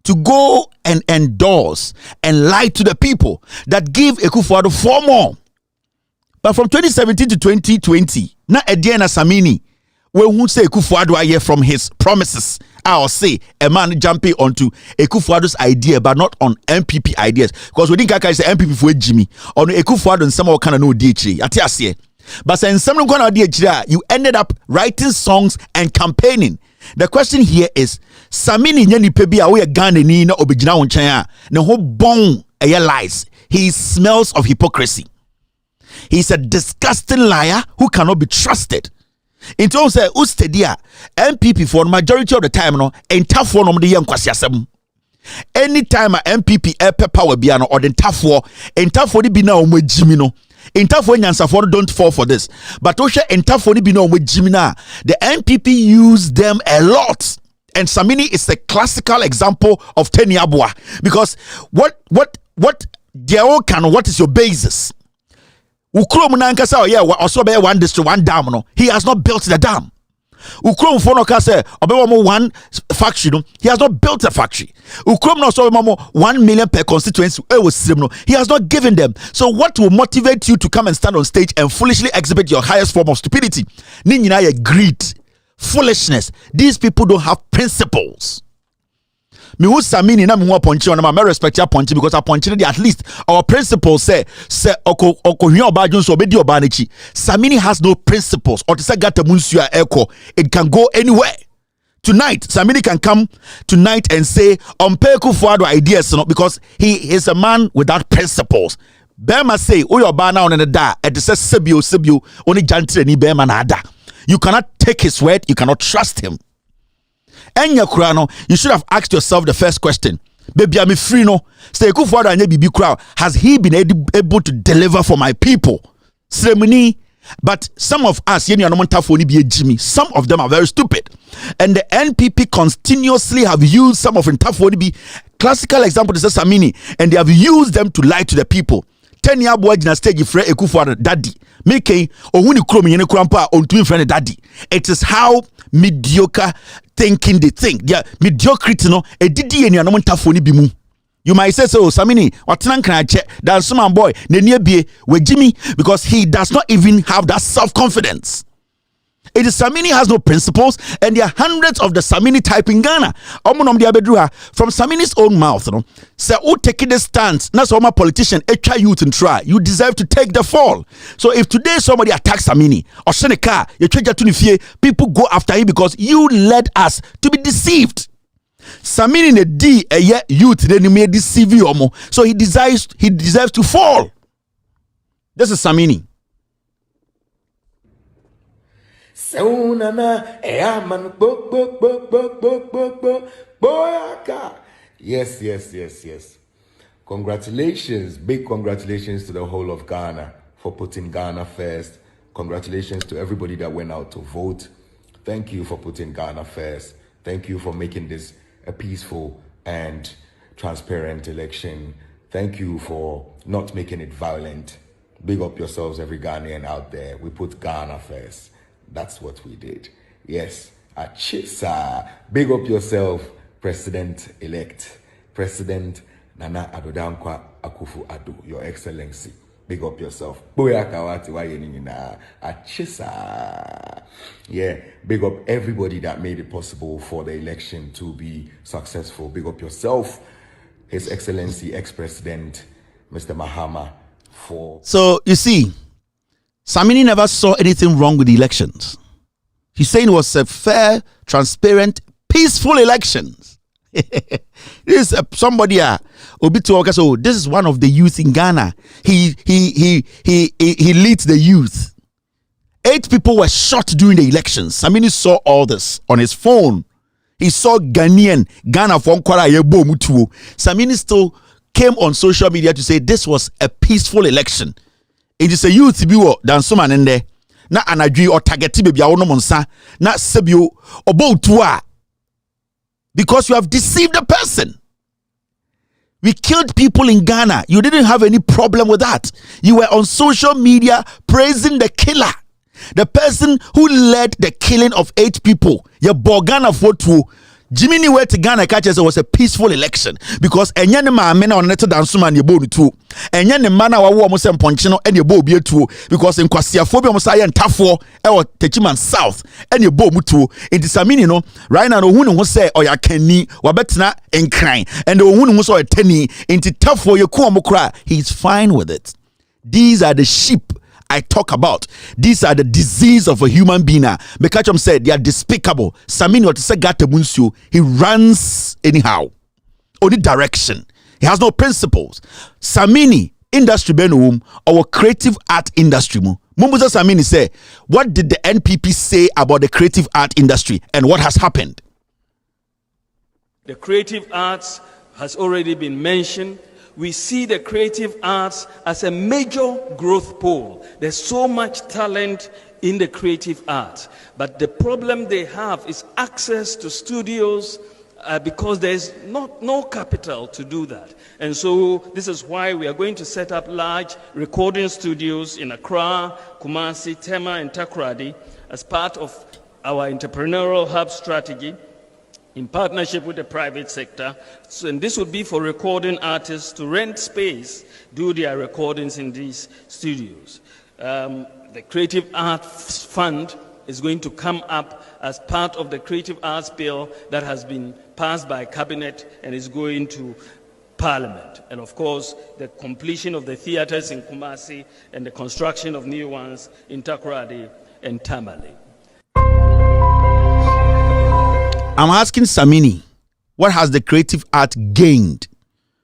to go and endorse and lie to the people that give Akufo-Addo 4 more. But from 2017 to 2020, na Ediana Samini, when who say Akufo-Addo are here from his promises, I'll say a man jumping onto Akufo-Addo's idea, but not on MPP ideas. Because we didn't say MPP for Jimmy, on Akufo-Addo and some kind of no DH. But saying some kind of DH, you ended up writing songs and campaigning. The question here is Samini nyani pebi a we Ghana ni na obegina wo nchen a ne ho bon lies. He smells of hypocrisy. He's a disgusting liar who cannot be trusted. In terms of Ustedia, MPP for the majority of the time no tough one the young kwasiasem. Anytime a MPP power biano or the tough war the be na omo Jimmy no. Intafo nyansafo don't fall for this. But Osha intafo ni bino with Jimina. The MPP use them a lot. And Samini is a classical example of Teniabwa. Because what is your basis? Ukro munankasa yeah also be one district, one dam no. He has not built the dam. Ukrom fono kase obewamo one factory no. He has not built a factory. Ukrom no so 1 million per constituency. He has not given them. So what will motivate you to come and stand on stage and foolishly exhibit your highest form of stupidity? Ninyina greed, foolishness. These people don't have principles. Me who Samini na me who ponchi on my respect ya ponchi because I ponchi at least our principles say oko hwe oba junso obedi oba nechi. Samini has no principles or to say gata munsu ya eko. It can go anywhere. Tonight Samini can come tonight and say Akufo-Addo ideas no, because he is a man without principles. Bema say oba na on the da et say sebio oni jantre ni bema na ada. You cannot take his word, you cannot trust him. You should have asked yourself the first question. Baby, I'm free no. Say Akufo-Addo anye bibi crowd. Has he been able to deliver for my people? Samini, But some of us, some of them are very stupid. And the NPP continuously have used some of Ntafoni. Classical example is Samini, and they have used them to lie to the people. 10 year boy in a stage friend Ekufuor daddy. Make ohuni kromi yene krampa on twin friend daddy. It is how mediocre thinking they think. They are mediocrity no e didi eni anom Ntafoni bimu. You might say so, Samini, what can I check? That's some boy, with Jimmy, because he does not even have that self-confidence. It is Samini has no principles, and there are hundreds of the Samini type in Ghana. From Samini's own mouth, you know, say, "Oh, take the stance." That's all my politician, youth and try. You deserve to take the fall. So if today somebody attacks Samini or Seneca, people go after him because you led us to be deceived. Samini ne di youth then made deceive you, so he deserves to fall. This is Samini. Yes. Congratulations, big congratulations to the whole of Ghana for putting Ghana first. Congratulations to everybody that went out to vote. Thank you for putting Ghana first. Thank you for making this a peaceful and transparent election. Thank you for not making it violent. Big up yourselves, every Ghanaian out there. We put Ghana first. That's what we did. Yes, Achisa. Big up yourself, President-elect. President Nana Addo Dankwa Akufo-Addo, Your Excellency. Big up yourself. Achisa. Yeah, big up everybody that made it possible for the election to be successful. Big up yourself, His Excellency, ex-president, Mr. Mahama, for... So, you see, Samini never saw anything wrong with the elections. He's saying it was a fair, transparent, peaceful elections. This is somebody Obi to so this is one of the youth in Ghana. He leads the youth. 8 people were shot during the elections. Samini saw all this on his phone. He saw Ghana from Kwara Yebo Mutuo. Samini still came on social media to say this was a peaceful election. It is a youth biwo than someone in there. Na anadwi or targeti baby awono monsa na sebio obo utua. Because you have deceived the person. We killed people in Ghana. You didn't have any problem with that. You were on social media praising the killer. The person who led the killing of 8 people. You bought Ghana for 2. Jimmy went to Ghana catches it was a peaceful election because enyane ma amena on net dansuman ye bo tu enyane mana wa wo mo se mponchino ene bo bie tu because in kwasiafo mo say ntafo e wo Techiman South ene bo mu tu enti Samini no right now ohunu ho say oya kani wa betena enkran and ohunu ho so etani enti tafo ye ko mo kra. He's fine with it. These are the sheep I talk about. These are the disease of a human being. Mekacham said they are despicable. Samini what say gatamunsu. He runs anyhow. Only direction. He has no principles. Samini industry benum our creative art industry mu. Mumuza Samini say, what did the NPP say about the creative art industry and what has happened? The creative arts has already been mentioned. We see the creative arts as a major growth pole. There's so much talent in the creative arts. But the problem they have is access to studios because there's no capital to do that. And so this is why we are going to set up large recording studios in Accra, Kumasi, Tema, and Takoradi as part of our entrepreneurial hub strategy, in partnership with the private sector. So, and this would be for recording artists to rent space, do their recordings in these studios. The Creative Arts Fund is going to come up as part of the Creative Arts Bill that has been passed by Cabinet and is going to Parliament. And of course, the completion of the theaters in Kumasi and the construction of new ones in Takoradi and Tamale. I'm asking Samini, what has the creative art gained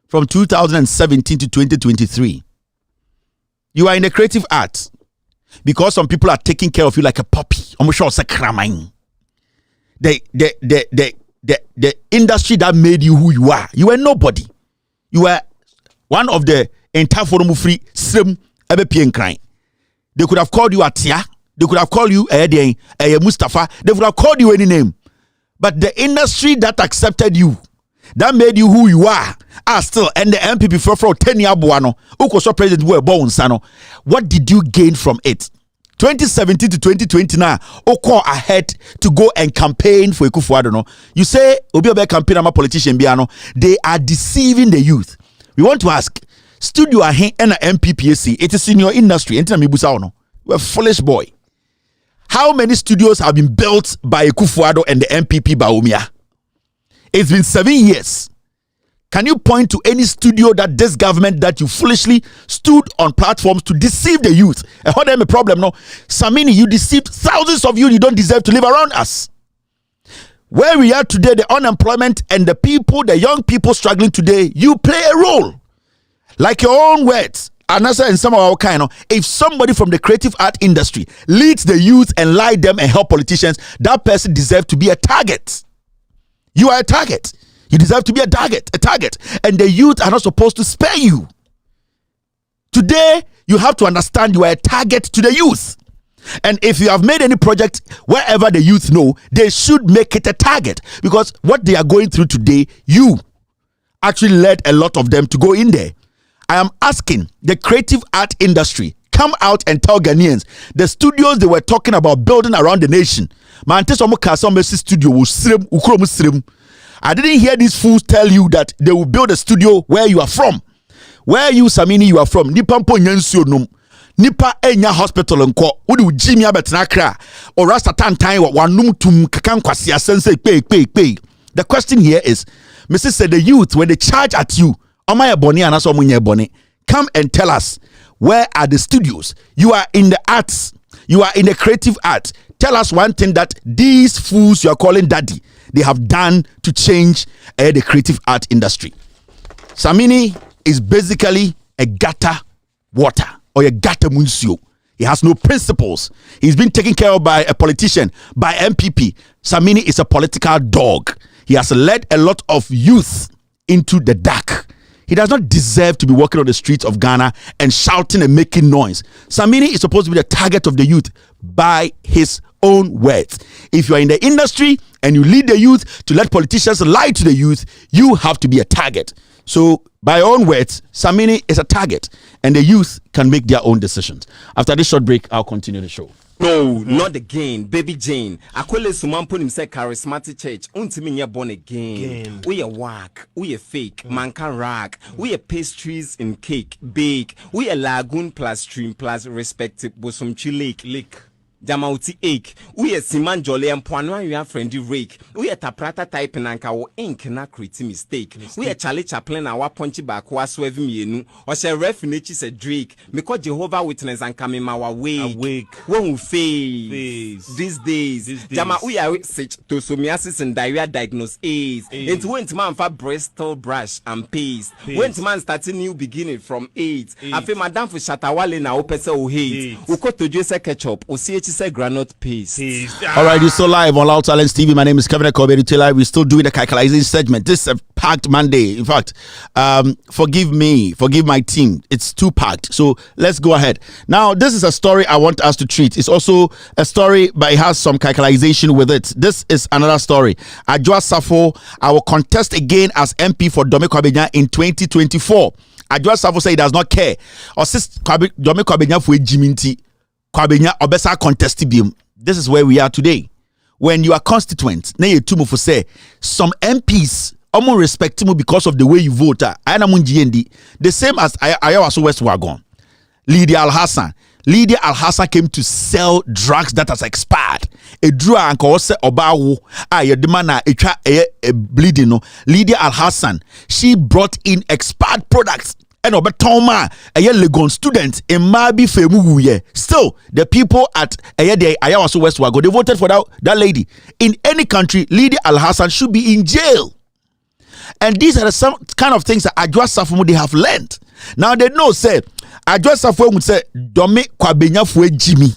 from 2017 to 2023? You are in the creative arts because some people are taking care of you like a puppy. I'm sure it's a cramine. The industry that made you who you are. You were nobody. You were one of the entire forum free slim ebe crying. They could have called you Atia. They could have called you Mustafa. They would have called you any name. But the industry that accepted you, that made you who you are still, and the MPP for 10 years, Ukoso president were born, Sano. What did you gain from it? 2017 to 2020 now, Oko ahead to go and campaign for Ekufuado. No, you say Obi campaign ama politician biano. They are deceiving the youth. We want to ask, studio ahen and MPPAC. It is in your industry. You're a foolish boy. How many studios have been built by Ekufuado and the MPP Baumia? It's been 7 years. Can you point to any studio that this government that you foolishly stood on platforms to deceive the youth? And how them a problem? No, Samini, you deceived thousands of you. You don't deserve to live around us. Where we are today, the unemployment and the people, the young people struggling today, you play a role. Like your own words, Anasa and some of our kind. If somebody from the creative art industry leads the youth and lie them and help politicians, that person deserves to be a target. You are a target. You deserve to be a target. And the youth are not supposed to spare you. Today, you have to understand you are a target to the youth. And if you have made any project wherever the youth know, they should make it a target. Because what they are going through today, you actually led a lot of them to go in there. I am asking the creative art industry, come out and tell Ghanaians the studios they were talking about building around the nation. Studio. I didn't hear these fools tell you that they will build a studio where you are from. Where you, Samini, you are from. Nipa mpo nyansuo num. Nipa enya hospital nko. Udi ujimi abetinakra. Or rasta tantai wa wanum tum kakan kwasi asense pay. The question here is, Mrs. said the youth, when they charge at you, Omaya boni anaso munye boni, come and tell us, where are the studios? You are in the arts. You are in the creative arts. Tell us one thing that these fools you are calling daddy, they have done to change the creative art industry. Samini is basically a gutter water or a gutter munsio. He has no principles. He's been taken care of by a politician, by MPP. Samini is a political dog. He has led a lot of youth into the dark. He does not deserve to be walking on the streets of Ghana and shouting and making noise. Samini is supposed to be the target of the youth by his own words. If you are in the industry and you lead the youth to let politicians lie to the youth, you have to be a target. So, by your own words, Samini is a target and the youth can make their own decisions. After this short break, I'll continue the show. No, not again, baby Jane. Akwele sumampo nimse charismatic church. Untimi nye born again. We a whack, we a fake, man can rack. We a pastries in cake, bake. We a lagoon plus stream plus respective bosomchi lake. Jamauti ache. We a siman jolly and poano you have friendly rake. We a taprata type nanka wo ink na create mistake. We a Charlie Chaplin and wa punchy back wa swerve me or shall refuge a Drake. Because Jehovah Witness and coming my awake. Won't face these days. Jama we are such to psoriasis and diarrhea diagnose AIDS. It went man for Bristol brush and paste. Went man starting new beginning from AIDS. I feel madam for Shatawale na opese o hate. Uko to Jose ketchup o CH say granite paste. All right, you're still live on Loud Talents TV. My name is Kevin Kobe. We're still doing the Digitalization segment. This is a packed Monday. In fact, forgive my team. It's too packed. So let's go ahead. Now, this is a story I want us to treat. It's also a story, but it has some Digitalization with it. This is another story. Adwoa Safo, I will contest again as MP for Dome Kwabenya in 2024. Adwoa Safo said he does not care. Or says Dome Kwabenya for Jiminti. Kwabenya obesa contestibium. This is where we are today. When you are constituent, na ye tumu for say some MPs omo respect you because of the way you vote. The same as Ayawaso West Wagon. Lydia Al-Hassan came to sell drugs that has expired. A drug anko se obawo demana bleeding no. Lydia Al-Hassan, she brought in expired products. And Obetoma, a Legon student in Mabi Femu. Still, the people at Ayawaso West Wago, they voted for that lady. In any country, Lydia Al-Hassan should be in jail. And these are some kind of things that Adwoa Safo they have learned. Now they know, say, Adwoa Safo would say, Dome Kwabenya fwe Jimmy.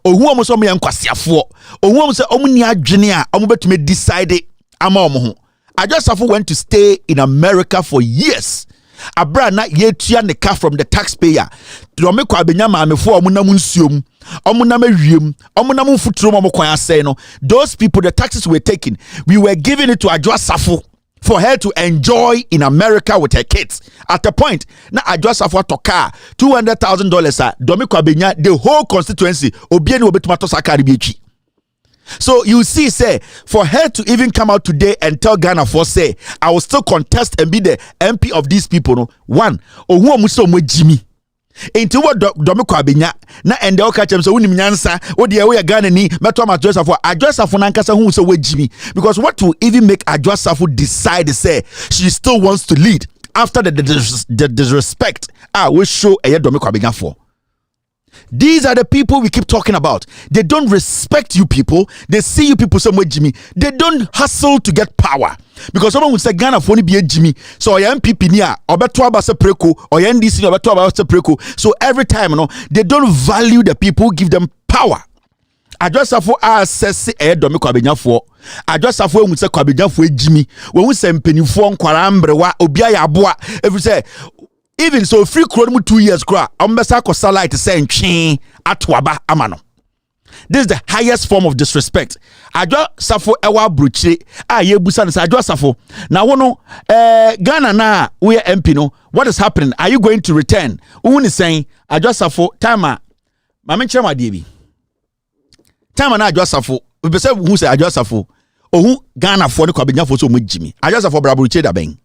Or who almost omu yankwasiafo. Or who almost omu ni adwene omu betume decide ama omu. Adwoa Safo went to stay in America for years. abra na yetua ne ka from the taxpayer Dome kwa benya maamefo omunam nsuom omunam awiem omunam mfuturo mo kwan asɛe no those people the taxes were taken we were giving it to Adwo Safo for her to enjoy in America with her kids. At the point, na Adwo Safo to car $200,000 Dome kwa benya the whole constituency obieni obetuma sakari biechi. So you see, say, for her to even come out today and tell Ghana for say, I will still contest and be the MP of these people. No, one, or who muso mo Jimmy. Into what Domiko Abinya, na and the Okachem so Unimiansa, or the away Ghana ni, Matoma Joseph for Adwo Safo Nankasa who so Jimmy. Because what will even make Adwo Safo decide to say she still wants to lead after the disrespect we show a Domiko Abinya for. These are the people we keep talking about. They don't respect you people. They see you people somewhere, Jimmy. They don't hustle to get power. Because someone would say Ghana for be a Jimmy. So I am PP near or better preko or NDC or better preko. So every time, they don't value the people who give them power. Adwo Safo assess Domiko Abinya for. Adwo Safo would say Kwabenya for Jimmy. When we say mpenifo nkwara mbrewa obi ayaboa. If we say even so free crowd 2 years cra ambassa ko salite say ntwe atwaba amano. This is the highest form of disrespect. Adwo Safo ewa bruchire yebusa ne Adwo Safo na wono Ghana na we MP no what is happening, are you going to return? Who is saying Adwo Safo time ma menche ma de bi time na Adwo Safo we be say who say Adwo Safo ohun Ghana for ne Kwabenya for so mo jimi Adwo Safo bra bruchire da ben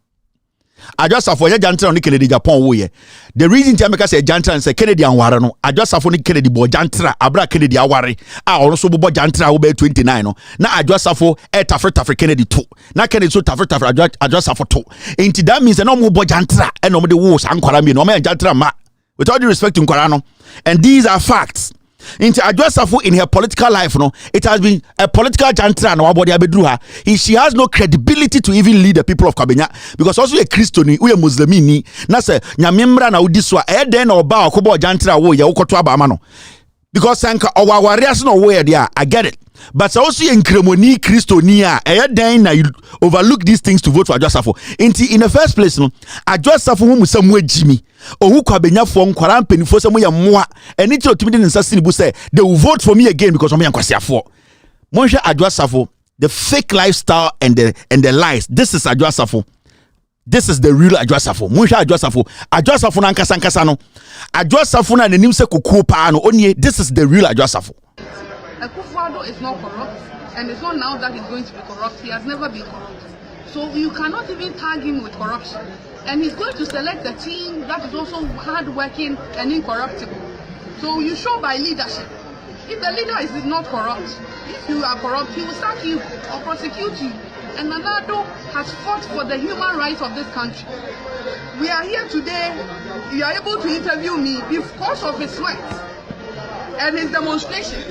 Adwo Safo ye jantra on Kennedy Agyapong wo ye. The reason Jamaica say jantra and say Kennedy anware no Adwo Safo ni Kennedy bo jantra abra Kennedy aware ono so bo jantra wo be 29 no na Adwo Safo tafre Kennedy to na Kennedy so tafre Adwo Safo to enti that means no mo bo jantra and no mo de wo sankwara mi no ma jantra ma with all due respect to nkwara no, and these are facts. Into Adwo Safo in her political life, it has been a political jantra no abodi abedru ha. She has no credibility to even lead the people of Kwabenya because also a Christian we a Muslimini na say nyamemra na udiswa den oba okobo jantra wo ye ukoto aba ama no because sanka owawarias no wo ye there I get it. But also in Kremoni Christonia, then na you overlook these things to vote for Adwo Safo. In the first place, Adwo Safo who somewhere Jimmy or who Kwabenya for Nkwaram penifo somewhere moi and it's ultimately in Sasinibu say they will vote for me again because I'm Yankwasia for. Monsha Adwo Safo, the fake lifestyle and the lies. This is Adwo Safo. This is the real Adwo Safo. Monsha Adwo Safo na nkasa no. Adwo Safo na nenim se kukuo pa no onye. This is the real Adwo Safo. Akufo-Addo is not corrupt, and it's not now that he's going to be corrupt. He has never been corrupt. So you cannot even tag him with corruption. And he's going to select a team that is also hard-working and incorruptible. So you show by leadership. If the leader is not corrupt, if you are corrupt, he will sack you or prosecute you. And Addo has fought for the human rights of this country. We are here today. You are able to interview me because of his sweat and his demonstration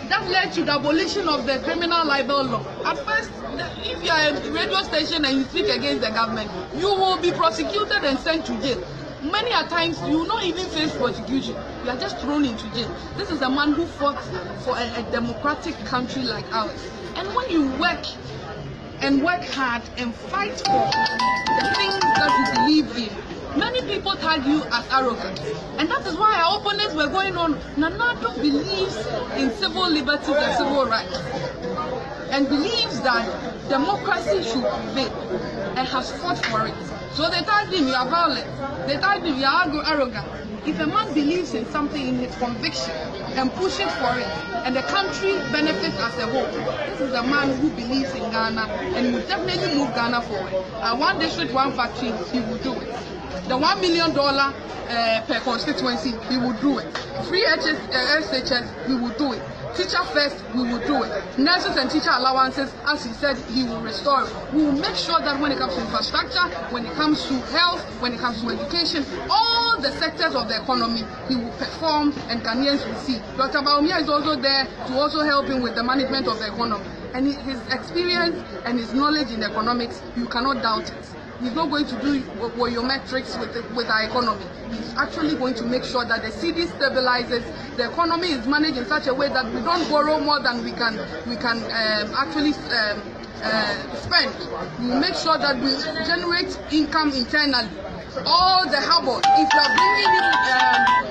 that led to the abolition of the criminal libel law. At first, if you are a radio station and you speak against the government, you will be prosecuted and sent to jail. Many a times you will not even face prosecution. You are just thrown into jail. This is a man who fought for a democratic country like ours. And when you work and work hard and fight for the things that you believe in, many people tag you as arrogant, and that is why our opponents were going on. Addo believes in civil liberties and civil rights, and believes that democracy should prevail, and has fought for it. So they tagged him, you are violent. They tagged him, you are arrogant. If a man believes in something, in his conviction, and pushes for it, and the country benefits as a whole, this is a man who believes in Ghana, and will definitely move Ghana forward. One district, one factory, he will do it. The $1 million per constituency, he will do it. Free SHS, he will do it. Teacher first, we will do it. Nurses and teacher allowances, as he said, he will restore it. We will make sure that when it comes to infrastructure, when it comes to health, when it comes to education, all the sectors of the economy, he will perform and Ghanaians will see. Dr. Baumia is also there to also help him with the management of the economy. And his experience and his knowledge in economics, you cannot doubt it. He's not going to do metrics with our economy. He's actually going to make sure that the city stabilizes, the economy is managed in such a way that we don't borrow more than we can actually spend. We make sure that we generate income internally. all the harbor, if you are bringing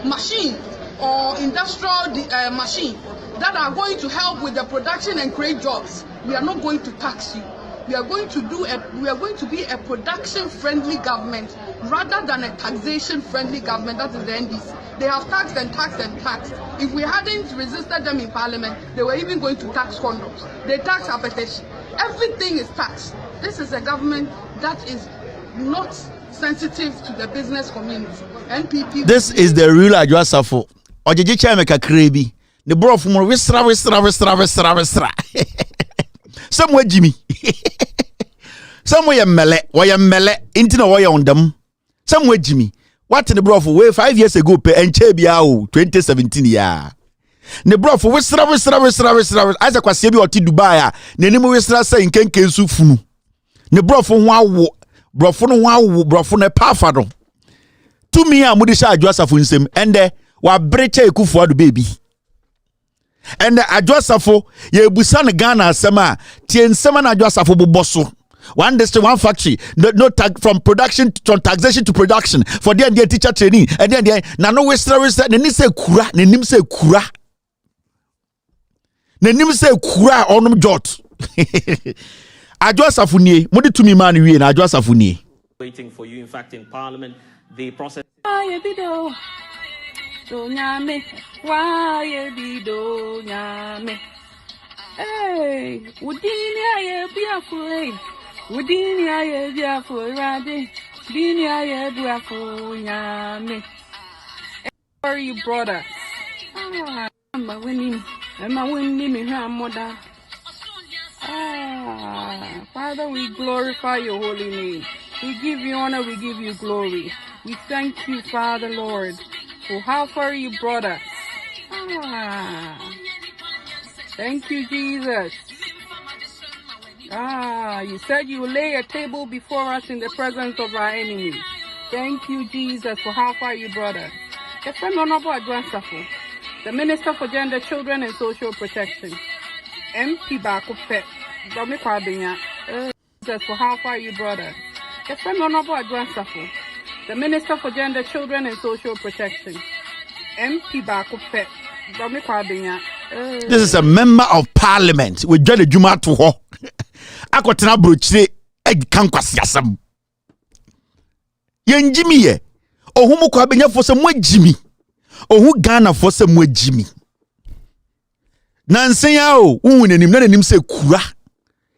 in machine or industrial machine that are going to help with the production and create jobs, we are not going to tax you. We are going to be a production-friendly government rather than a taxation-friendly government. That is the NDC. They have taxed and taxed and taxed. If we hadn't resisted them in Parliament, they were even going to tax condoms. They tax hypertension. Everything is taxed. This is a government that is not sensitive to the business community. NPP. This is the real Agyapong. Ojeje chemeka krebi. The bro from wisra. Somewhere Jimmy. Somewhere mele. Inti na waya on them. Somewhere Jimmy. What in the bro for way 5 years ago pe enche bia o 2017 ya. Ne bro for wisra. Asa kwase bi oti Dubai a. Ne nimu wisra say nkenke nsu funu. Ne bro for ho awo. Bro for no ho awo, bro for ne pafa do. To me a mudi sha Agyapong nsem ende wa breche ekufu adu baby. And Agyapong ye busa ne Ghana asema tie nsema na Agyapong boboso. One district, one factory, no tag from production from taxation to production for the teacher training and then na no westra ne ni se kura ne nim se kura onum jot Agyapong nie modi tumi man wie na Agyapong nie waiting for you in fact in Parliament the process Why bido nyame hey udini aye biafo udini aye biafo rade dini aye biafo nyame where you brought us I'm winning me mother Father, we glorify your holy name. We give you honor, we give you glory. We thank you, Father, Lord, for how far you brought us. Thank you, Jesus. You said you will lay a table before us in the presence of our enemies. Thank you, Jesus, for how far you brought us. The Minister for Gender, Children and Social Protection. MP Bakopet. Jesus, for how far you brought us. The Minister for Gender, Children and Social Protection. MP Bakopet. This is a member of Parliament with John Juma to ho. Akotena brochire kan kwase asam. Yen Jimmy ye. Ohumu kwa benya fo se mo Jimmy. Ohu Ghana fo se mo Jimmy. Nansen ya o, unenim na nanim se kura.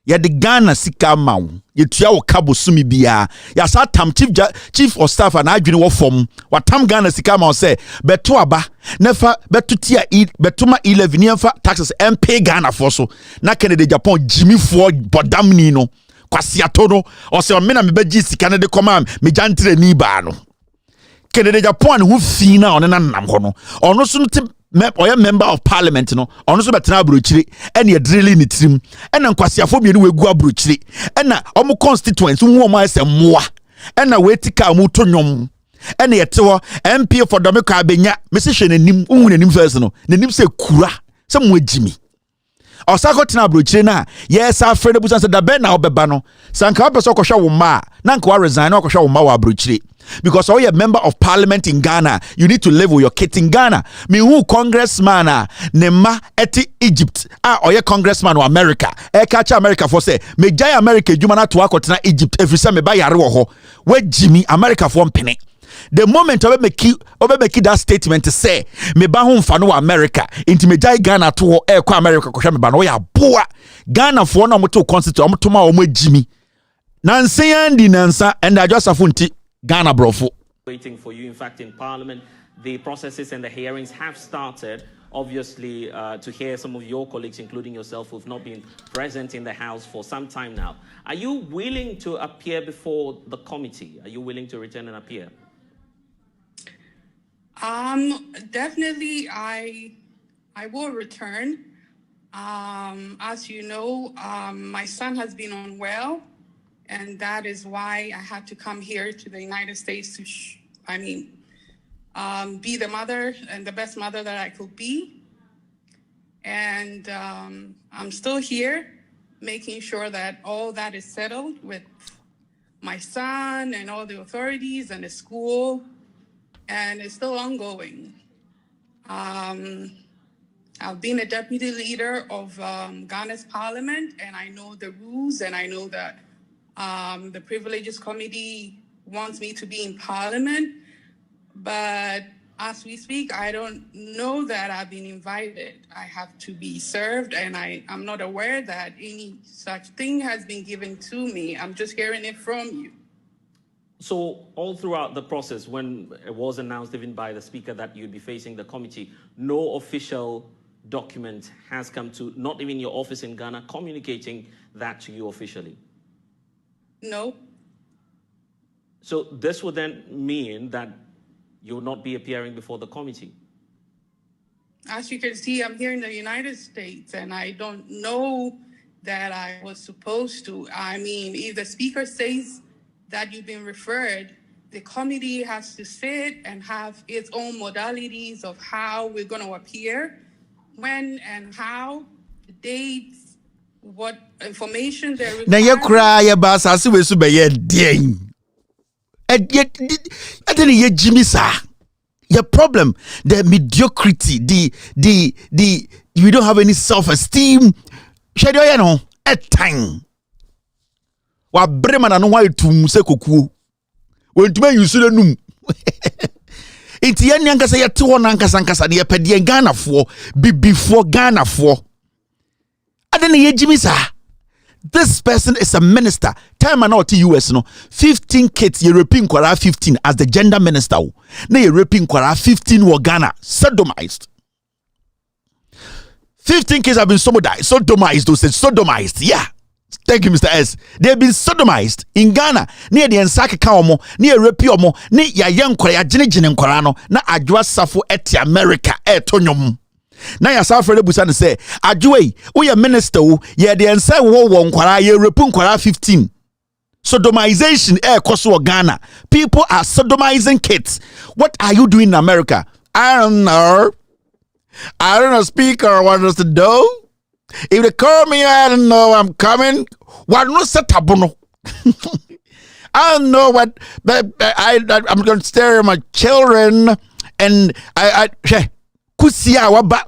Ya de Ghana sika mawo. Ye tua wo kabo sumi bia. Ya sa tam chief of staff and adwene wo fom. Wa tam Ghana sika mawo se beto aba. Nefa beto tia betuma 11 yefa taxes MP Ghana for so. Na Kennedy Japan Jimmy for bodamni no. Kwasi ato no. O se o me na me beji sika ne de koma me jantre ni ba no. Kennedy Japan hu fi na on na nam ho no. Ono so oya member of Parliament no ono so betena abrochire ene drilling ni trim ene nkwasiafo bienu wegu abrochire ene omo constituents hu omo ase moa ene wetika mu to nwom ene yetewo MP for Domiko abenya mesi hwe nanim hu nanim first no nanim se kura se mo agimi osako tena abrochire na yes afre ne busan se da ben na obeba no sanka opeso kohwa wo ma na nka wa resign na kohwa wo ma wa abrochire. Because all you're a member of Parliament in Ghana, you need to live with your kids in Ghana. Me who congressman nema eti Egypt. Or your congressman or America. Catch America for say me jay America jumana to akotena Egypt every time me buy yare wo ho. Where Jimmy America for penny. The moment obe make that statement to say me ba ho mfa no America inti me jay Ghana to kwa America ko hwe me ba no ya boa Ghana for no moto constitute omo ma omo Jimmy. Nansa yandi nansa and Agyapong Ghana brofo. Waiting for you in fact in Parliament. The processes and the hearings have started. Obviously, to hear some of your colleagues, including yourself, who've not been present in the House for some time now. Are you willing to appear before the committee? Are you willing to return and appear? Definitely, I will return. As you know, my son has been unwell, and that is why I had to come here to the United States to, be the mother and the best mother that I could be. And I'm still here, making sure that all that is settled with my son and all the authorities and the school, and it's still ongoing. I've been a deputy leader of Ghana's parliament, and I know the rules, and I know that the Privileges Committee wants me to be in parliament, but as we speak, I don't know that I've been invited. I have to be served, and I'm not aware that any such thing has been given to me. I'm just hearing it from you. So all throughout the process, when it was announced even by the speaker that you'd be facing the committee, no official document has come to, not even your office in Ghana, communicating that to you officially? No. So this would then mean that you will not be appearing before the committee? As you can see, I'm here in the United States, and I don't know that I was supposed to. I mean, if the speaker says that you've been referred, the committee has to sit and have its own modalities of how we're going to appear, when and how, the dates, what information they're required. Na ye kra ye ba asase we so be ye den. Your problem, the mediocrity, the you don't have any self-esteem. Shadow you know, at time. Wa brema na no wa etum se kokuo. When to you so num. Enti ye nyankasa ye te won ankasa de ye pede Ghana fo, before Ghana fo. Adene ye jimi sa. This person is a minister. Time and out to US no 15 kids European kwara 15 as the gender minister. Na European kwara 15 were Ghana sodomized. 15 kids have been sodomized. Those said sodomized. Yeah. Thank you, Mr. S. They have been sodomized in Ghana. Near the Ensaka Kaomo, near Repiomo, near ya young kwara jine kwarano, na adwa safo eti America etonyom. Na ya South Africa busa say adwe we a minister ye de ense wo nkwara ye repu nkwara 15 sodomization koso Ghana. People are sodomizing kids. What are you doing in America? I don't know, speaker wants us to do. If they call me, I don't know, I'm coming. What no setabono. I don't know what, but I'm going to stare at my children, and I kusia waba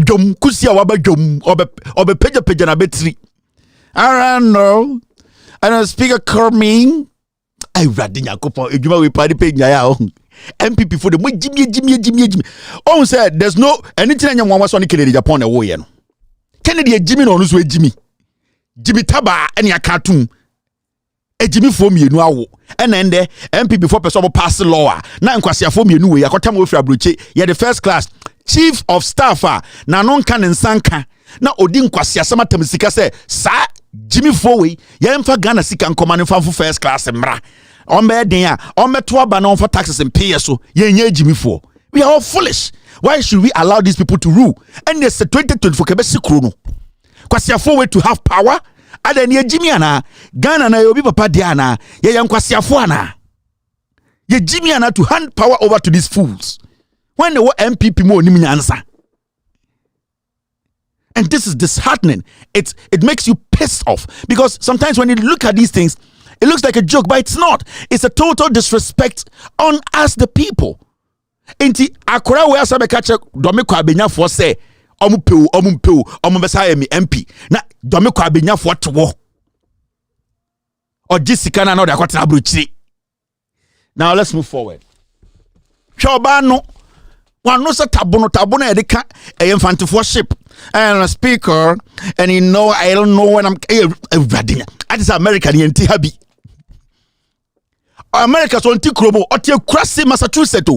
jom kusia waba jom obe peja na betri. I don't know. I don't speak a Kerming. I rather Yakopo Ejuma we party page ya MPP for the Jimmy. Oh said there's no anything anyone was on Kennedy Japan away. Kennedy Jimmy no nso Jimmy Taba any a cartoon. A Jimmy for me no awo. And then the MPP for person pass the law. Na nkwasi for me no we akotam we fra broche. Ye the first class chief of staff na non kan nsanka. Na odi nkwasi asama temisika say sa Jimmy Fowe, Yemfa Ghana Sikan command for first class and mra. On bed there, on me 2 banon for taxes and PSO, ye Jimmy Fowe. We are all foolish. Why should we allow these people to rule? And there's a 2024 Quebec Chrono. Kwasia Fowe to have power. Ada ni Jimmy ana Ghana na yobi papa diana ye yankwasia fo ana. Ye Jimmy ana to hand power over to these fools. When they were MPP mo ni nyansa. And this is disheartening. It makes you pissed off because sometimes when you look at these things, it looks like a joke, but it's not. It's a total disrespect on us, the people. Inti akora we asabe kache domiko abenya fo say omu besa mi MP na domiko abenya fo to ojisika na no de akwatena abrochiri. Now let's move forward. Choba no wano sa tabono edika infantile ship and a speaker, and you know I don't know when I'm that is American yenti habi. America so nti kromo otie krasi Massachusetts.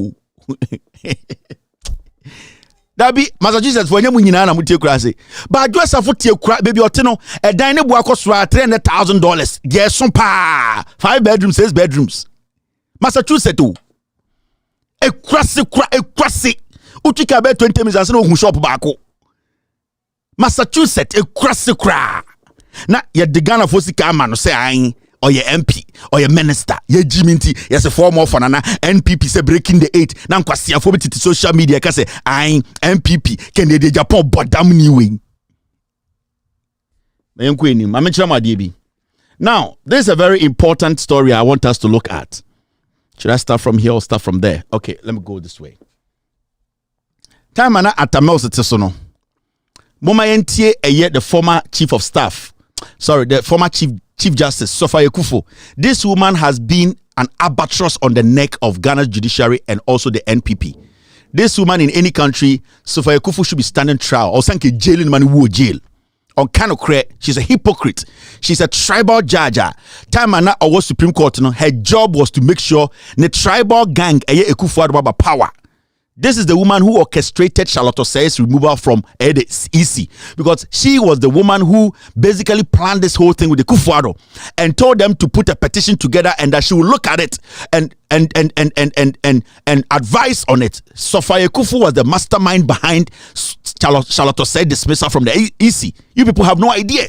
Dabi Massachusetts for nyam nyina na mutie krasi. Ba adwesa fo tie kra baby ote no edan ne bo akosora $300,000. Yes pa 5 bedrooms 6 bedrooms. Massachusetts. Ekrasi utika be 20 minutes and no shop baako. Massachusetts ekrasi kra na ye de Ghana for sika ama no say ayin or ye MP or ye minister ye jiminti yes a form of na NPP say breaking the 8 na nkwasi afo bititi social media ka say ayin MPP Kennedy Agyapong bodam ni we me enko enim ma me kira ma de bi Now, this is a very important story I want us to look at. Should I start from here or start from there? Okay, let me go this way. Time ana atamels tesono. Moma yentie eye the former chief of staff. Sorry, the former chief justice Sofa Ekufo. This woman has been an albatross on the neck of Ghana's judiciary and also the NPP. This woman in any country, Sofa Ekufo should be standing trial or sanke jail in mani jail. On Kanokre, she's a hypocrite. She's a tribal judge. Time and our Supreme Court, her job was to make sure the tribal gang Ekufo power. This is the woman who orchestrated Charlotte Osei's removal from the EC, because she was the woman who basically planned this whole thing with the Kufuado and told them to put a petition together and that she will look at it and advise on it. Sophia Kufu was the mastermind behind Charlotte Osei dismissal from the EC. You people have no idea.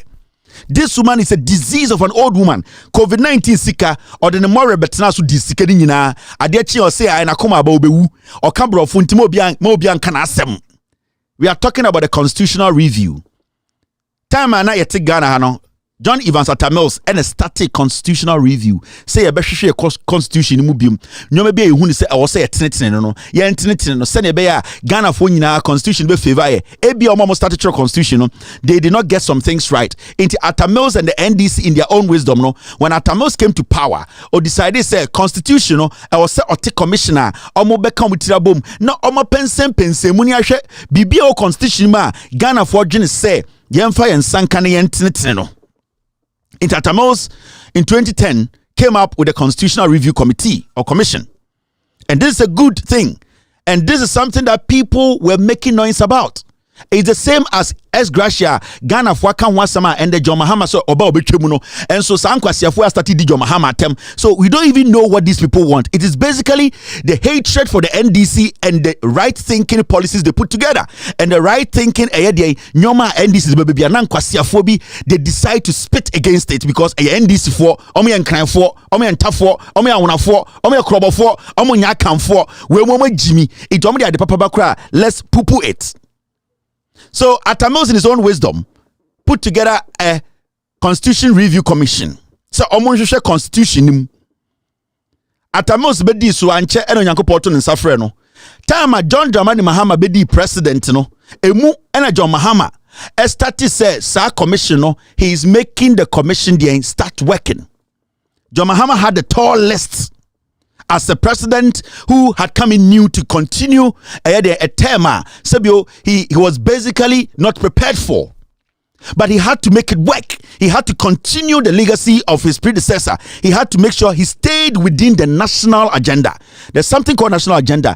This woman is a disease of an old woman. COVID-19 sika or the more betena so disika ni nyina ade chi o say ai na koma ba obewu o ka brofo ntimo obian kana asem. We are talking about the constitutional review. Time na yete Ghana ha no John Evans Atamels and a static constitutional review. Say a behwehwe constitution mu biom. Nyoma bia ehunu say I was say tenetene no. Ye tenetene no se ne be ya Ghana fo nyina constitution be favor ye. Ebi omo statutory constitution no. They did not get some things right. Into Atamels and the NDC in their own wisdom no. When Atamels came to power or decided say constitution no, I was say ote commissioner omo be come with tirabom. No omo pense muni ahwe bibia o constitution ma Ghana fo dwene say yemfa yensanka ne yentenetene no. Atamels in 2010 came up with a constitutional review committee or commission. And this is a good thing. And this is something that people were making noise about. It's the same as Gracia, Ghana for Wasama and the John Mahama so oba obetwemuno. And so Sankwasiafo started the John Mahama term. So we don't even know what these people want. It is basically the hatred for the NDC and the right thinking policies they put together. And the right thinking Nyoma NDC baby Nankwasiafo bi they decide to spit against it because NDC for omo yankran for omo yantafo omo yawonafo omo yakrobofo omo nyakanfo we momo jimi it omo dey papa bakra let's poo it. So Atamels in his own wisdom put together a constitution review commission. So omonhwehwe constitution nim. Atamels bedi so anche eno nyankopɔto ne nsafrɛ no. Time John Dramani Mahama bedi president no. Emu ena John Mahama started say sa commission no, he is making the commission there start working. John Mahama had a tall list as the president who had come in new to continue a term. Sabio, he was basically not prepared for. But he had to make it work. He had to continue the legacy of his predecessor. He had to make sure he stayed within the national agenda. There's something called national agenda.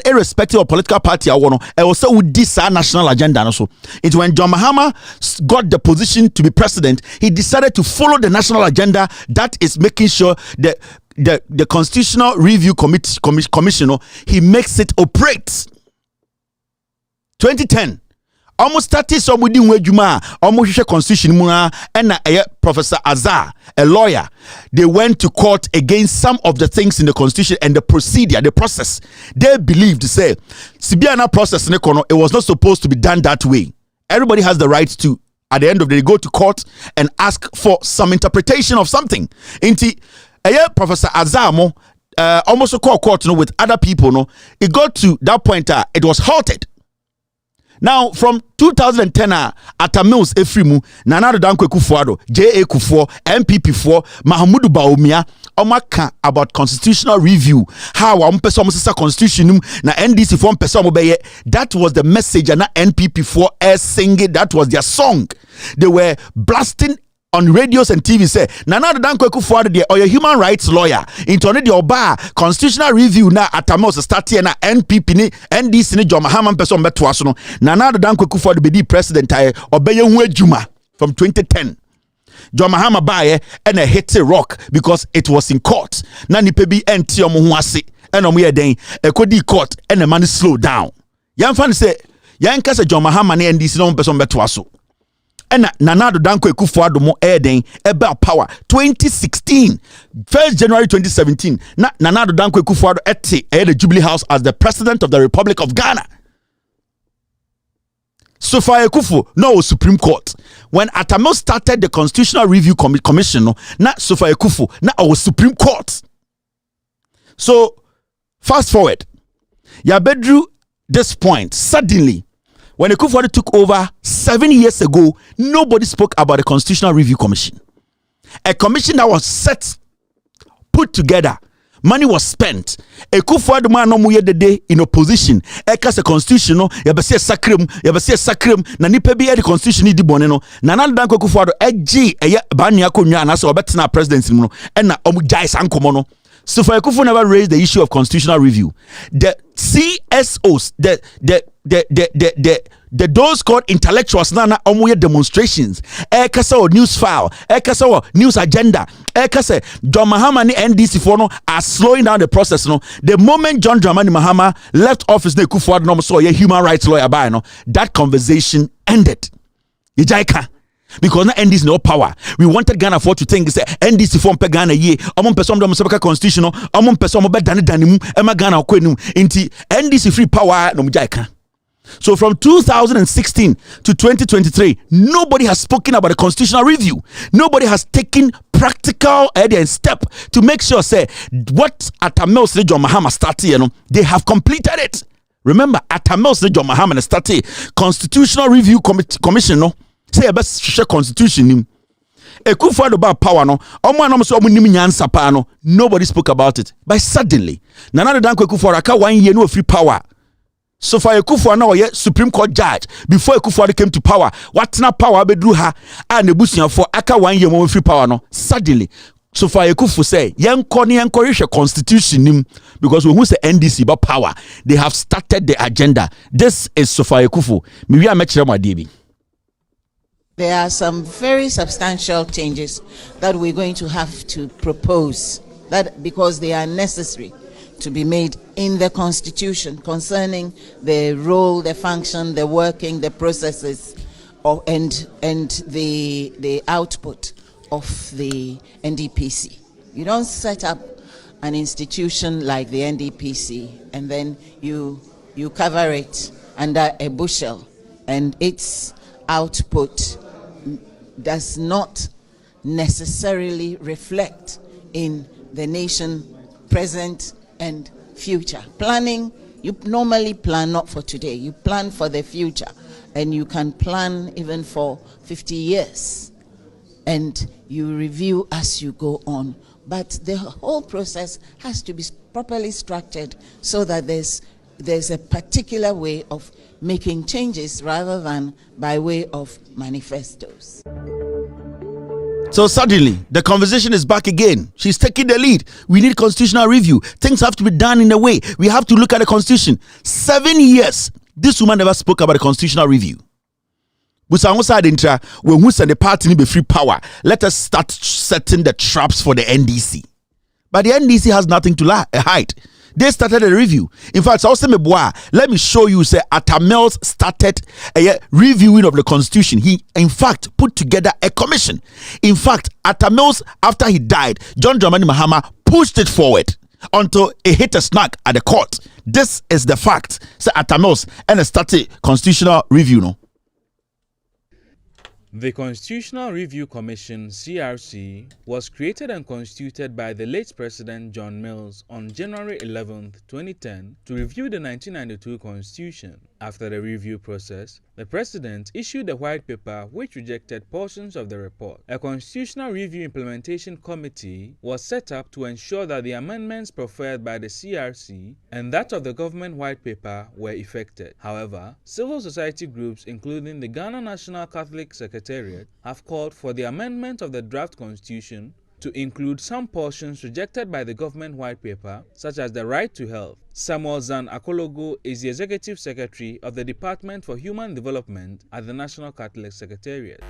Irrespective of political party, also with this national agenda. Also, it's when John Mahama got the position to be president, he decided to follow the national agenda that is making sure that the Constitutional Review Commission, he makes it operate. 2010. Almost 30 some within Wejuma, almost constitution and Professor Azar, a lawyer. They went to court against some of the things in the constitution and the procedure, the process. They believed to say, Sibiana process, it was not supposed to be done that way. Everybody has the right to, at the end of the day, go to court and ask for some interpretation of something. Inti, Professor Azar, almost a court with other people, it got to that point, it was halted. Now, from 2010, Atamels Efrimu, Nanado Dankwe Kufuado, J.A. Kufuor, MPP for Mahamudu Baumia, Omaka about constitutional review. How Sisa constitution na NDC form Pesomobeye. That was the message, and NPP for singing. That was their song. They were blasting on radios and TV say Nanado Dankwe Kufuor or your human rights lawyer into the Oba constitutional review na Atamels start here na NPP ni NDC ni John Mahama person beto aso no Nanado Dankwe Kufuor be the president obeye hu adwuma from 2010. John Mahama bae and a hit rock because it was in court. Na nipa bi enti omo ho ase and omo ye den ekodi court and the man slow down. Yamfa say yanka say John Mahama na NDC no person beto aso. And Nanado Dankwe Kufuor mo Eden about power 2016 1st January 2017 Nanado Dankwe Kufuor the Jubilee House as the president of the Republic of Ghana. So far Ekufu no Supreme Court. When Atamil started the Constitutional Review Commission, no, not so far Ekufu, now our Supreme Court. So fast forward, Yabedru this point suddenly when Ekufu took over 7 years ago, nobody spoke about the Constitutional Review Commission. A commission that was put together. Money was spent. Ekufu man no muye dede in opposition. Eka se constitution no yabese sakram na nipa bi the constitution di bone no. Na nan dan Ekufu eji eye bani akonwa na se obetena presidency no e na omu jai sankomo no. So for Ekufu never raised the issue of constitutional review. The CSOs, the those called intellectuals na omuye demonstrations. Ekasa o news file, ekasa o news agenda. Ekasa John Mahama ni NDC for no are slowing down the process no. The moment John Dramani Mahama left office, the Ekufu no so a human rights lawyer by no. That conversation ended. Ijaika. Because na NDC no power. We wanted Ghana for to think say NDC form pe Ghana ye. Omon person do msebeka constitution no. Omon person mo be dani mu. Ema Ghana ko enum. Inti NDC free power no mujaika. So from 2016 to 2023, nobody has spoken about the constitutional review. Nobody has taken practical step to make sure say what Atamil Sir John Mahama started, you know, they have completed it. Remember, Atamil Sir John Mahama started Constitutional Review Commission, no. Say best share constitution him. Ekufu about power no. Nobody spoke about it. But suddenly, Nana Danko Ekufu aka 1 year no free power. So far Ekufu now Supreme Court judge before Ekufu came to power. What na power bedru ha and Nebusian for aka 1 year more free power no. Suddenly, so far Ekufu say yenko constitution him because when who say NDC about power, they have started the agenda. This is so far Ekufu. Me we There are some very substantial changes that we're going to have to propose, that because they are necessary to be made in the Constitution concerning the role, the function, the working, the processes, and the output of the NDPC. You don't set up an institution like the NDPC and then you cover it under a bushel, and its output does not necessarily reflect in the nation present and future. Planning, you normally plan not for today, you plan for the future, and you can plan even for 50 years, and you review as you go on. But the whole process has to be properly structured so that there's a particular way of making changes rather than by way of manifestos. So suddenly, the conversation is back again. She's taking the lead. We need constitutional review. Things have to be done in a way. We have to look at the constitution. 7 years, this woman never spoke about the constitutional review. When who said the party need be free power, let us start setting the traps for the NDC. But the NDC has nothing to hide. They started a review. In fact, let me show you, say, Atamil started a reviewing of the constitution. He, in fact, put together a commission. In fact, Atamil, after he died, John Dramani Mahama pushed it forward until it hit a snag at the court. This is the fact. Say Atamil and started constitutional review, no? The Constitutional Review Commission, CRC, was created and constituted by the late President John Mills on January 11, 2010 to review the 1992 Constitution. After the review process, the President issued a white paper which rejected portions of the report. A Constitutional Review Implementation Committee was set up to ensure that the amendments preferred by the CRC and that of the government white paper were effected. However, civil society groups including the Ghana National Catholic Secretariat have called for the amendment of the draft constitution to include some portions rejected by the government white paper, such as the right to health. Samuel Zan Akologo is the Executive Secretary of the Department for Human Development at the National Catholic Secretariat.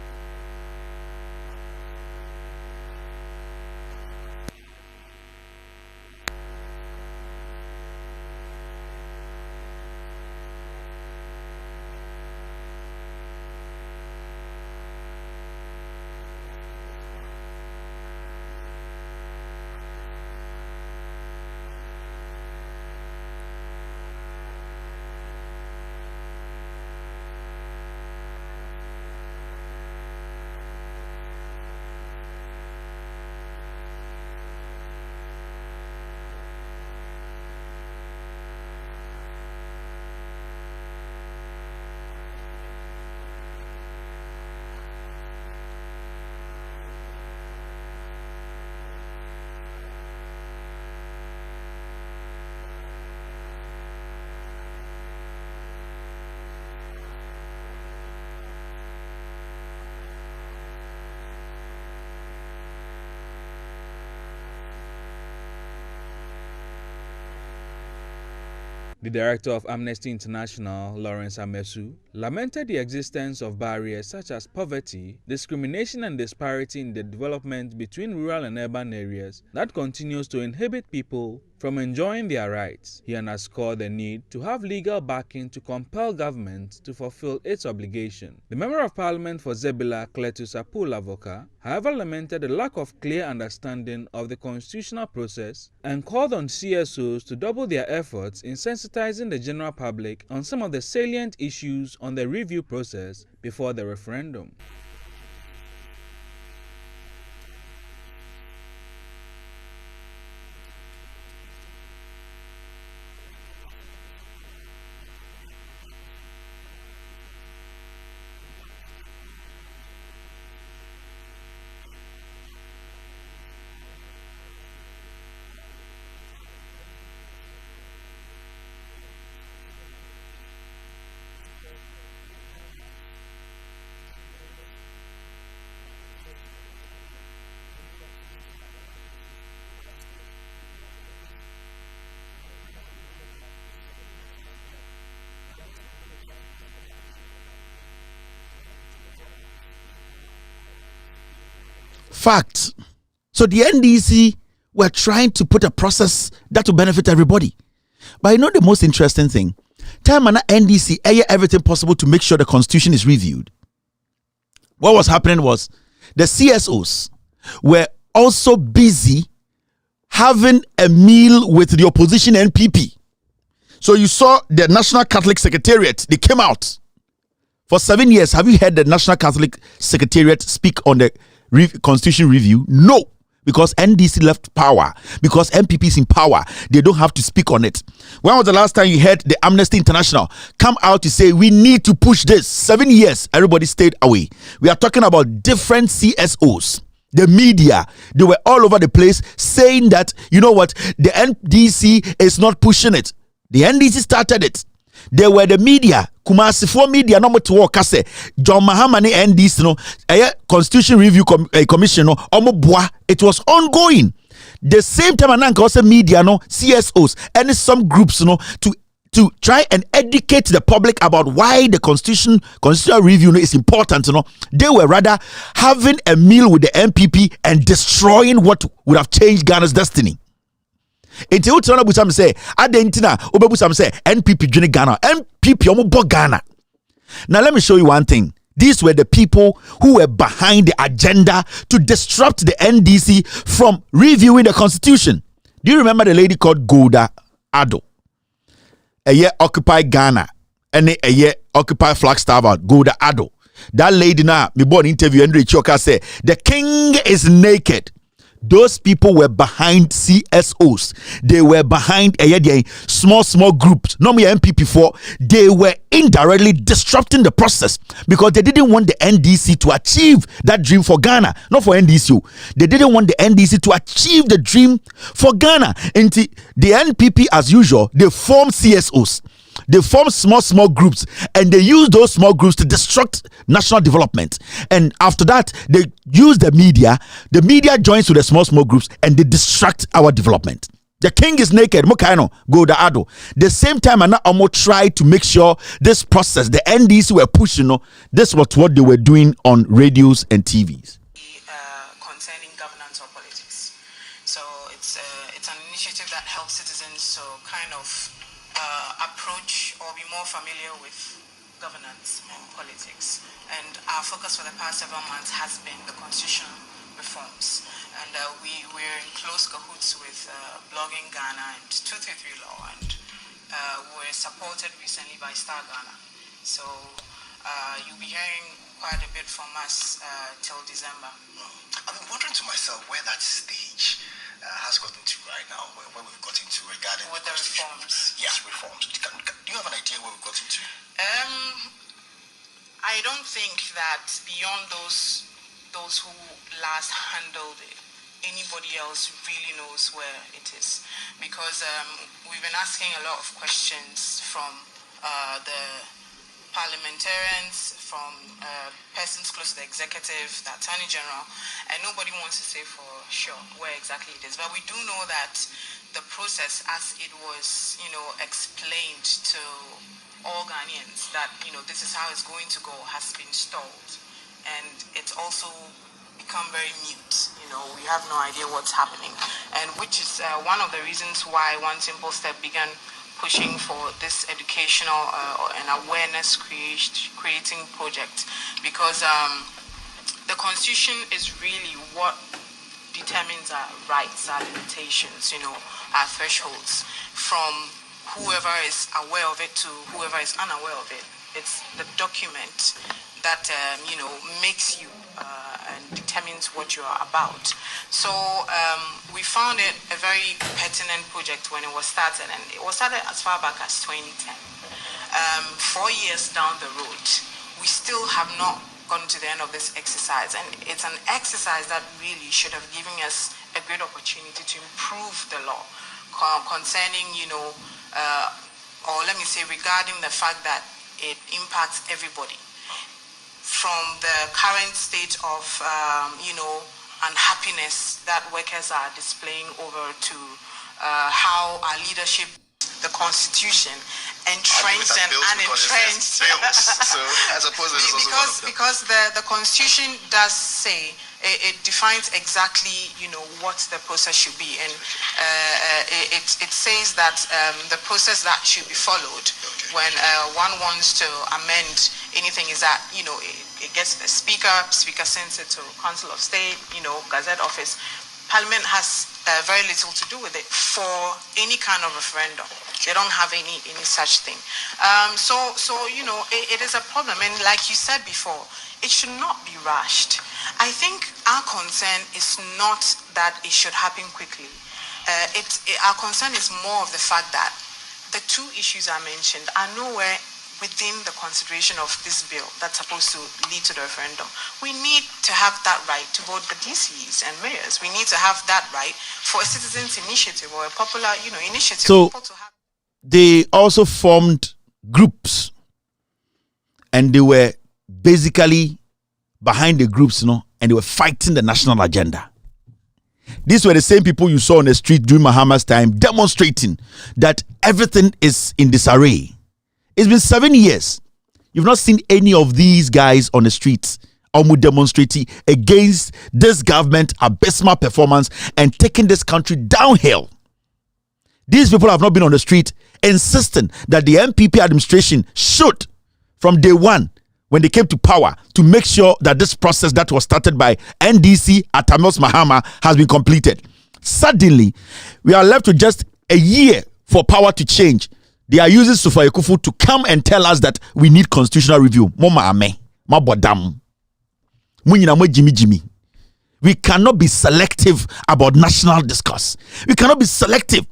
The director of Amnesty International, Lawrence Amesu, lamented the existence of barriers such as poverty, discrimination and disparity in the development between rural and urban areas that continues to inhibit people from enjoying their rights. He underscored the need to have legal backing to compel government to fulfill its obligation. The Member of Parliament for Zebila, Cletus Apul-Avoka, however, lamented the lack of clear understanding of the constitutional process and called on CSOs to double their efforts in sensitizing the general public on some of the salient issues on the review process before the referendum. Fact. So the NDC were trying to put a process that will benefit everybody. But you know the most interesting thing? Time and NDC everything possible to make sure the constitution is reviewed. What was happening was the CSOs were also busy having a meal with the opposition NPP. So you saw the National Catholic Secretariat, they came out. For 7 years, have you heard the National Catholic Secretariat speak on the constitution review? No, because NDC left power, because MPP is in power, they don't have to speak on it. When was the last time you heard the Amnesty International come out to say we need to push this? 7 years, everybody stayed away. We are talking about different CSOs. The media, they were all over the place saying that, you know what, the NDC is not pushing it. The NDC started it. They were the media, Kumasi for media, no more to work. Say John Mahamani NDC, no, Constitution Review Commission, no, it was ongoing. The same time, and also media, no, CSOs, and some groups, no, to try and educate the public about why the constitutional review is important. You know, they were rather having a meal with the MPP and destroying what would have changed Ghana's destiny. Enti utsana busam say adentina obebusam say NPP dwene Ghana, MPP omo Ghana. Now let me show you one thing. These were the people who were behind the agenda to disrupt the NDC from reviewing the constitution. Do you remember the lady called Golda Ado? A year Occupy Ghana and a year Occupy Flagstaff out Golda Ado. That lady now me born interview and Choka say the king is naked. Those people were behind CSOs. They were behind small groups. No more MPP4. They were indirectly disrupting the process because they didn't want the NDC to achieve that dream for Ghana, not for NDC. They didn't want the NDC to achieve the dream for Ghana. And the NPP, as usual, they formed CSOs. They form small groups and they use those small groups to destruct national development. And after that, they use the media. The media joins with the small groups and they distract our development. The king is naked. Mokaino, Golda Ado. The same time, and Omo tried to make sure this process, the NDC were pushing, this was what they were doing on radios and TVs. Concerning governance or politics. So it's an initiative that helps citizens to kind of approach or be more familiar with governance and politics. And our focus for the past several months has been the constitutional reforms. And we're in close cahoots with Blogging Ghana and 233 Law, and we're supported recently by Star Ghana. So you'll be hearing quite a bit from us till December. I'm wondering to myself where that stage has gotten to right now, where we've gotten to regarding with the reforms. Yes, reforms. Do you have an idea where we've gotten to? I don't think that beyond those who last handled it, anybody else really knows where it is, because we've been asking a lot of questions from the parliamentarians, from persons close to the executive, the Attorney General, and nobody wants to say for sure where exactly it is. But we do know that the process as it was, explained to all Ghanaians that, this is how it's going to go has been stalled. And it's also become very mute. We have no idea what's happening. And which is one of the reasons why One Simple Step began pushing for this educational and awareness creating project. Because the Constitution is really what determines our rights, our limitations, our thresholds, from whoever is aware of it to whoever is unaware of it. It's the document that, makes you and determines what you are about. So we found it a very pertinent project when it was started, and it was started as far back as 2010. 4 years down the road, we still have not gotten to the end of this exercise, and it's an exercise that really should have given us a great opportunity to improve the law concerning, or let me say regarding the fact that it impacts everybody, from the current state of, unhappiness that workers are displaying over to how our leadership, the Constitution, entrenched and unentrenched. So I suppose it is also because the Constitution does say it defines exactly what the process should be, and it says that the process that should be followed when one wants to amend anything is that it gets the speaker sends it to Council of State, Gazette Office. Parliament has very little to do with it for any kind of referendum. They don't have any such thing. So it is a problem. And like you said before, it should not be rushed. I think our concern is not that it should happen quickly. Our concern is more of the fact that the two issues I mentioned are nowhere within the consideration of this bill that's supposed to lead to the referendum. We need to have that right to vote the DCs and mayors. We need to have that right for a citizens' initiative or a popular, initiative. So they also formed groups, and they were basically behind the groups, and they were fighting the national agenda. These were the same people you saw on the street during Mahama's time demonstrating that everything is in disarray. It's been 7 years. You've not seen any of these guys on the streets demonstrating against this government abysmal performance and taking this country downhill. These people have not been on the street insisting that the MPP administration should, from day one, when they came to power, to make sure that this process that was started by NDC at Amos Mahama has been completed. Suddenly, we are left with just a year for power to change. They are using Sufai Kufu to come and tell us that we need constitutional review. Mama ame, ma bodam. Munyina mo Jimmy. We cannot be selective about national discourse. We cannot be selective.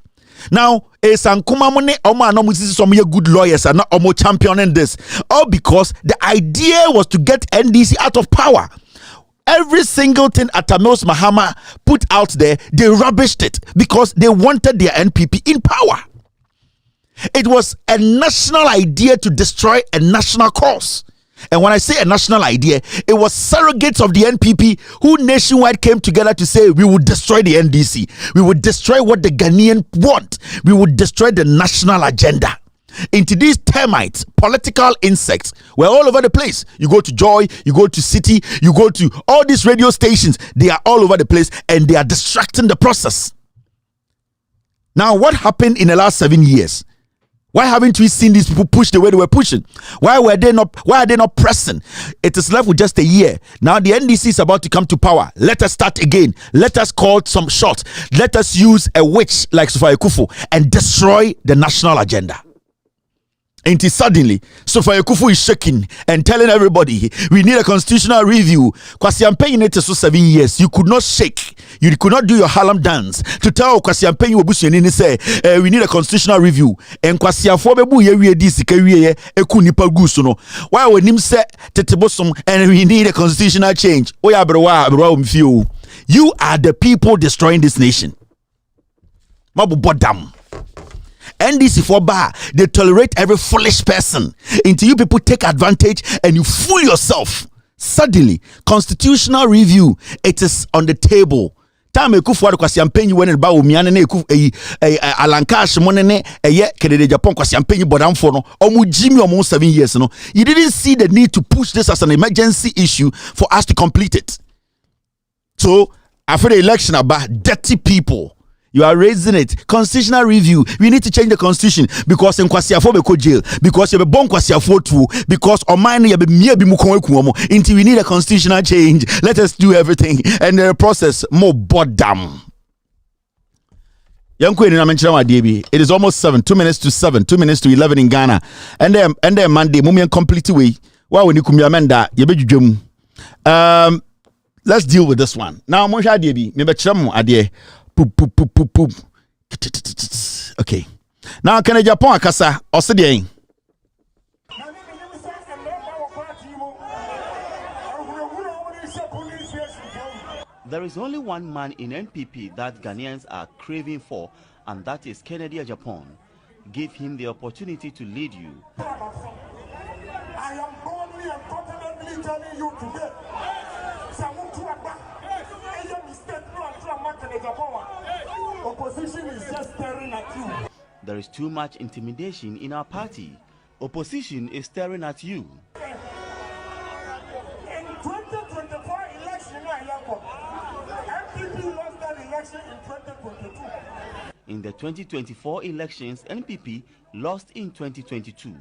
Now, some good lawyers are not almost championing this, all because the idea was to get NDC out of power. Every single thing Atamos Mahama put out there, they rubbished it because they wanted their NPP in power. It was a national idea to destroy a national cause. And when I say a national idea, it was surrogates of the NPP who nationwide came together to say we will destroy the NDC. We will destroy what the Ghanaian want. We will destroy the national agenda. Into these termites, political insects were all over the place. You go to Joy, you go to City, you go to all these radio stations. They are all over the place and they are distracting the process. Now, what happened in the last 7 years? Why haven't we seen these people push the way they were pushing? Why are they not pressing? It is left with just a year. Now the NDC is about to come to power. Let us start again. Let us call some shots. Let us use a witch like Sufai Kufu and destroy the national agenda. Until suddenly, Sufai Kufu is shaking and telling everybody, we need a constitutional review. Kwasi Ampeng it is so 7 years. You could not shake. You could not do your Harlem dance to tell Kwasi Ampeng Obusuani say, we need a constitutional review. And Kwasi Afobebu ye this career eku nipa gusu no. Why when him say tetebosom and we need a constitutional change? You are the people destroying this nation. Mabu bodam. NDC for bar, they tolerate every foolish person until you people take advantage and you fool yourself. Suddenly, constitutional review, it is on the table. time Kufuor kwasi ampenyi when ba omiane na eku alankash monene eye Kennedy Agyapong kwasi ampenyi bodamfo no omu jimi omu 7 years no. You didn't see the need to push this as an emergency issue for us to complete it. So after the election about dirty people, you are raising it. Constitutional review. We need to change the constitution because in Kwasiafo be ko jail, because you be bon Kwasiafo too, because on mine you be mia bi mu kon ekuomo. Until we need a constitutional change. Let us do everything and the process more boredom. Young Queen, it is almost 7, 2 minutes to 7, 2 minutes to 11 in Ghana. And then Monday, Mumian complete way. Wow, when you come amenda, let's deal with this one. Now, Monsha Debi, me betchamo adie. Poop. Okay. Now, can Agyapong akasa osede? There is only one man in NPP that Ghanaians are craving for, and that is Kennedy Agyapong. Give him the opportunity to lead you. I am boldly and confidently telling you today. Opposition is just staring at you. There is too much intimidation in our party. Opposition is staring at you. In 2024 election, NPP lost that election in 2022. In the 2024 elections, NPP lost in 2022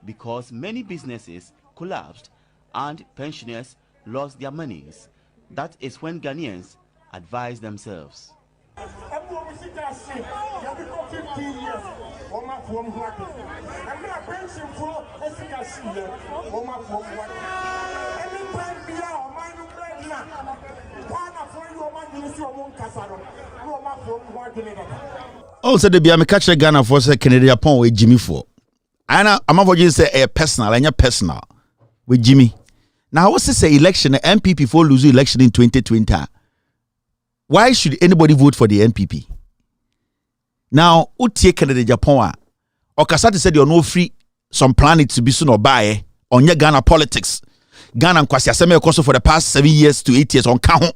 because many businesses collapsed and pensioners lost their monies. That is when Ghanaians advise themselves. Also, the Biame catch Ghana for say Kennedy Agyapong with Jimmy for. I'm avoiding say a personal, and your personal with Jimmy. Now, what's this election? The NPP for lose election in 2020. Why should anybody vote for the NPP? Now, Utie Kennedy Agyapong or Kasati said you're no free some planet to be soon or buy on your Ghana politics. Ghana and Kwasi Aseme also for the past 7 years to 8 years on count.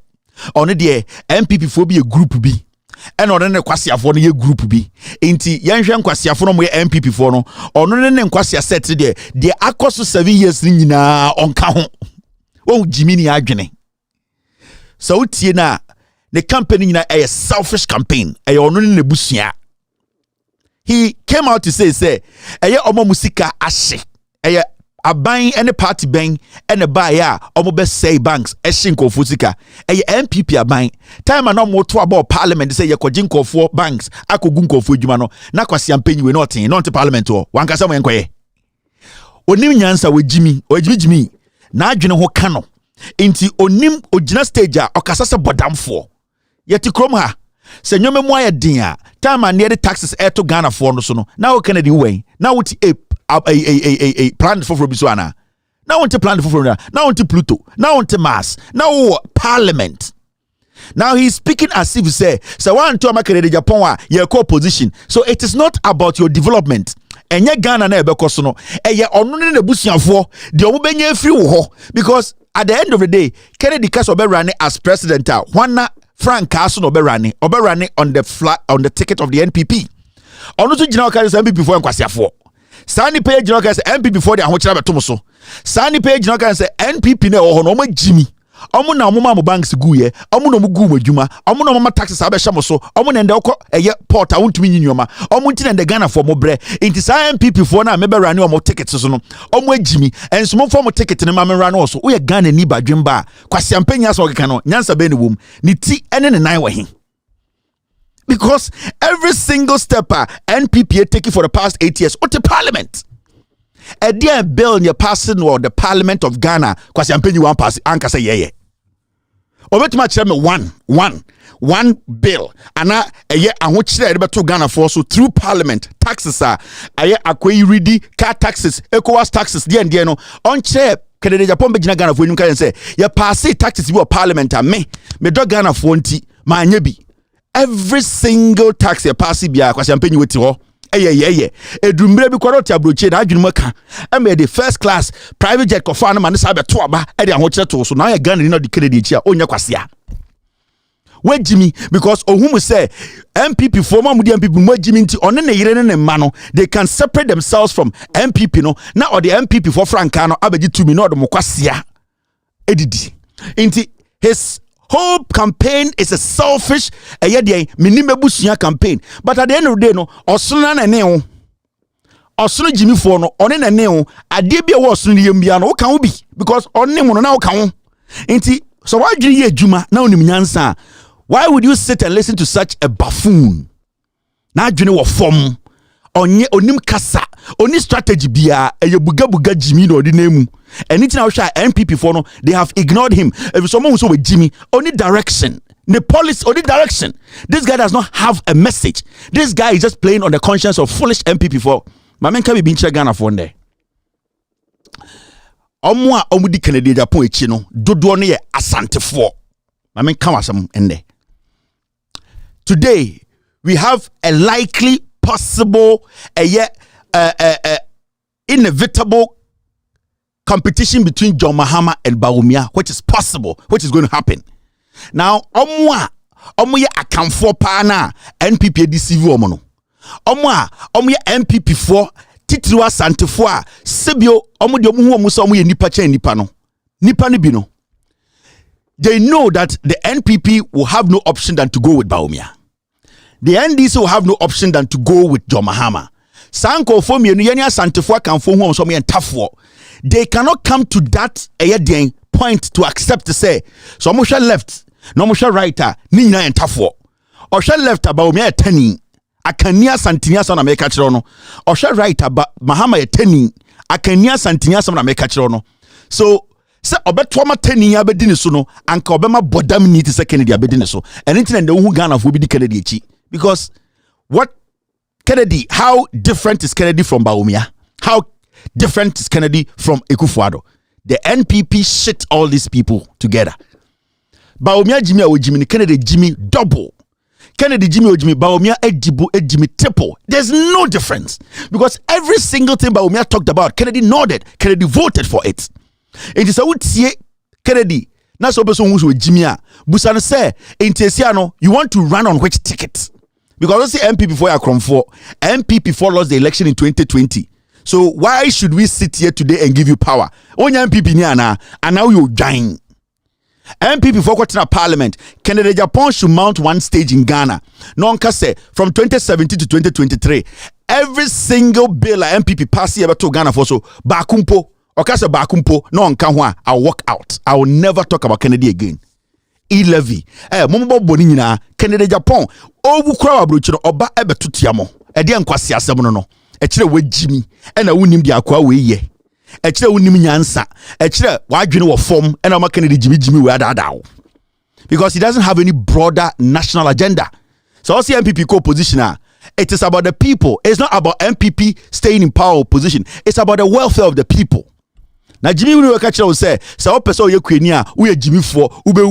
On the NPP for be a group B. And on the Kwasi Afon ye group B. Inti Yanshan Kwasi Afon we NPP for no. Or no name Kwasi said today. The across 7 years na on count. Oh Jimmy Agene. So Tina the campaign is a selfish campaign. He came out to say, "Eye omo musika ashe, eye aban any party bang and a buyer omo best say banks eshinko fusika, eye NPP aban. Time and no to about parliament say ye kojinko for banks, akogunko for jumano, na kwasi campaign we not the parliament or one kasa mo enkoye. Onim nyansa we Jimmy, na adwene ho kano. Inti onim ogina stage a okasasa bodamfo. Yeti krom ha se nyome mu aye din a time and the taxes to Ghana for no so no now Kennedy way now what a plan for Bisoana now want to plan for now want to Pluto now want to Mars now Parliament. Now he's speaking as if he say so one to Kennedy Agyapong your co-position, so it is not about your development. Enye Ghana na ebe koso no eye onu ne nebusuafo de omo benye free wo ho, because at the end of the day Kennedy Kaso be running as president Juana Frank Kaso no be running on the ticket of the NPP. Onu to general Kaso NPP for Nkwasiafo. Sani pay general Kaso NPP for the ahochira betom so. Sani pay general Kaso NPP na ho no jimi. Omo na omo ma banks guye, omo no mu gu madwuma, omo no ma taxes abehya mo so, omo na ndekọ eye port awuntumi nyinyoma, omo nti na nde Ghana for mo bre. Inti sa MPP for na mebe rani omo tickets so no, omo agimi, enso mo for mo ticket ne ma me rani so, wo ye Ghana ni badwemba, kwasi ampanya so okeka no, nyansa be ne wom, ni ti ene ne nan wahin. Because every single stepper NPP taking for the past 8 years, what the parliament? A dear bill in your passing or the Parliament of Ghana, because I'm paying you one pass, Anka say, yeah. Over to my chairman, one bill, and a year and which they to Ghana for so through Parliament, taxes are a year acquay ready, car taxes, ECOWAS taxes, dear no, on chair. Kennedy Agyapong begina Ghana for you can say, you pass taxes you Parliament and me do Ghana for my nyebi. Every single tax you pass it, because I'm paying you with you. Edumbre bi koroti abroche na adwunu maka e the first class private jet kofa na man sabe to aba e de ahoche to so na ya Ghana ni no de Kennedy chi a onya kwase a where Jimmy, because whom say MPP former MPP where Jimmy on the mano, they can separate themselves from MPP no now or the MPP for Francano abeji to me no the mokwasia edidi inti his whole campaign is a selfish minimum campaign, but at the end of the day no osuna na ne osunu Jimmy for no one na ne o ade bia wo osunu yembia no kan obi because on ne mo na wo kan inti so why do you juma na onim nyansa? Why would you sit and listen to such a buffoon? Na adwene wo fom onye onim kasa oni strategy bia buga Jimmy no di nemu anything I share MPP for no they have ignored him. If someone who with Jimmy only direction the police only direction, this guy does not have a message. This guy is just playing on the conscience of foolish MPP for my man can be in Ghana for one day. Omwa omudi Canada Agyapong echi no dodo no ye asante for my man come asem ende. Today we have a likely possible inevitable competition between John Mahama and Bawumia, which is possible, which is going to happen. Now, omuye akamfo pa na NPP deceive omo no. Omuye NPP for titiriwa santefo a sebio omo de omo hu omo so omo ye nipa cha nipa no. Nipa ne bi no. They know that the NPP will have no option than to go with Bawumia. The NDC will have no option than to go with John Mahama. Sanko for me yenya santefo akamfo hu omo so omo ye ntafo. They cannot come to that point to accept to say so omo left no omo right ni nyina entafo o left about me atani akania santinia so na me ka kire no o right about Mahama atani akania santinia so na me ka kire no so se obeto ma tani abedi ne so no anka obema bodam ni ti se Kennedy abedi ne so anything and who Ghana for bi di Kennedy echi because what Kennedy, how different is Kennedy from Bawumia? How different is Kennedy from Akufo-Addo? The NPP shit all these people together. Bawumia Jimmy or Jimmy, Kennedy Jimmy double. Kennedy Jimmy or Jimmy, Bawumia Jimmy triple. There's no difference. Because every single thing Bawumia talked about, Kennedy nodded. Kennedy voted for it. It is a would see Kennedy. That's what person who's with Jimmy. Busan say, in Tesiano, you want to run on which ticket? Because let's say MPP4 MPP4 lost the election in 2020. So why should we sit here today and give you power? Only MPP niana, and now you're dying. MPP for Quatina Parliament, Canada Agyapong should mount one stage in Ghana. No say from 2017 to 2023, every single bill MPP pass here to Ghana for so Bakumpo, or Kasa Bakumpo, no one I'll walk out. I will never talk about Kennedy again. E-levy. Mumbo Bonina, Canada Agyapong, Obu Krawa Bruchino, Oba Ebe Tutiamo, Edian Kwasia Samono. Echire we Jimmy and a wunim di akwa we ye echire wunim nyansa echire wadwene wo form and am Kennedy Jimmy we adadaw because he doesn't have any broader national agenda. So also MPP co-position it is about the people. It's not about MPP staying in power position. It's about the welfare of the people. Now Jimmy we catch you say so person ye kwani a we Jimmy for ube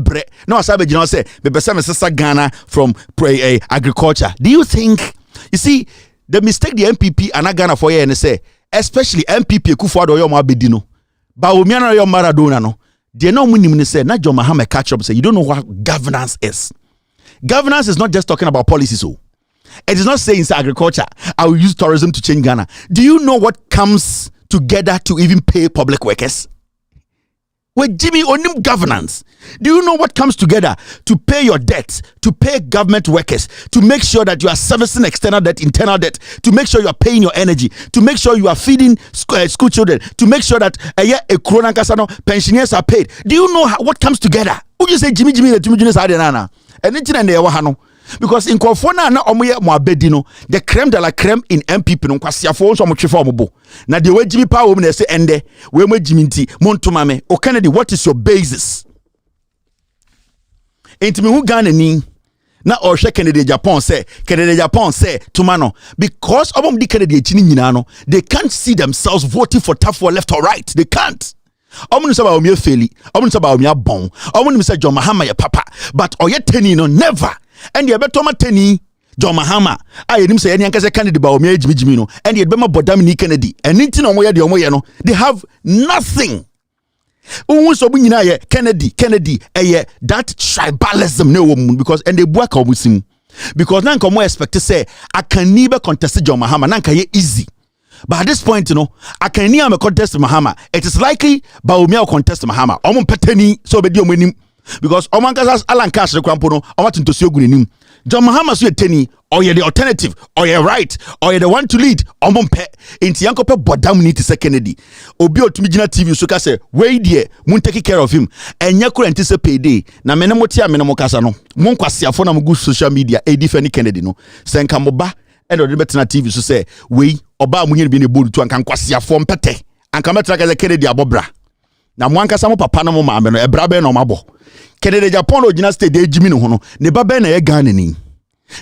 bre no asabe jina say be person Mensah Ghana from agriculture. Do you think you see the mistake the MPP and Ghana for here and say, especially MPP Akufo-Addo yo mabedi no. Bawumia na yo Maradona no. They no munim say na John Mahama catch up say you don't know what governance is. Governance is not just talking about policies. So it is not saying it's agriculture. I will use tourism to change Ghana. Do you know what comes together to even pay public workers? With Jimmy onim governance, do you know what comes together to pay your debts, to pay government workers, to make sure that you are servicing external debt, internal debt, to make sure you are paying your energy, to make sure you are feeding school children, to make sure that pensioners are paid? Do you know what comes together? Would you say Jimmy the Jimmy Sadenana? And then because in Kofona na omoye mo abedi no the creme de la creme in MPP no kwasiafo so mo twefo omobo na de Jimmy power wo na say ende we mo Jimmy nti montoma me o Kennedy, what is your basis? Intimi hu Ghana ni na o hwe Kennedy Agyapong say tomano because obom di Kennedy echi ni nyina no they can't see themselves voting for tough or left or right. They can't. Omun say ba omi feli, omun say ba omi abon, omun say John Mahama ye papa, but oyeteni no never. And you better mateni John Mahama. I didn't say any ankasa candidate ba omi Jimmy no. And you be ma bodam ni Kennedy. And anything omo ye de omo ye no, they have nothing. So Kennedy, that tribalism no because and they work with him. Because now come expect to say I can never contest John Mahama, nanka ye easy. But at this point, I can near me contest Mahama. It is likely Baumia contest Mahama. Omon peteni so be dio because Omankas Alan Cash the Crampono, I want to see you. John Mahama so teni, or you're the alternative, or you're right, or you're the one to lead. Omon pe into Yanko pe bodam need to say Kennedy. Obio to Mijina TV so ka say, wait dear, mun take care of him. And Yaku anticipate day. Na menamotia menamokasa no. Mon kwasia phone am go social media e defend Kennedy no. Senka moba and the better TV so say, we oba munye bi ne bodu to anka kwasia fo mpete. Anka metra ka Kennedy abobra. Na mwanka samo papa no mo maame no ebra be no mabo. Kennedy Agyapong original state de jimi no ho no. Ne baba na ye Ghana ni.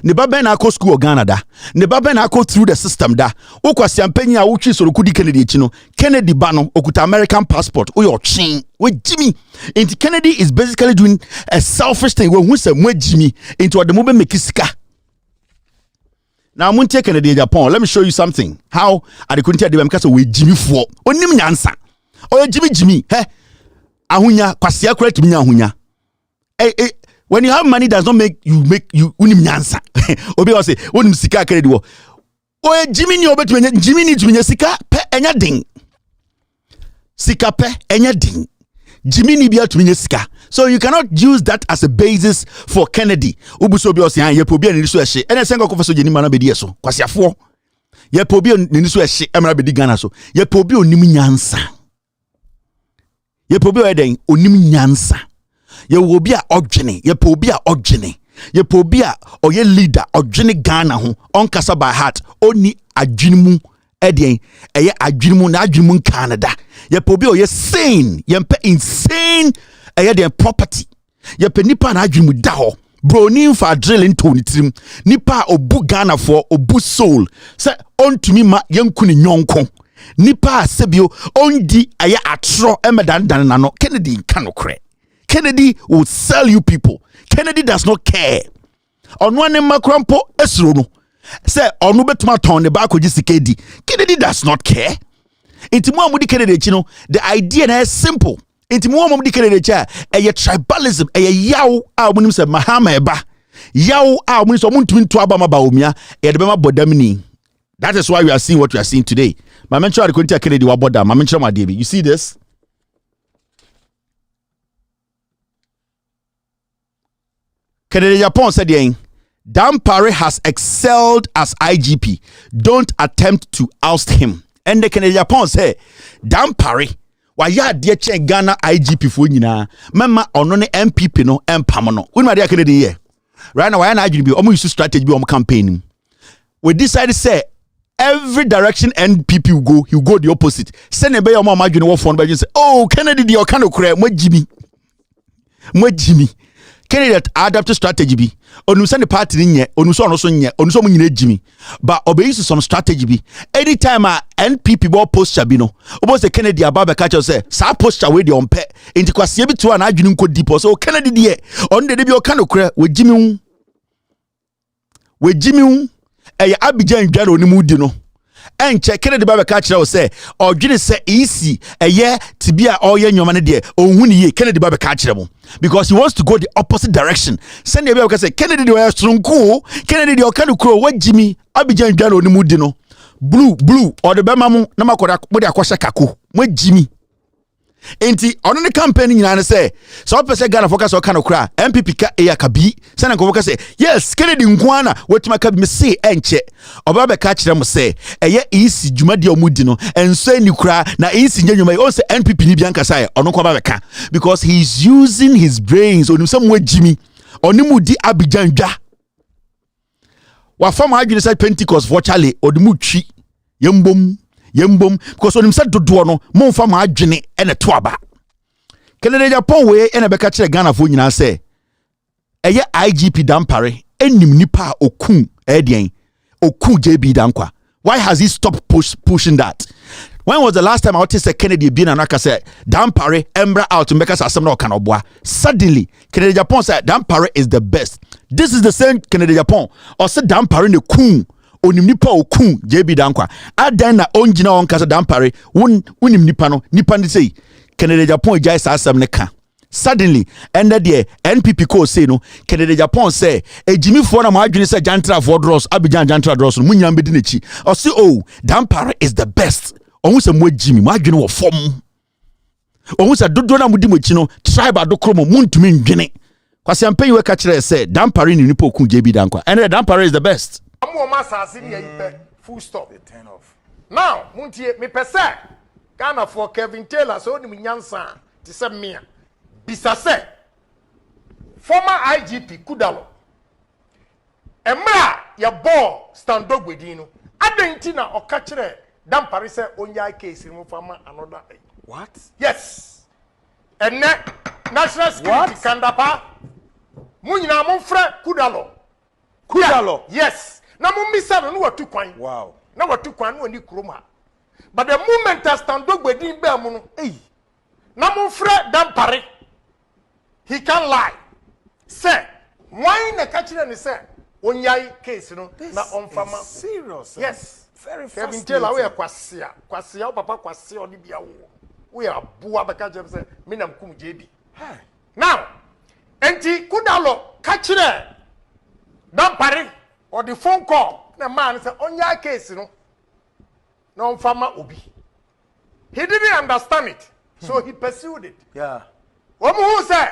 Ne baba na akọ school Ghana da. Ne baba na akọ through the system da. Okwasi ampanyi a wotwi so kudi Kennedy echi no. Kennedy ba no okuta American passport. Oyo chin. We Jimmy. Into Kennedy is basically doing a selfish thing. We hu say mo Jimmy into the mobile make sika. Now I'm take Kennedy Agyapong. Let me show you something. How at the country de because we Jimmy for. Onim nyansa. Oyo Jimmy. He. Ahunya kwasi akura timi ahunya. When you have money does not make you unim nyansa. Obi wa say unim sika Kennedy wo. Oye Jimmy ni obetumi Jimmy ni tumi sika pe enya ding. Sika pe enya ding. Jimmy ni bia tumi sika. So you cannot use that as a basis for Kennedy. Ubuso bi o say ye po bia ni so ehye. Ene senga ko faso jeni mana be di so. Kwasiafo. Ye po bia ni so ehye emra be di Ghana so. Ye po bia onim nyansa. Ye po bia eden onim nyansa. Ye will be a odjene, ye po be a odjene, ye po be a or ye leader odjene Ghana ho on kasa by heart only adwinmu edien eye adwinmu na adwinmu Canada ye po be o ye sane ye mpe insane eye den property ye pe nipa na adwinmu da ho bro ni mfa drilling to ni trim nipa obu Ghana for obu soul say on to me ma yenku ni nyonko nipa sebio ondi eye atro emedan dan na no Kennedy kanokre. Kennedy will sell you people. Kennedy does not care. On one makrampo esrono. Say onu betuma ton the back KD. Kennedy does not care. Intimu amudi Kennedy chino. The idea is simple. Intimu amudi Kennedy cha. Eye tribalism. Eye yaw a munim se Mahama eba. Yaw a munim se omuntu ntu aba maba omia. Eye de bema bodamni. That is why we are seeing what we are seeing today. My mention the Kennedy wa boda. My mention my DB. You see this? Kennedy Agyapong said, Dan Parry has excelled as IGP. Don't attempt to oust him. And the Kennedy Agyapong said, Dan Parry, why ya dear chen Ghana IGP for you Mama on MPP no empamano. When my dear Kennedy here. Right now, why an IGP almost strategy on campaigning. We decided to say every direction NPP will go the opposite. Send a bay on my margin of phone by just say, oh, Kennedy, the kind of crap, what Jimmy. Kennedy adapted strategy be onusa the party nye onusa onoso nye onusa mo nyina Jimmy but obey some strategy be anytime a NPP bo posture bi no obo say Kennedy ababa catch say sa posture we dey on pe enti kwase bi to an adwunu nko deep so Kennedy de on de bi o kan okra we Jimmy e Abidjan dware onimu di no enche Kennedy baba catch say odwene say easy eye tibia oye nyoma ne de ohun ye Kennedy baba catch because he wants to go the opposite direction. Send the say Kennedy de o strong Kennedy de o kan okro wa Jimmy Abidjan dware onimu di no blue or the bema mu na makoda mo de akwasha kako mo Jimmy enti ono ne campaign nyina ne say so person Ghana focus o kan okra MPP ka kabi send nko focus say yes Kennedy nkwana wetima ka bi me say enche oba be ka kire mo say eye isi dwumade omudi no enso ani kura na isi nyanyuma o say NPP ni bianka say ono kwa ba be ka because he is using his brains onim some way Jimmy onimudi Abidjan dwa wa fam adwene say Pentecost virtually odimu twi yembom because when him said dodo no mo fa ma adwene ene to aba Kennedy Agyapong we ene be ka kire Ghana fo nyina say eye IGP Dan Parry enim nipa okun okun JB Dankwa. Why has he stopped pushing that? When was the last time I want to say Kennedy been and I said Dan Parry embra out to make us asem no kanobwa? Suddenly Kennedy Agyapong said Dan Parry is the best. This is the same Kennedy Agyapong or said Dan Parry ne kun onim nipa okun JB Dankwa adan na onjina on kasa Dan Parry unim nipa no nipa ni say Kennedy Agyapong jai sa asem ne ka. Suddenly, ende de NPP ko say no, Kennedy Agyapong say, Jimmy for na ma adwene say Jantra for draws, Abidjan Jantra draws, munyam bedi nechi. O say, oh, Dampare is the best. Ohun se mo Jimmy, ma adwene wo fom. Ohun se dodo na mudi mochi no, tribe adokromo muntumi ndwene. Kwasi ampen we ka kire say, Dampare ni nipa okun JB Dankwa. And Dampare is the best. Amu ma sase ne yipe full stop. The turn off. Now, muntie me pese Ghana for Kevin Taylor so ni nyansa ti se me Bisase, former IGP Kudalo, Emra ya ball stand up with you. Adentina or catch it. Dampare say onya case in farmer another. What? Yes. And national security kandapa. Munyina monfre Kudalo. Kudalo. Yes. Na mumisa no watu kwan. Wow. Na watu kwan no ni kroma. But the moment I stand up with you be amuno. Eh. Na monfre Dampare. He can't lie. Say, why na catch and say, Onyai case, you know, na on farmer. Serious. Yes. Very fascinating. Kevin Taylor, we are Kwasia, Papa Kwasia, or Libya. We are Bua Bakajem, say, Minam Kum JB. Now, Enti Kudalo, catch it. Dampare, or the phone call, the man say, Onyai case, you know, na on farmer Obi. He didn't understand it, so he pursued it. Yeah. What who say?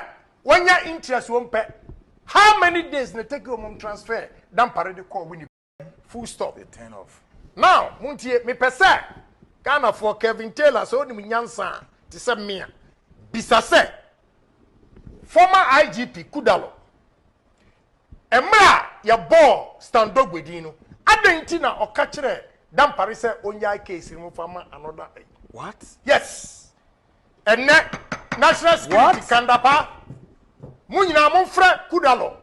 When your interest won't pay, how many days they take your transfer? Dampare the call when you full stop. The turn off. Now, muntie me pese Ghana for Kevin Taylor so ni nyansa ti se me Bisase, former IGP Kudalo, Emra ya ball stand up with you. Adentina or catch it. Dampare say onya case in farmer another. What? Yes. And national security kandapa. Munyina monfre Kudalo.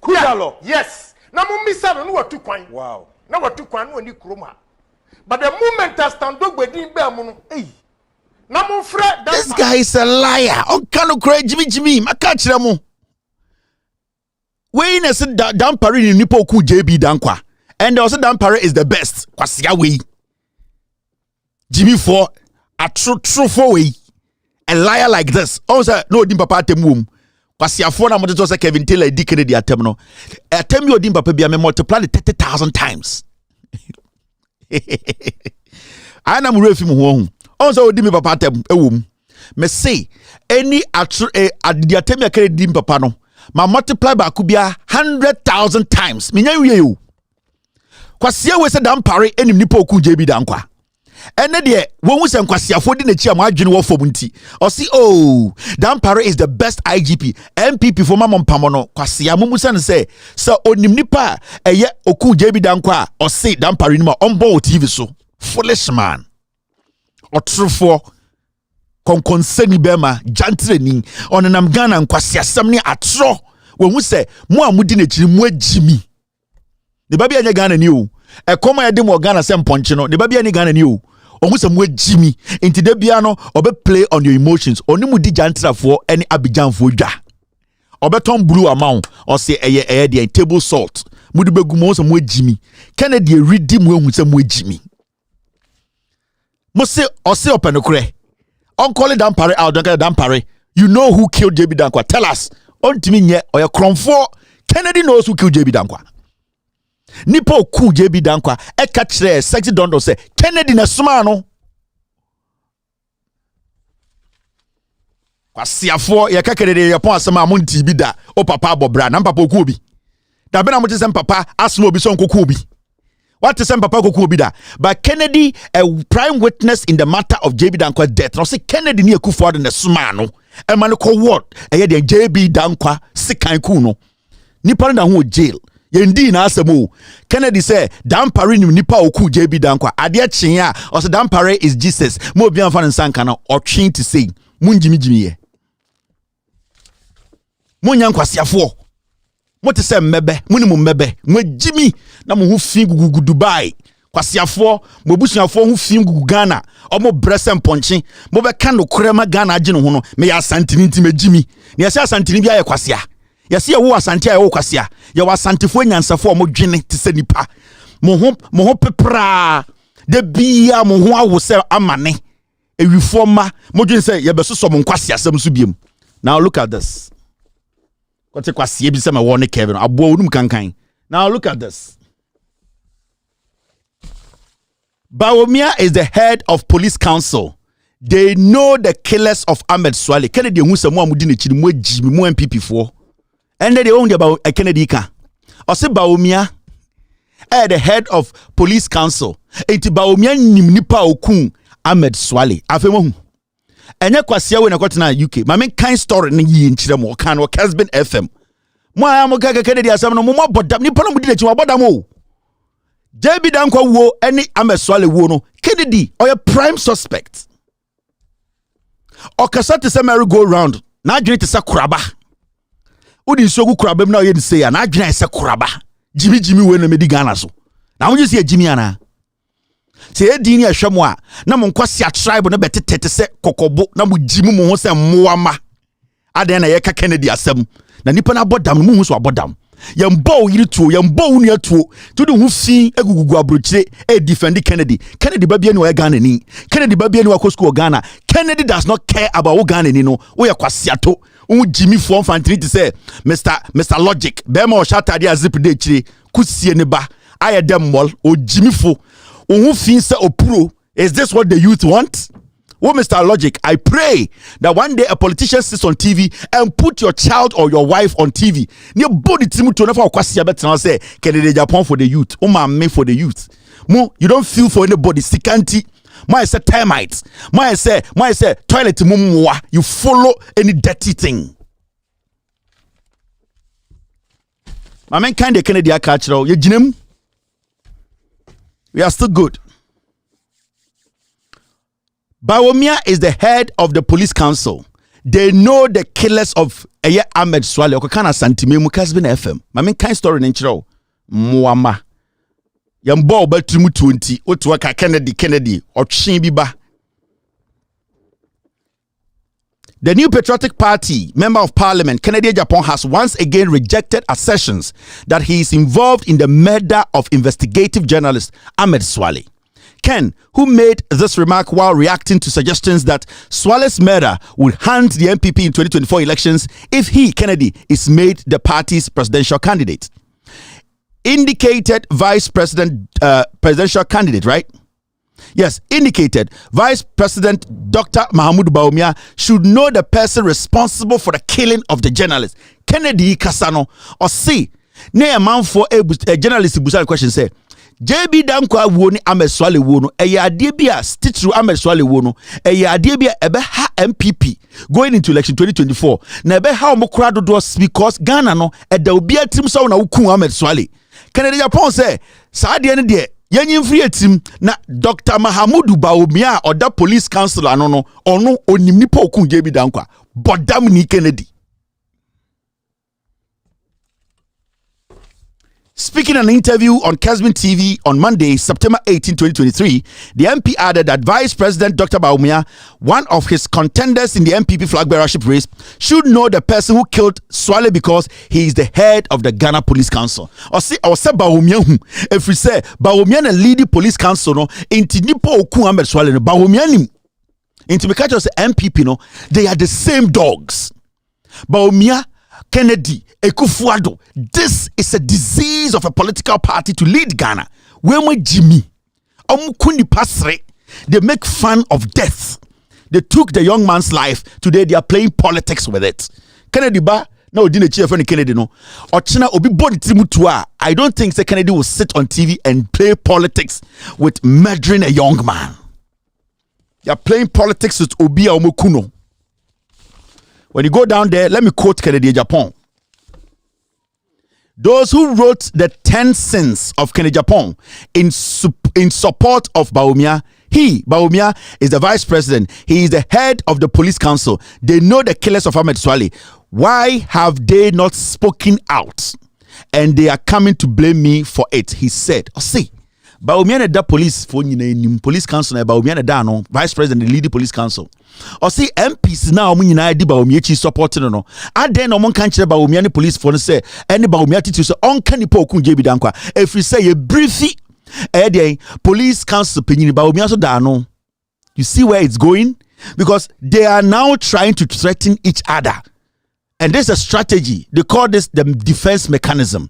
Kudalo. Yes. Na mumisa no watu kwan. Wow. Na watu kwan no ni kroma. But the moment I stand up with him be amuno. Eh. Na monfre This guy is a liar. On kanu kure Jimmy. Maka kire mo. We na se Dampare ni nipa oku JB Dankwa. And also Dampare is the best. Kwasia we. Jimmy for a true for we. A liar like this. Also no dim papa temum. Kwasiafo na moto say Kevin Taylor di Kennedy atem no. Atem yo dim papa bia me multiply 30,000 times. I na mo refi mo ho. On say odi me papa atem ewom. Me say any adi atem ya Kennedy dim papa no. Ma multiply ba ku bia 100,000 times. Me nya wie yo. Kwasia we say Dampare enim nipa oku JB Dankwa. Ene de won se nkwasiafo di na chi am adwene wo fom nti o si oh Dampare is the best IGP MPP for mamompamo no kwasia mumusa ne se onim nipa eye oku JB Dankwa o si Dampare ni ma on board TV so foolish man otrofo konkonseni bema jantreni onenam Ghana nkwasiasam ne atro won se mo amudi na chiri mo agimi de babia anya Ghana ni o ekoma ya de mo Ghana se mponche no de babia ni Ghana ni o ohun se mo Jimmy inti de bia no obe play on your emotions oni mu di jantrafo eni Abidjanfo dwa obe ton blue amount o se eye de table salt mu di begu mo se mo Jimmy Kennedy ready mo ehun se mo Jimmy mo se o se openokre on call Dampare out don't Dampare you know who killed JB Dankwa tell us on timi nye oya kronfo Kennedy knows who killed JB Dankwa nipa oku JB Dankwa e ka kire sexy dondo say Kennedy na suma no kwasiafo ye ka Kennedy ye pon asema amonti bi da o papa abobra na papa oku obi da be na mo tse papa asema obi so nkoku obi what is papa oku obi da but Kennedy a prime witness in the matter of JB Dankwa's death no say Kennedy ni Akufo-Addo na suma no e man ko what e de JB Dankwa sikan ku no nipa na ho jail yendi na asemo Kennedy say Dampare ni nipa oku JB Dankwa ade chen a o say Dampare is Jesus mo obi anfa nsanka na otwen to say munjimi ye munya nkwasiafo mo te say mmebe munimu mmebe mo jimi na mo hu fi gugu Dubai kwasiafo mo busuafo hu fi gugu Ghana o mo brese mponche mo be ka no korema Ghana age no ho no me ya santini nti me jimi ne ya santini bia ye kwasia yesi wo asante ayo kwasia ye wasantefo nyansafo mo dwene te se nipa mo ho pepra de bia mo ho awo se amane a reformer, Mojin say, Yabeso some kwasi asem subium. Now look at this. What's a kwasi ebisema warning Kevin? Abonum kankan. Now look at this. Bawumia is the head of police council. They know the killers of Ahmed Suale. Kennedy who some more mudine chidi mo jimi mo MPP for. And then they own about a Kennedy ka. Ose Bawumia the head of police council. Enti Bawumia nipa okun Ahmed Suale. Afemo. Enye kwasia we na kwatena UK. Ma men kind story ni yi nchire mo kan wo Casbin FM. Mo am gaga Kennedy asam no mo bodam nipa no mudine chidi bodam o. JB Dankwa wo any Ahmed Suale wo no Kennedy or a prime suspect. Okasa te se merry go round na adwene te se kuraba. Odi sogu kuraba na ye de say na adwene se kuraba. Jimi we na medi Ghana so. Na wonje se jimi ana. Se edin ya hwemo a na mo nkwasi a tribe no betete se kokobo na mo jimi mo ho se mmoama. Aden na ye ka Kennedy asem. Na nipa na bodam no mo hu so abodam. Yambo yiri tuo yambo unu atuo to de hu fi egugugu abrochire e defend Kennedy babia ni wa Ghana ni Kennedy babia ni wa school Ghana. Kennedy does not care about wo Ghana ni no wo ya kwasiato wo Jimmy form fantini to say Mr Logic be ma o shata dia zip de chire kusie ne ba aye dem mol o Jimmy fo wo hu fi se opuro. Is this what the youth want? Oh, Mr. Logic, I pray that one day a politician sits on TV and put your child or your wife on TV. Near body timu to never kwasi abetna say Kennedy Agyapong for the youth. Me for the youth. Mo, you don't feel for anybody. Sikanti. My say termites. My say toilet mumwa. You follow any dirty thing. My man kind of Kennedy cultural. You jinem. We are still good. Bawumia is the head of the police council. They know the killers of Ahmed Suale. Okakana santime mu Casbin FM. Mami kind story nenchiro. Muama. Yambo batrumu 20. Otuaka Kennedy. Ochin biba. The new Patriotic Party member of Parliament, Kennedy Agyapong, has once again rejected assertions that he is involved in the murder of investigative journalist Ahmed Suale. Ken, who made this remark while reacting to suggestions that Suale's murder would hand the MPP in 2024 elections if he, Kennedy, is made the party's presidential candidate. Indicated presidential candidate, right? Yes, indicated Vice President Dr. Mahmoud Bawumia should know the person responsible for the killing of the journalist. Kennedy Kasano, or see, near a man for a journalist who question say, JB Dankwa wo ni Ahmed Suale wo no adie bia stick through Ahmed Suale wo no adie bia ebe ha MPP going into election 2024 na ebe ha omokura dodo because Ghana no eda obi atim so na wukun Ahmed Suale. Kennedy Agyapong say sa de ne de yanyin free atim na Dr. Mahamudu Bawumia or that police council ono onim nipa okun JB Dankwa bodam ni Kennedy. Speaking in an interview on Casbin TV on Monday, September 18, 2023, the MP added that Vice President Dr. Bawumia, one of his contenders in the MPP flag bearership race, should know the person who killed Suale because he is the head of the Ghana Police Council. Or say Bawumia, if we say Bawumia na lead the police council, no, inti nipo okun Ahmed Suale no Bawumia nim. Inti me catch us MPP no, they are the same dogs. Bawumia, Kennedy, Ekufuado. This is a disease of a political party to lead Ghana. When Jimmy, they make fun of death. They took the young man's life. Today they are playing politics with it. Kennedy ba na odine chief for Kennedy no. Ochina obi body timutua. I don't think that Kennedy will sit on TV and play politics with murdering a young man. They are playing politics with Obi Omokuno. When you go down there, let me quote Kennedy Agyapong. Those who wrote the 10 sins of Kennedy Agyapong in support of Bawumia, Bawumia is the vice president. He is the head of the police council. They know the killers of Ahmed Suale. Why have they not spoken out? And they are coming to blame me for it, he said. See, Bawumia da police for police council na Bawumia da no vice president lead the police council. Or see MPs now mun nyina di Bawumia chi supporting no. Aden no mon kan kire Bawumia ni police for no say any Bawumia titi so on kan nipa okun JB Dankwa. If we say ye briefy police council penyini Bawumia so da no. You see where it's going? Because they are now trying to threaten each other. And there's a strategy. They call this the defense mechanism.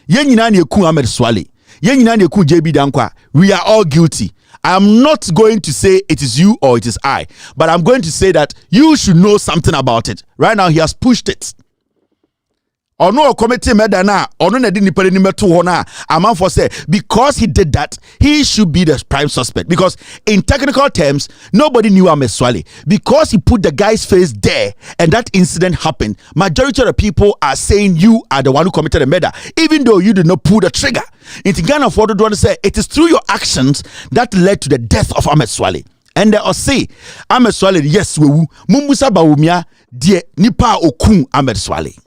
Ahmed Suale. JB Dankwa. We are all guilty. I'm not going to say it is you or it is I, but I'm going to say that you should know something about it. Right now, he has pushed it. Or no committee medana, or no amount for say because he did that, he should be the prime suspect. Because in technical terms, nobody knew Ahmed Suale. Because he put the guy's face there and that incident happened, majority of the people are saying you are the one who committed the murder, even though you did not pull the trigger. In Ghana, for the say it is through your actions that led to the death of Ahmed Suale. And they all say Ahmed Suale, yes, we mumusa baumia die nipa okun Ahmed Suale.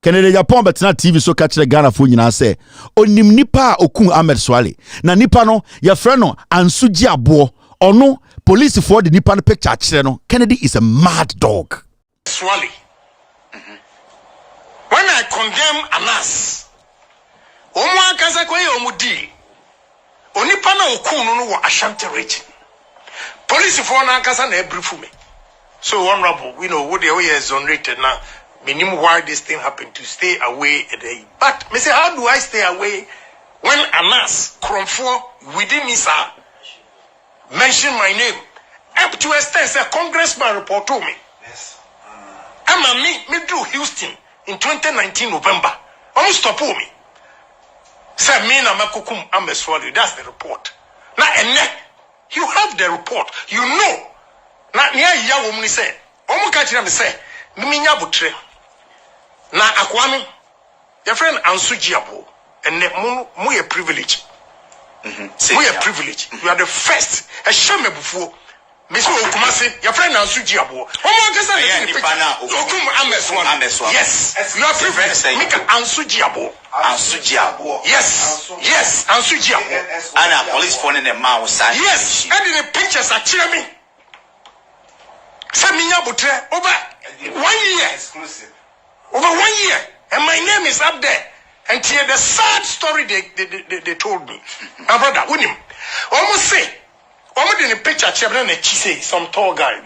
Kennedy Agyapong betena TV so catch the Ghana phone nyina say onim nipa okun Ahmed Suale na nipa no ye frɛ no ansuji abo ono police for the nipa no picture kire no. Kennedy is a mad dog. Suale. When I condemn Anas omo akaza kwa ye omudi onipa na okun no wo Ashanti region police for na akaza na brief me so honorable we know what the way is exonerated now. Minimum why this thing happened to stay away a day. But me say, how do I stay away when Anas Kromfo within Mensah mention my name? Up to a stage, a congressman report to me. Yes. I'm me do Houston in 2019 November. Almost stop me. Say me na makukum Ahmed Suale. That's the report. Now you have the report. You know. Now near ya woman say. Omo kachira me say. Miminya butre. Na akwami your friend Ansujiabo and mu a privilege. We a privilege. You are the first. A shame before. Mr. Okumasi, your friend Ansujiabo. Yes, you are privileged. Make Ansujiabo. Ansujiabo. Yes, yes, Ansujiabo. And a police phone in the mouth. Yes, and in the pictures are cheering me. Saminya butre over 1 year. Exclusive. Over 1 year, and my name is up there. And here the sad story they told me. My brother, with him, almost say, almost in a picture, say some tall guy.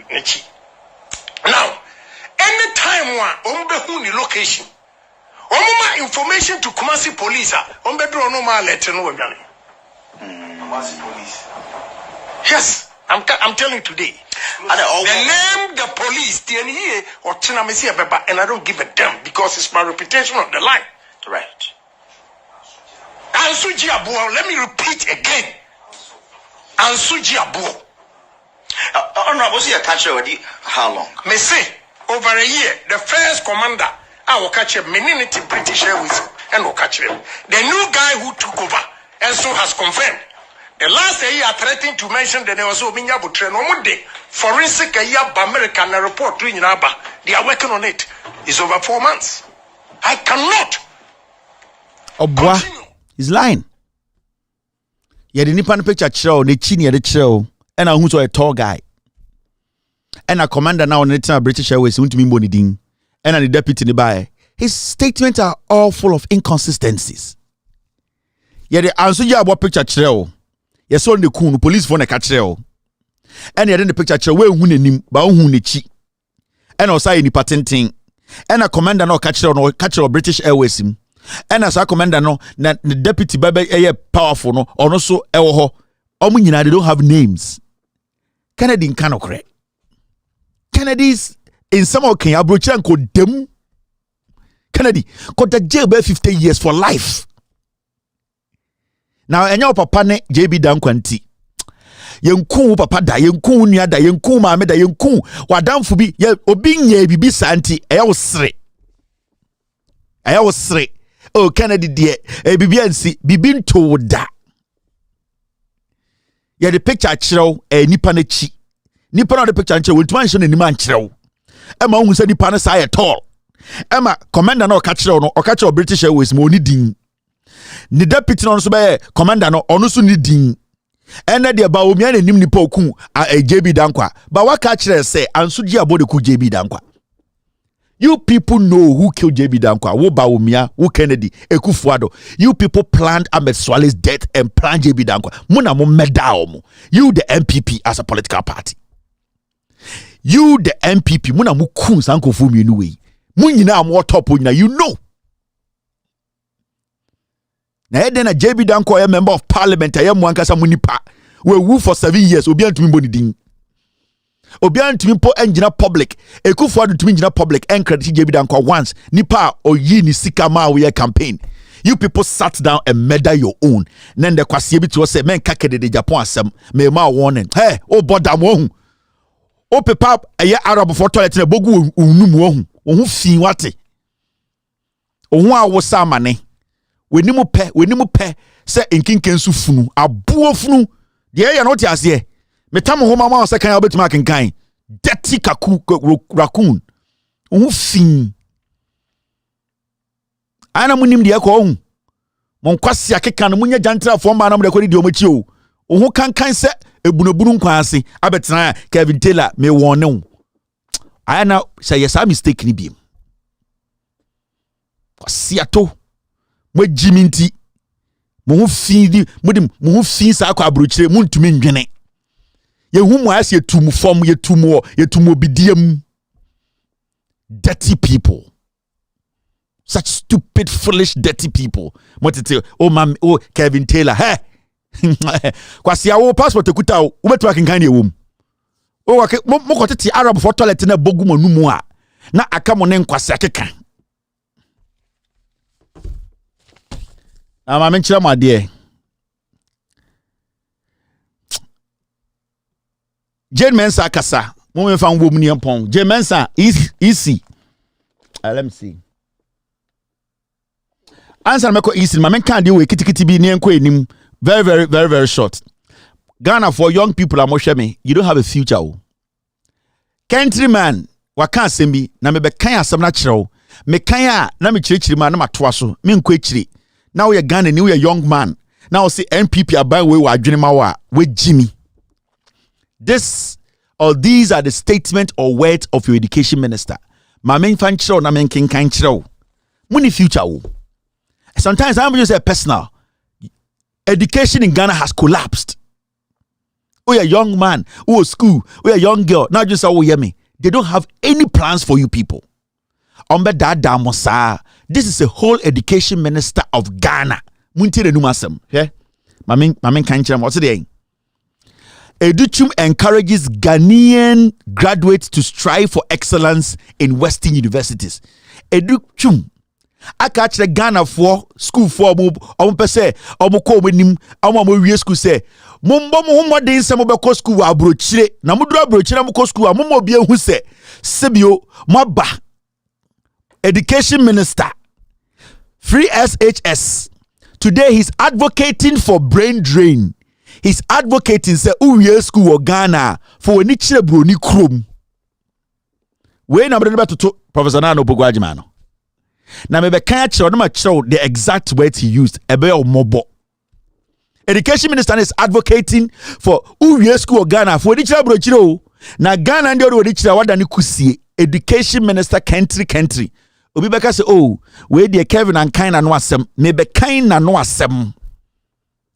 Now, anytime one, the location, my information to Kumasi police, draw no more letter no Kumasi police. Yes. I'm telling you today. The name, the police, DNA, or Chinamesi Abeba, and I don't give a damn because it's my reputation on the line. Right. Ansuji Abu, let me repeat again. Ansuji Abu. Honorable, see a catcher already. How long? Me say, over a year, the first commander, I will catch him, Meninity British Airways, and will catch him. The new guy who took over, and so has confirmed. The last year threatening to mention that there was a Minyabu train on day. Forensic American report to Inaba. They are working on it. It's over 4 months. I cannot. Oh boy, he's lying. Yeah, the Nipan picture show, the chini the show, and I who's a tall guy. And a commander now on the British Airways soon to be money and the deputy nearby. His statements are all full of inconsistencies. Yeah, the answer you about picture show. Yes, on the coon, police phone a catch rail. And you're in the picture where who ba chi. And also any patenting. And a commander no catch or British Airways him. And as a commander no, the deputy baby powerful no, or no so elho. Omunyina they don't have names. Kennedy cannot correct. Kennedy's in some okay, Abrochan could dem. Kennedy got the jail by 50 years for life. Now, and your papa ne JB Dankwanti. Yenku papa da, yenku nya da, yenku maame da, yenku wadam fubi ye obi nye bibi santi eya wo sre. Oh Kennedy de bibi ansi bibi nto da. Ye the picture kyerɛw nipa na chi. Nipa na the picture kyerɛw wontima nhyɛ na nima kyerɛw. Ema hu sɛ nipa na sa yɛ tall. Ema commander na ɔka kyerɛw British Airways mo ni din. Ni deputy no so be commander no ono so ni din ene de ba omi ana nim nipa okun JB Dankwa ba waka kire se Ansuji Abu de ku JB Dankwa You people know who killed JB Dankwa, who Bawumia, who Kennedy, Ekufuado. You people planned Ahmed Suale's death and planned JB Dankwa. Muna mo medaomo. You the MPP as a political party. You the MPP. Muna mo kun sanko fumi nuwe. Munyina mo top unyina. You know. Na then a JB Dankwa a member of Parliament. I am wankasa munipa. We woo for 7 years. Obian to me ding. Obian to me po engineer public. Ekufuado to me engineer public. And credit JB Dankwa once. Nipa or ye ni sikama we campaign. You people sat down and murder your own. Then the kwasiye to say men kakede de Agyapong asem. Me ma warning. Hey, oh boda mo. O pepa eye Arab for toilet na bogu unum wo hu. Ohun fi wate. Ohun awosa amane. Wenimu pe se nkinkensu funu. Abuo funu. De ye no ti ase. Metam ho mama se kan obetima kenkan. Dirty raccoon. Ohun fi. Ana munim de ko hu. Mon kwase akeka no munya jantra fo ma na mo de ko di omachi o. Ohun kankan se ebunobunu nkwa ase abetena Kevin Taylor me won ne. Ana say yes a mistake ni biem. Kwasiato mo jiminti mo hu fi di mo hu fi sa akwa abrochire mo ntumi ndwene. Ye hu mo ase etum fom ye tumo bidiam. Dirty people. Such stupid, foolish, dirty people. Motete, oh mam, oh Kevin Taylor, hey. Kwasi awo passport ekuta o, ubetu akinkan ye wom. O wake mo kotete Arab for toilet na bogu mo numu a. Na aka mo ne nkwasi akeka. Na ma menchira mo ade. Jane Mensah kasa, mo me fa wo mu ni empon. Jane Mensah is easy. Let me see. Answer me ko easy. Ma men kan de we kitikiti bi ne enko enim. Very short. Ghana, for young people me, you don't have a future. Countryman, waka sembi na me be kan asem na kire me kan na me kire ma na matoa so me nko kire. Now we Ghana ni we young man. Now say NPP aban we adwene ma wa we Jimmy. This or these are the statement or words of your education minister. Ma men fan kire na men kan kire. Muni future wo. Sometimes I'm just say personal. Education in Ghana has collapsed. We a young man, we a school, we a young girl. Not just how we hear me. They don't have any plans for you people. This is a whole education minister of Ghana. Muntire numasem. Yeah? Mamin kancham. What's the Educhum encourages Ghanaian graduates to strive for excellence in Western universities. Educhum. Aka kire Ghana for school for omo pese omo ko onim omo wie school say mombo mo homodin se mo be ko school abrochire na moduro abrochire mo ko school mo bi ehu se sebio moba education minister free SHS today he's advocating for brain drain. He's advocating say uwie school or Ghana for ni kire broni krom we na be to Professor Nano Bogwajima no. Now, maybe can't show the exact words he used. Education minister is advocating for Uwe school Ghana for the brochiro. Now, Ghana and the other kusi education minister country. Obibeka say, oh, where the Kevin and kind and wasem, maybe kind and wasem.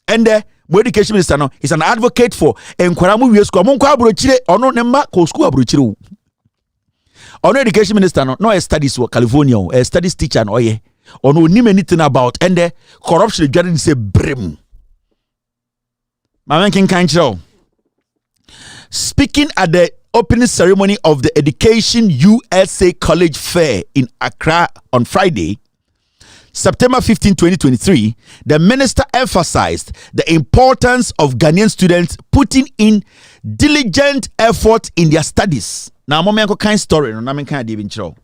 And the education minister no is an advocate for Enkwaramu Uwe school. Monko brochire or no nemba ko school brochiro. Or no education minister no a studies for California, a studies teacher no ye. Or no nim anything about and the corruption getting say brim. My man can speaking at the opening ceremony of the Education USA College Fair in Accra on Friday, September 15, 2023, the minister emphasized the importance of Ghanaian students putting in diligent effort in their studies. Now, I'm going kind story. I'm kind even show.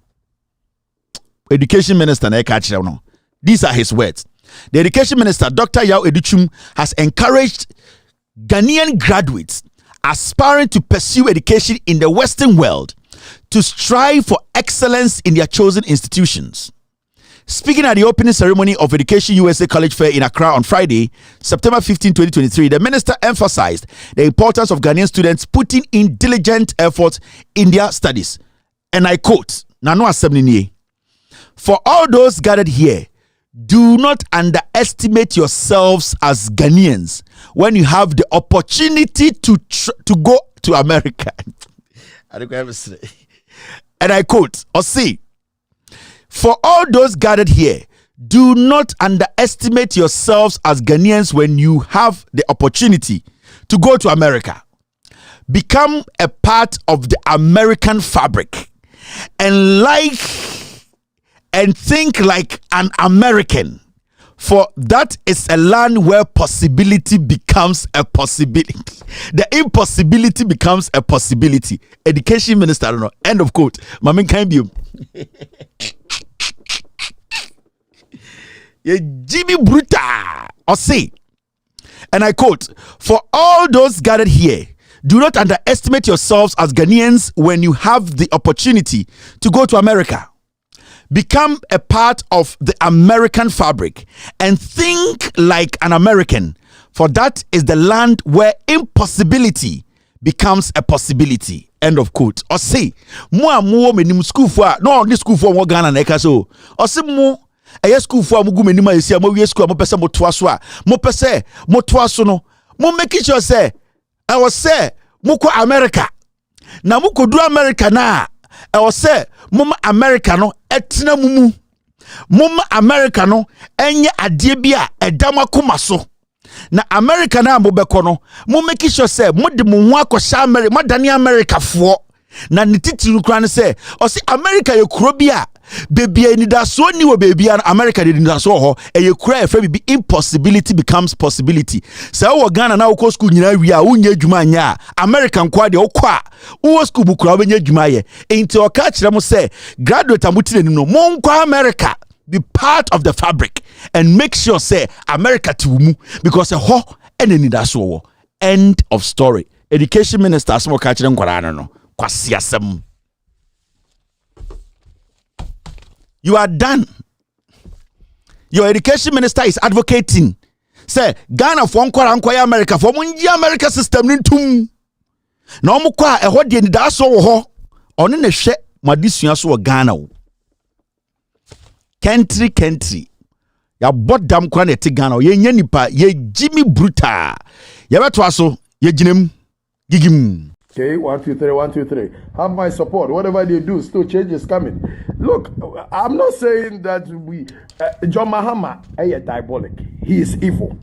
Education minister, no. These are his words. The education minister, Dr. Yao Educhum, has encouraged Ghanaian graduates aspiring to pursue education in the Western world to strive for excellence in their chosen institutions. Speaking at the opening ceremony of Education USA College Fair in Accra on Friday, September 15, 2023, the minister emphasized the importance of Ghanaian students putting in diligent effort in their studies. And I quote, Nano Assembly. For all those gathered here, do not underestimate yourselves as Ghanaians when you have the opportunity to go to America. And I quote, or see, for all those gathered here, do not underestimate yourselves as Ghanaians when you have the opportunity to go to America. Become a part of the American fabric and think like an American, for that is a land where possibility becomes a possibility. The impossibility becomes a possibility. Education Minister, I don't know. End of quote. Mamin can be Jimmy Bruta or say, and I quote, for all those gathered here, do not underestimate yourselves as Ghanaians when you have the opportunity to go to America. Become a part of the American fabric and think like an American, for that is the land where impossibility becomes a possibility. End of quote. Or say, mo menim school for no this school for Ghana na eka so. Or say mo a school for mo gu menim asia mo we school mo pese mo toa so a mo pese mo toa so no mo make sure say I was say mo ko America. Na mo ko do America na I was say mama America no etena mumu mama America no enye ade bia edama koma so na America na mo beko no mo make sure say mo de mo ho akosha America madane America fo na ne titiru kra ne say o say America ye kuro bia bebia ni da so ni wo bebia America de ni da so ho e kura e fa bi impossibility becomes possibility say wo Ghana na wo ko school nyina wi a unya adwuma anya American kwa de wo kwa wo school bu kura benya adwuma ye enti o ka kire mo say graduate amutire ni no mo nkwa America be part of the fabric and make sure say America tiwumu because ho eneni da so wo. End of story. Education Minister asmo ka kire nkwara no kwasi asem. You are done. Your education minister is advocating. Say Ghana for nkwara America for munji America system nintum. Na omo kwa ehwo de ni da so wo ho. Ono na hwe madisua so wo Ghana wo. Country. Ya bodam kwa na te Ghana. Ye nya nipa ye Jimmy Bruta. Ye beto aso ye ginem gigim. Okay, 1, 2, 3, 1, 2, 3. Have my support. Whatever they do, still change is coming. Look, I'm not saying that John Mahama is diabolic. He is evil.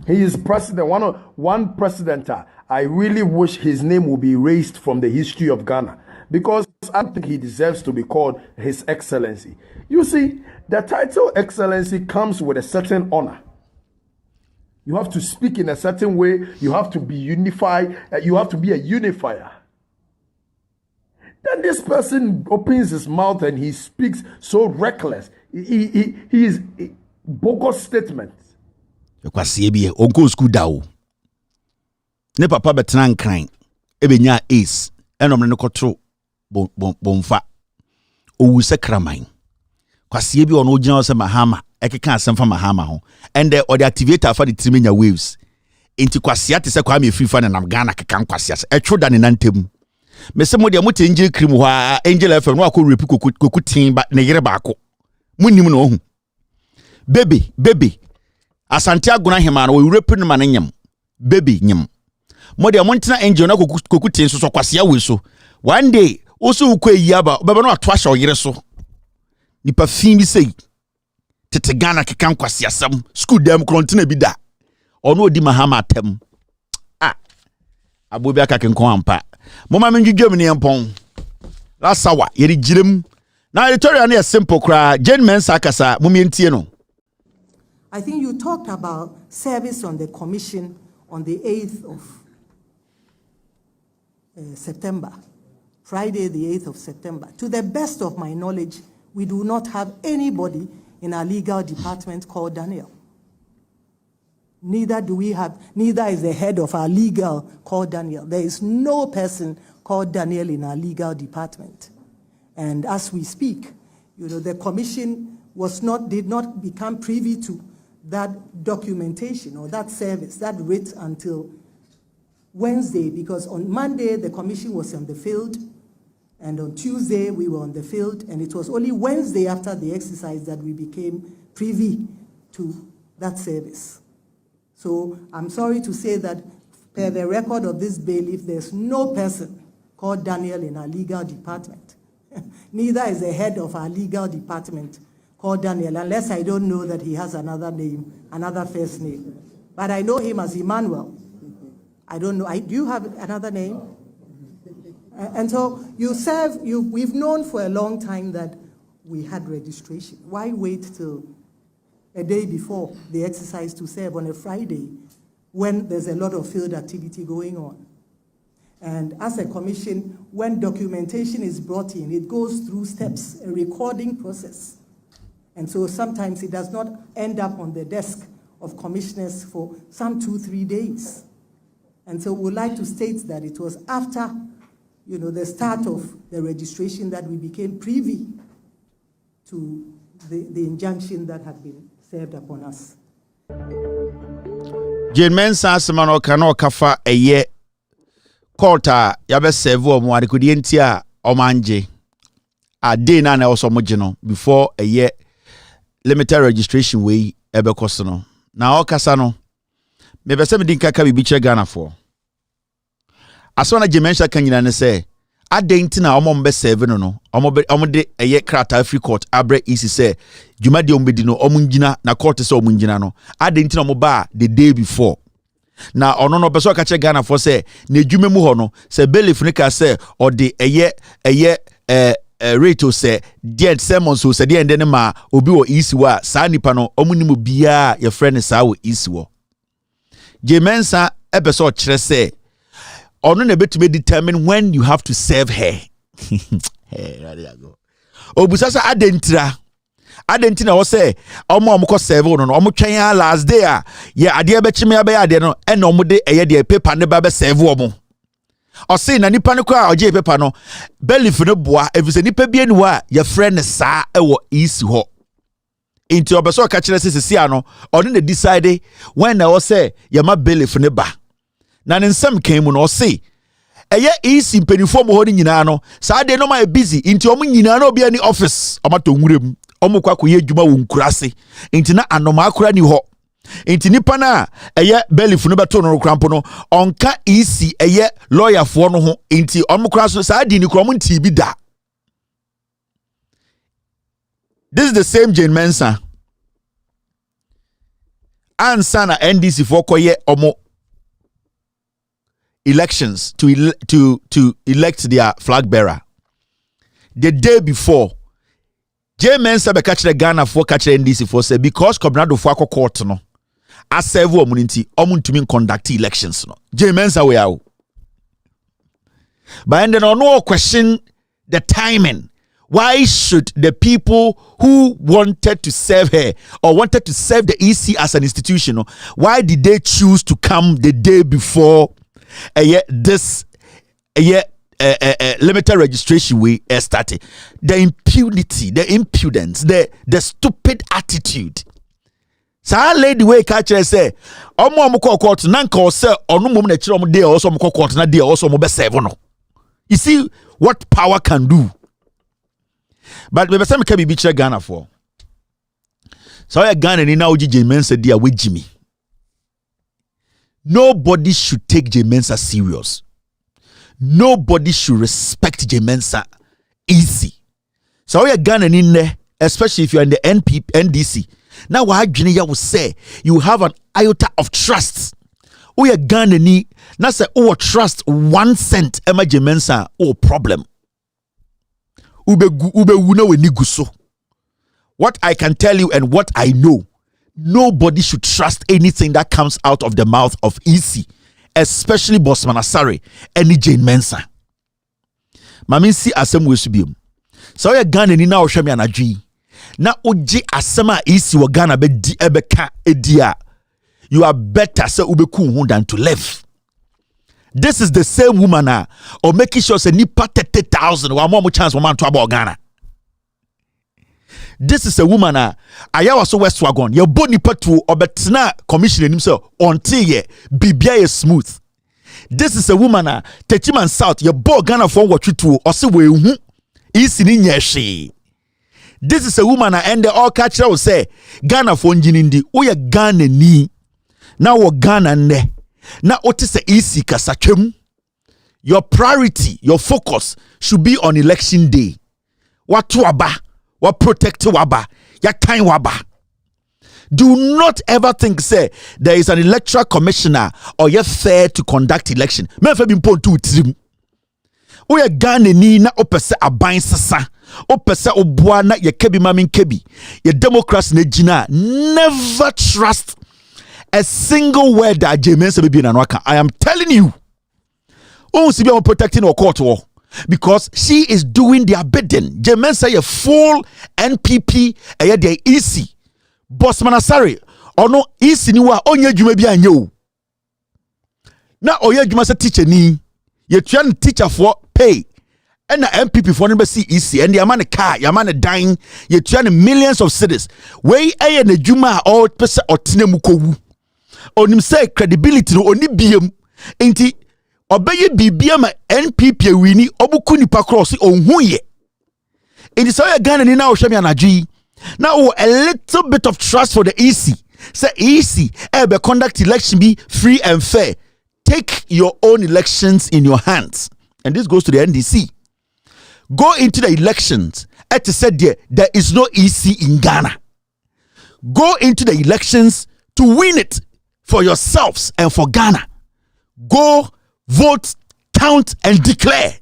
He is president. One president. I really wish his name would be erased from the history of Ghana because I think he deserves to be called His Excellency. You see, the title Excellency comes with a certain honor. You have to speak in a certain way. You have to be unified. You have to be a unifier. Then this person opens his mouth and he speaks so reckless. He is bogus statements. Kwasi ebie onko school dawo. Ne papa betena nkran. Ebenya ace. Enom ne kotro bomfa. Owu sekraman. Kwasi ebie ono ogina se Mahama. Ekeka asemfa Mahama ho and or the activator for the trimenya waves inti kwasia te se kwa me fifa na nam Ghana keka kwasia se etwo da ne nantem me se mo de mo te angel cream ho a angel fm no akọ repi koku tin ba ne yere baako munim no ohu baby asante agona hema na o repi no ma ne nyem baby nyem mo de mo ntena angel na koku tin so kwasia we so one day oso ukọ yi aba bebe no ato ahye o yere so nipa fin bi sei tete Ghana kekan kwasi asem school dem krontina bi da ono odi Mahama atem abobi aka kenkon ampa moma menjudwem ne empon la sawa yeri girem na editorial na simple kra Jane Mensah kasa momientie no. I think you talked about service on the commission on the 8th of September, Friday the 8th of September. To the best of my knowledge, we do not have anybody in our legal department called Daniel. Neither is the head of our legal called Daniel. There is no person called Daniel in our legal department. And as we speak, the commission did not become privy to that documentation or that service, that writ until Wednesday, because on Monday the commission was in the field And on Tuesday, we were on the field, and it was only Wednesday after the exercise that we became privy to that service. So I'm sorry to say that per the record of this bailiff, there's no person called Daniel in our legal department. Neither is the head of our legal department called Daniel, unless I don't know that he has another name, another first name. But I know him as Emmanuel. I don't know. Do you have another name? And so we've known for a long time that we had registration. Why wait till a day before the exercise to serve on a Friday when there's a lot of field activity going on? And as a commission, when documentation is brought in, it goes through steps, a recording process. And so sometimes it does not end up on the desk of commissioners for some 2-3 days. And so we'd like to state that it was after the start of the registration that we became privy to the injunction that had been served upon us. Jane Mensah Samano Kano Kafa a ye Kota Yabe Sevo Mwadikudientia Omanje a day na also mojino before a year limited registration way ebe kosono. Na okasano mebe se medin kaka bibiche Ghana for. Aswana Jane Mensah kanyina ne se adenti na omombe serve no omode eye krata free court abre isi se juma de ombedi no omunjina na court se omunjina no adenti na omoba the day before na ono no beso ka che Ghana for se na dwuma mu ho no se bailiff ne ka se ode eye rate se dead sermon so se de ne ma obi wo isi wa sa nipa no omunimu bia ye friend sa wo isi wo Jane Mensah ebeso kire se ono na betume determine when you have to serve her. There you go. Obusasa adentina wo say omo serve no omo twen last day a ye ade be chime ya be ade no e na omo de eye de paper ne ba be serve omo. O say na nipa ne kwa oje paper no bailiff ne boa efise nipa bia ni wa ye friend sa e wo isi ho. Into obeso ka kire sisi ano ono na decide when na wo say ye ma bailiff ne ba. Na nsem kan mu no say eye isi mpenifo mo ho ni nyina no saa de no ma busy inti omo nyina na obi ani office amato nwurem omo kwa koye adwuma wo nkurase inti na anoma akora ni ho inti nipa na eye bailiff no beto no krampo no onka isi eye lawyer fo no ho inti omo kura so saa di ni kro mo nti bi da. This is the same Jane Mensah ansa na NDC for koye omo elections to elect their flag bearer. The day before, Jane Mensah be catch the Ghana for catch the NDC for say because Kobnado for court no as serve omunti omuntumi conduct elections no. Jane Mensah we are. But then no question the timing. Why should the people who wanted to serve her or wanted to serve the EC as an institution, why did they choose to come the day before this limited registration we started? The impunity, the impudence, the stupid attitude. Sa lady way catch say omo court nanka o say onu mum na chiro omo dey also omo court na dey also omo be serve no. You see what power can do. But we say me can be chire Ghana for. So ya Ghana ni na oji Jane Mensah dia we Jimmy. Nobody should take Jane Mensah serious. Nobody should respect Jane Mensah easy. So we are Ghana in there, especially if you are in the NDC. Now what ya will say you have an iota of trust. We are Ghana ni na say oh trust 1 cent Emma Jane Mensah oh problem. Ube wuna we niguso. What I can tell you and what I know, nobody should trust anything that comes out of the mouth of EC, especially Bosman Asare and Jane Mensah. Mami si asem we subium. So ya Ghana ni na ohwemi anadwi. Na oji asema EC wa Ghana be di ebeka edia. You are better say ubeku hu than to live. This is the same woman or making sure say nipa 30,000 wa more chance woman to about Ghana. This is a woman ayawa so west wagon ye boni patu obetna commission himself until ye bibia is smooth. this is a woman Techiman South your bo Ghana for what you to or say we isi ni nyeshe. This is a woman and the all catcher will say Ghana for njinindi oya Ghana ni na wo Ghana ne na otise isi kasachemu. Your priority, your focus should be on election day. What waba, what protect waba, ya kind waba. Do not ever think say there is an electoral commissioner or you're fair to conduct election. Me fe bimpo tu trim. O ya Ghana ni na opese aban sasa. Opese obua na ye kebi mamin kebi. Ye democrats ne jina. Never trust a single word that Mensah be na nwaka. I am telling you. On protecting our court war because she is doing their bidding. Mensah a full NPP a they easy. Boss Manasari or no easy niwa onye jume bi anyo. Na oye juma sa teacher ni ye tuan teacher for pay. And the MPP for number see easy and the man a car, your man a dying, ye tuan millions of citizens. Way a ne juma or pesa or tinemuko. On him say credibility no only BM inti obeye bibia ma NPP wini obuku nipa cross onhuye. It is all Ghana ni na ohwemi anadwi. Now a little bit of trust for the EC. Say EC be conduct election be free and fair. Take your own elections in your hands. And this goes to the NDC. Go into the elections. At said there is no EC in Ghana. Go into the elections to win it for yourselves and for Ghana. Go vote, count, and declare.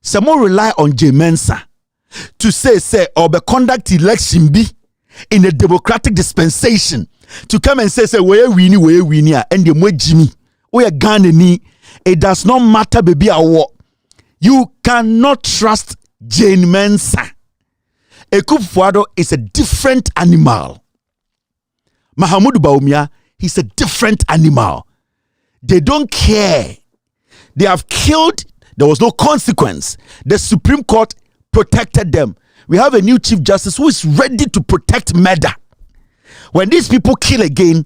Some more rely on Mensah to say, or be conduct election be in a democratic dispensation to come and say, where we ni, and the mwe Jimmy, where Ghana ni. It does not matter, baby, or you cannot trust Jane Mensah. Ekufuado is a different animal. Mahamudu Bawumia, he's a different animal. They don't care. They have killed. There was no consequence. The Supreme Court protected them. We have a new Chief Justice who is ready to protect murder. When these people kill again,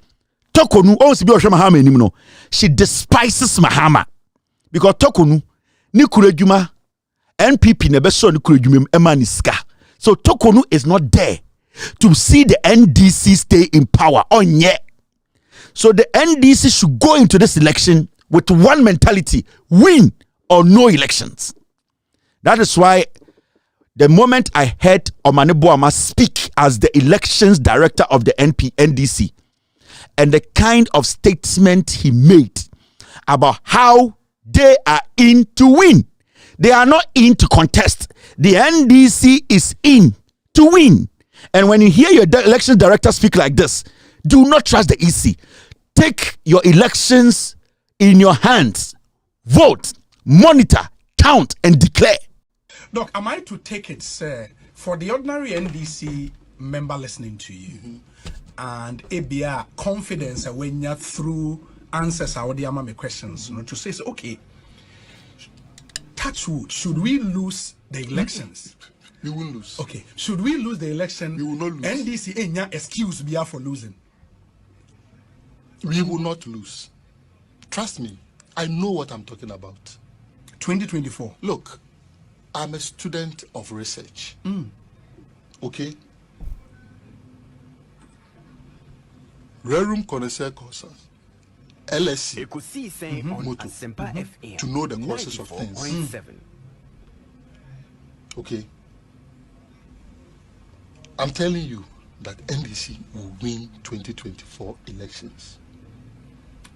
Tokonu, she despises Mahama. Because Tokonu, Nikurejuma, NPP nebeso Nikurejuma Emaniska. So Tokonu is not there to see the NDC stay in power. So the NDC should go into this election with one mentality: win or no elections. That is why the moment I heard Omane Boama speak as the elections director of the NDC and the kind of statement he made about how they are in to win. They are not in to contest. The NDC is in to win. And when you hear your elections director speak like this, do not trust the EC. Take your elections in your hands. Vote, monitor, count, and declare. Doc, am I to take it, sir, for the ordinary NDC member listening to you, and ABR confidence when you're through answers I already my questions, to say, okay, touch wood, should we lose the elections? We won't lose. Okay, should we lose the election? We will not lose. NDC ain't no excuse be for losing. We will not lose. Trust me, I know what I'm talking about. 2024. Look, I'm a student of research. Okay? Rerum connoisseur conscience. LSC. Motto. To know the causes of things. Okay? I'm telling you that NDC will win 2024 elections.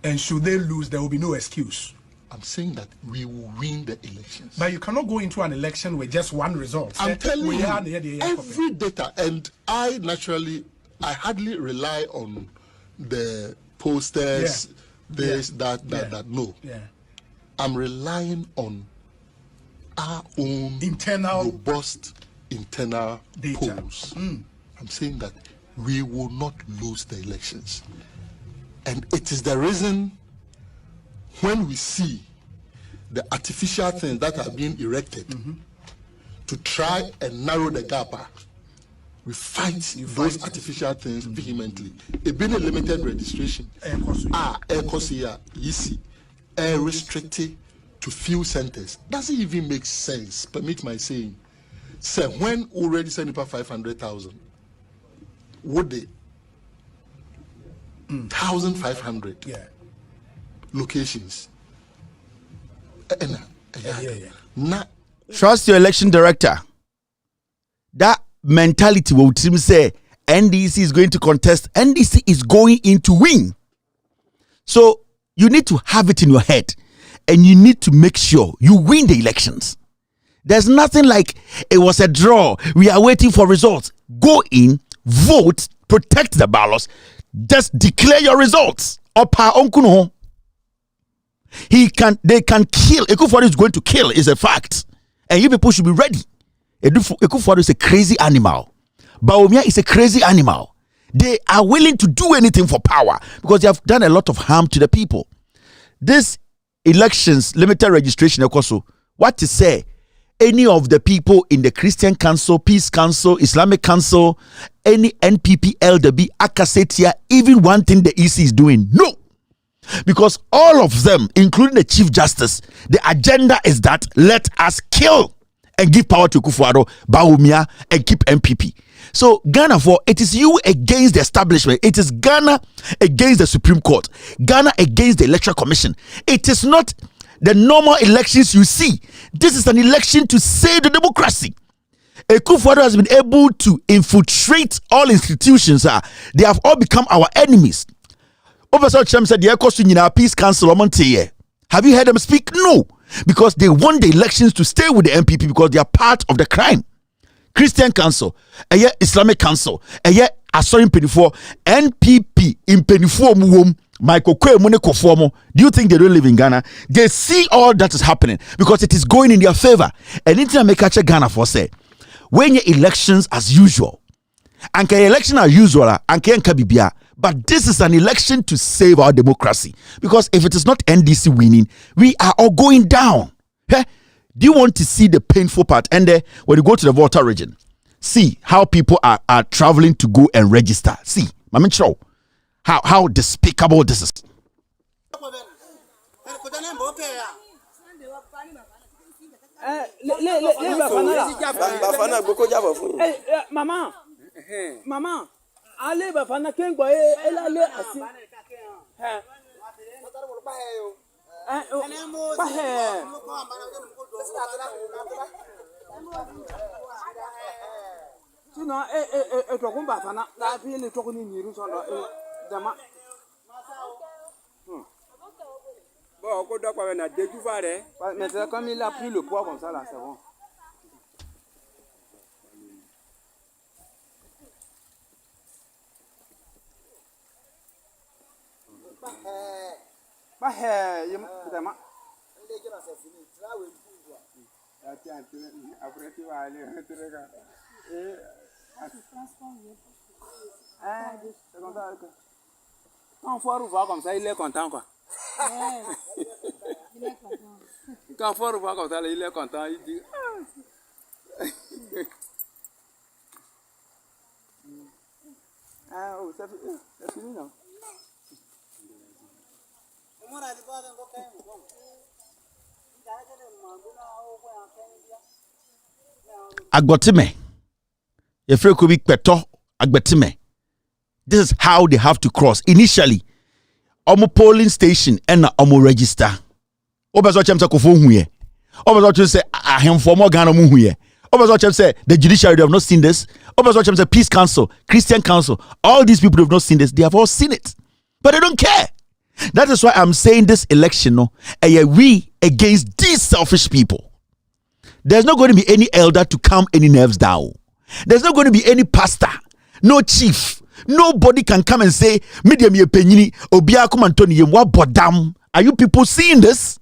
And should they lose, there will be no excuse. I'm saying that we will win the elections. But you cannot go into an election with just one result. I'm telling you, every data, and I hardly rely on the posters, that, no. Yeah. I'm relying on our own internal, robust internal data. polls. I'm saying that we will not lose the elections. And it is the reason when we see the artificial things that are being erected to try and narrow the gap, we fight those artificial things vehemently. It being a limited registration, restricted to few centers. Doesn't even make sense. Permit my saying. So when already send about 500,000, would they 1,500 locations? Trust your election director. That mentality will say NDC is going to contest. NDC is going in to win. So you need to have it in your head, and you need to make sure you win the elections. There's nothing like it was a draw. We are waiting for results. Go in, vote, protect the ballots. Just declare your results. They can kill. Ekufuado is going to kill, is a fact. And you people should be ready. Ekufuado is a crazy animal. Bawumia is a crazy animal. They are willing to do anything for power because they have done a lot of harm to the people. This elections, limited registration, what to say? Any of the people in the Christian Council, Peace Council, Islamic Council, any NPP, LDB, Akasetia, even one thing the EC is doing? No. Because all of them, including the Chief Justice, the agenda is that let us kill and give power to Kufuado, Bawumia, and keep MPP. So Ghana, for it is you against the establishment. It is Ghana against the Supreme Court. Ghana against the Electoral Commission. It is not the normal elections you see. This is an election to save the democracy. Kufuado has been able to infiltrate all institutions. They have all become our enemies. Professor Chem said, the Peace Council. Have you heard them speak? No. Because they want the elections to stay with the MPP because they are part of the crime. Christian Council, Islamic Council, Asorin Penifo, NPP in Penifo Muwom, Michael Kwe Moneko. Do you think they don't live in Ghana? They see all that is happening because it is going in their favor. And Inter make Ghana for say, when your elections as usual, and election as usual, and Kabibia, but this is an election to save our democracy. Because if it is not NDC winning, we are all going down. Hey? Do you want to see the painful part? And when you go to the Volta region, see how people are traveling to go and register. See, how despicable this is. Mama, allez, bafana kengbo elale asi. Sinon, tokumba fana, la fille tokuni niru sono dama. Bon, on peut donc on a découvert. Mais c'est comme il a pris le poids comme ça là, c'est bon. Après tu vas aller c'est comme ça. Quand Fort voit comme ça, il est content quoi. Il est content. Quand Fort voit comme ça, il est content, il dit ah, oh, c'est fini non? Agbotime. Agbotime. This is how they have to cross. Initially, omo polling station and omo register. Obaso chem say kofo huye. Obaso chem say ahemfo mo Ghana mu huye. Obaso chem say the judiciary, they have not seen this. Obaso chem say Peace Council, Christian Council, all these people have not seen this. They have all seen it. But they don't care. That is why I'm saying this election, we against these selfish people. There's not going to be any elder to calm any nerves down. There's not going to be any pastor, no chief. Nobody can come and say, medium ye penyini, obia kumantoni ye mwa bodam. Are you people seeing this?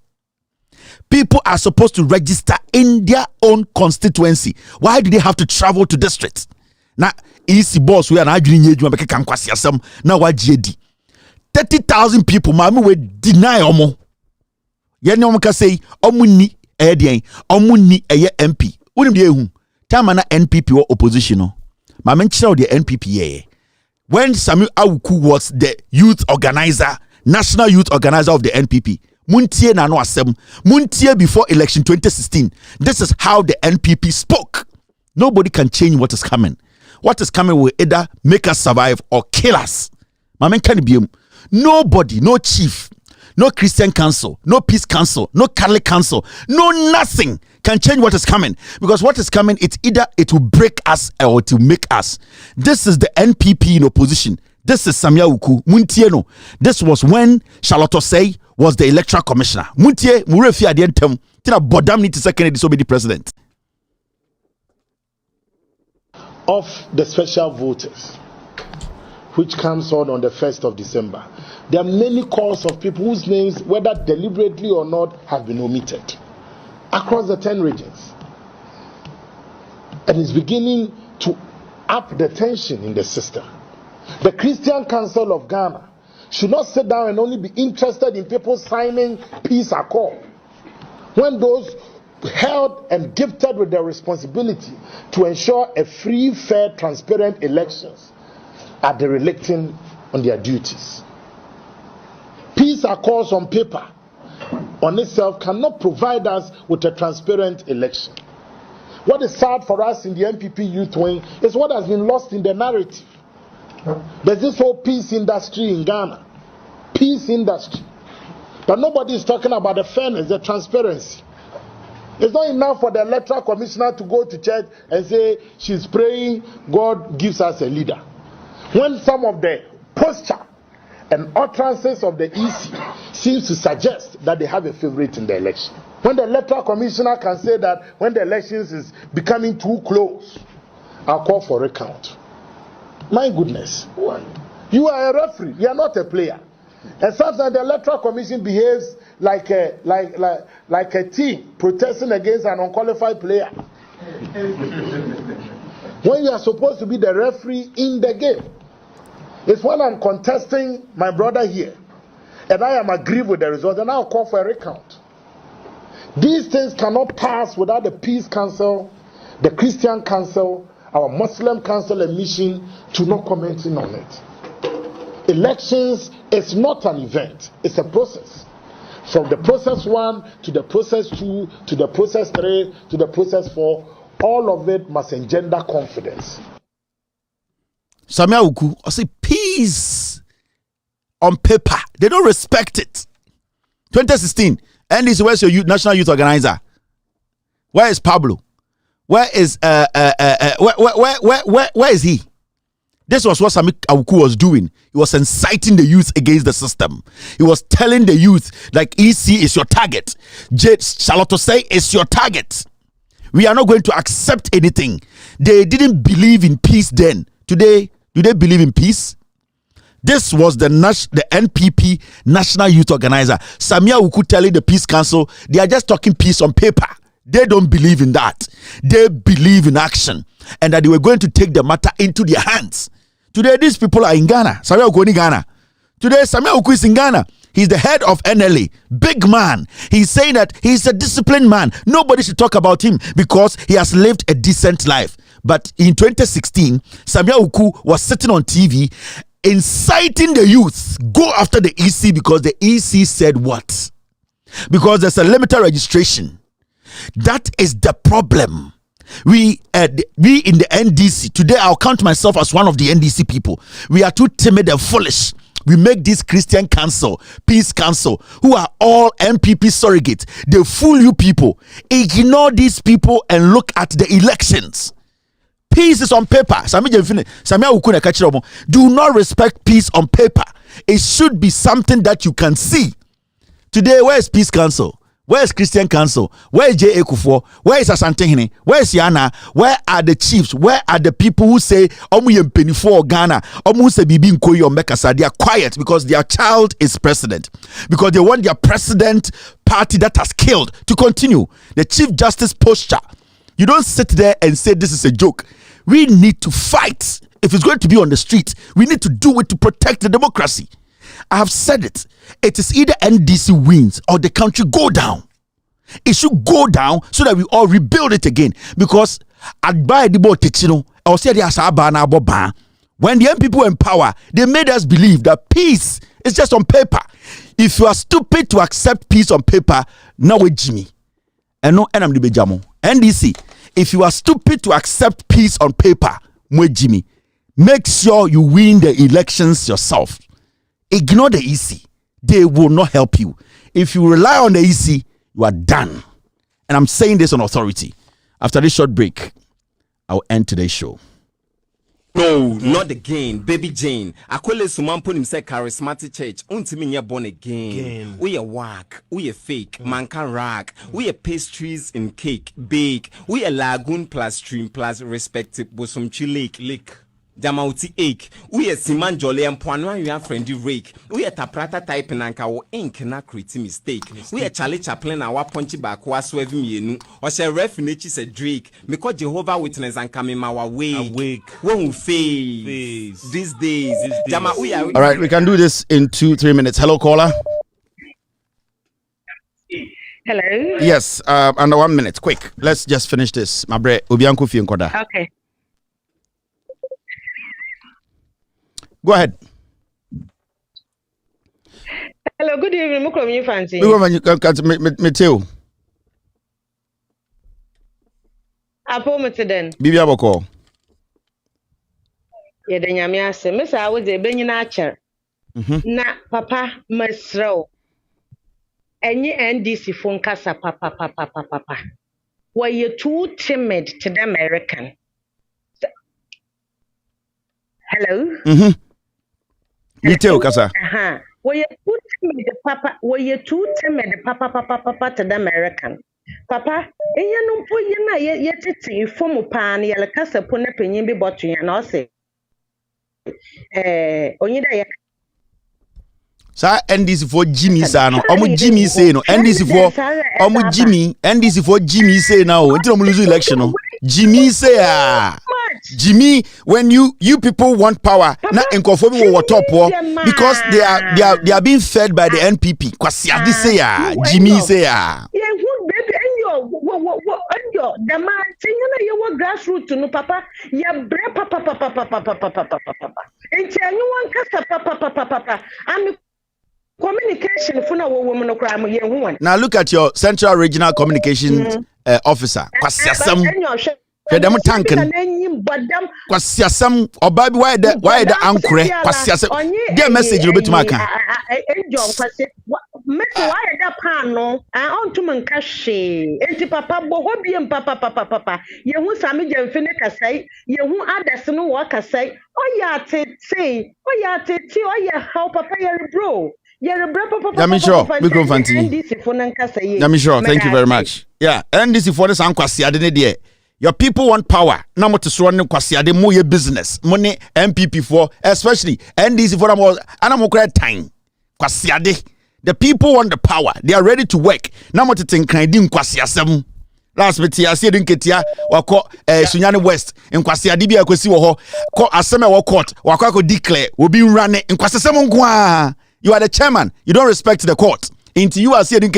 People are supposed to register in their own constituency. Why do they have to travel to districts? Now, easy boss, we are not doing it. Now, what GD? 30,000 people, mama will deny omo. Yeni omo ka say omo ni edien, omo ni eye MP. Unim de ehu. Time na NPP or opposition no. Mama nchira the NPP ye. When Samuel Awuku was the youth organizer, national youth organizer of the NPP, Muntie na no asem. Muntie before election 2016. This is how the NPP spoke. Nobody can change what is coming. What is coming will either make us survive or kill us. Mamen can be nobody, no chief, no Christian council, no peace council, no Catholic council, no nothing can change what is coming. Because what is coming, it's either it will break us or it will make us. This is the NPP in opposition. This is Samia Uku. Muntieno. This was when Charlotte Osei was the electoral commissioner. Muntie, Murefi at the end term. Tina Bodam need to second disobey the president. Of the special voters, which comes on the 1st of December, there are many calls of people whose names, whether deliberately or not, have been omitted across the 10 regions. And it's beginning to up the tension in the system. The Christian Council of Ghana should not sit down and only be interested in people signing peace accord when those held and gifted with the responsibility to ensure a free, fair, transparent elections are derelict on their duties. Peace accords on paper on itself cannot provide us with a transparent election. What is sad for us in the NPP youth wing is what has been lost in the narrative. There's this whole peace industry in Ghana. Peace industry. But nobody is talking about the fairness, the transparency. It's not enough for the electoral commissioner to go to church and say she's praying, God gives us a leader. When some of the posture and utterances of the EC seems to suggest that they have a favorite in the election. When the electoral commissioner can say that when the elections is becoming too close, I'll call for recount. My goodness. You are a referee, you are not a player. And sometimes the electoral commission behaves like a team protesting against an unqualified player. When you are supposed to be the referee in the game. It's when I'm contesting my brother here and I am aggrieved with the result, and I'll call for a recount. These things cannot pass without the Peace Council, the Christian Council, our Muslim Council and Mission to not commenting on it. Elections is not an event, it's a process. From the process 1 to the process 2 to the process 3 to the process 4, all of it must engender confidence. Samia Uku, I say peace on paper. They don't respect it. 2016, and this where's your national youth organizer? Where is Pablo? Where is where is he? This was what Samia Uku was doing. He was inciting the youth against the system. He was telling the youth like EC is your target. Charlotte Osei is your target. We are not going to accept anything. They didn't believe in peace then. Today, do they believe in peace? This was the NPP National Youth Organizer, Samia Uku, telling the Peace Council they are just talking peace on paper. They don't believe in that. They believe in action, and that they were going to take the matter into their hands. Today, these people are in Ghana. Samia Uku in Ghana. Today, Samia Uku is in Ghana. He's the head of NLA. Big man. He's saying that he's a disciplined man. Nobody should talk about him because he has lived a decent life. But in 2016, Samia Uku was sitting on TV inciting the youth, go after the EC because the EC said what? Because there's a limited registration. That is the problem. We in the NDC, today I'll count myself as one of the NDC people. We are too timid and foolish. We make this Christian Council, Peace Council, who are all NPP surrogates. They fool you people. Ignore these people and look at the elections. Peace is on paper. Do not respect peace on paper. It should be something that you can see. Today, where is Peace Council? Where is Christian Council? Where is J. Ekufo? Where is Asantehene? Where is Yana? Where are the chiefs? Where are the people who say Omu yempeni for Ghana? Omu se bibi nkoyi omekasa? They are quiet because their child is president. Because they want their president party that has killed to continue. The Chief Justice posture. You don't sit there and say this is a joke. We need to fight. If it's going to be on the street, we need to do it to protect the democracy. I have said it. It is either NDC wins or the country go down. It should go down so that we all rebuild it again. Because when the NPP were in power, they made us believe that peace is just on paper. If you are stupid to accept peace on paper, now with Jimmy. And no, and I'm the Bejamo. NDC, if you are stupid to accept peace on paper, with Jimmy, make sure you win the elections yourself. Ignore the EC. They will not help you. If you rely on the EC, you are done. And I'm saying this on authority. After this short break, I'll end today's show. No, not again, baby Jane. Akwele sumampo nimse charismatic church. Untimi nye born again. We a whack, we a fake, man can rack. We a pastries in cake, bake. We a lagoon plus stream plus respective bosomchi lake. Jamauti ache. We a siman jolly and poanwa you have friendly rake. We a taprata type and anka wo ink na create mistake. We a Charlie Chaplin our punchy back was swerving yenu. Or shall refuge a Drake. Because Jehovah Witness and coming our way. Won't face these days. Jama, we are. All right, we can do this in 2-3 minutes. Hello, caller. Hello. Yes, under 1 minute. Quick. Let's just finish this. My bre Obianku fi nkoda. Okay. Go ahead. Hello, good evening. Mukrom you fancy. Me too. Apo meteden. Bibi aboko. Ye de nyame ase. Me sa wo de benyina acher. Na papa masro. Enye NDC phone kasa papa. Were you too timid to the American? Hello? Me too, Kasa. Were you too timid, Papa? Were you too timid, Papa, to the American? Papa, you know, for you na yet from pan, yellow Casa Puna Penny be bottle and all say, Onida. Sa NDC for Jimmy Sano, Jimmy say no, NDC for Jimmy, NDC for Jimmy say now, until we lose election. Jimmy say Jimmy, when you people want power, not in conforming with top war because they are being fed by the NPP. Kwasiadi say Jimmy say yeah, good baby, and your the man saying you were grassroots no papa, ya bre papa. And tell you one kasa papa. I'm communication for no woman no crime one. Now look at your Central Regional Communications officer. Kwasiasam. Them tanking. Kwasiasam obabi why the ankure kwasiasam. Get message you betu maka. Me why that pan no on to man kashe. Enti papa bo hobiem papa. Ye hu sami jemfine kasai. Ye hu others no wo kasai. Oya tete. Oya how papa ye bro. Yamisho, Yamisho, thank you very much. Yeah, NDC for the Sankwasiade there. Your people want power. Now what to run Kwasiade more business. Money MPP for especially NDC for them and time. Kwasiade. The people want the power. They are ready to work. Now what to think Kwasiasem. Last bit here, see Dinketia, or call Sunyani West, and Kwasiade be a kwesi wo call Aseme wo court, or declare will be running in Kwasiasem. You are the chairman. You don't respect the court. Until you are saying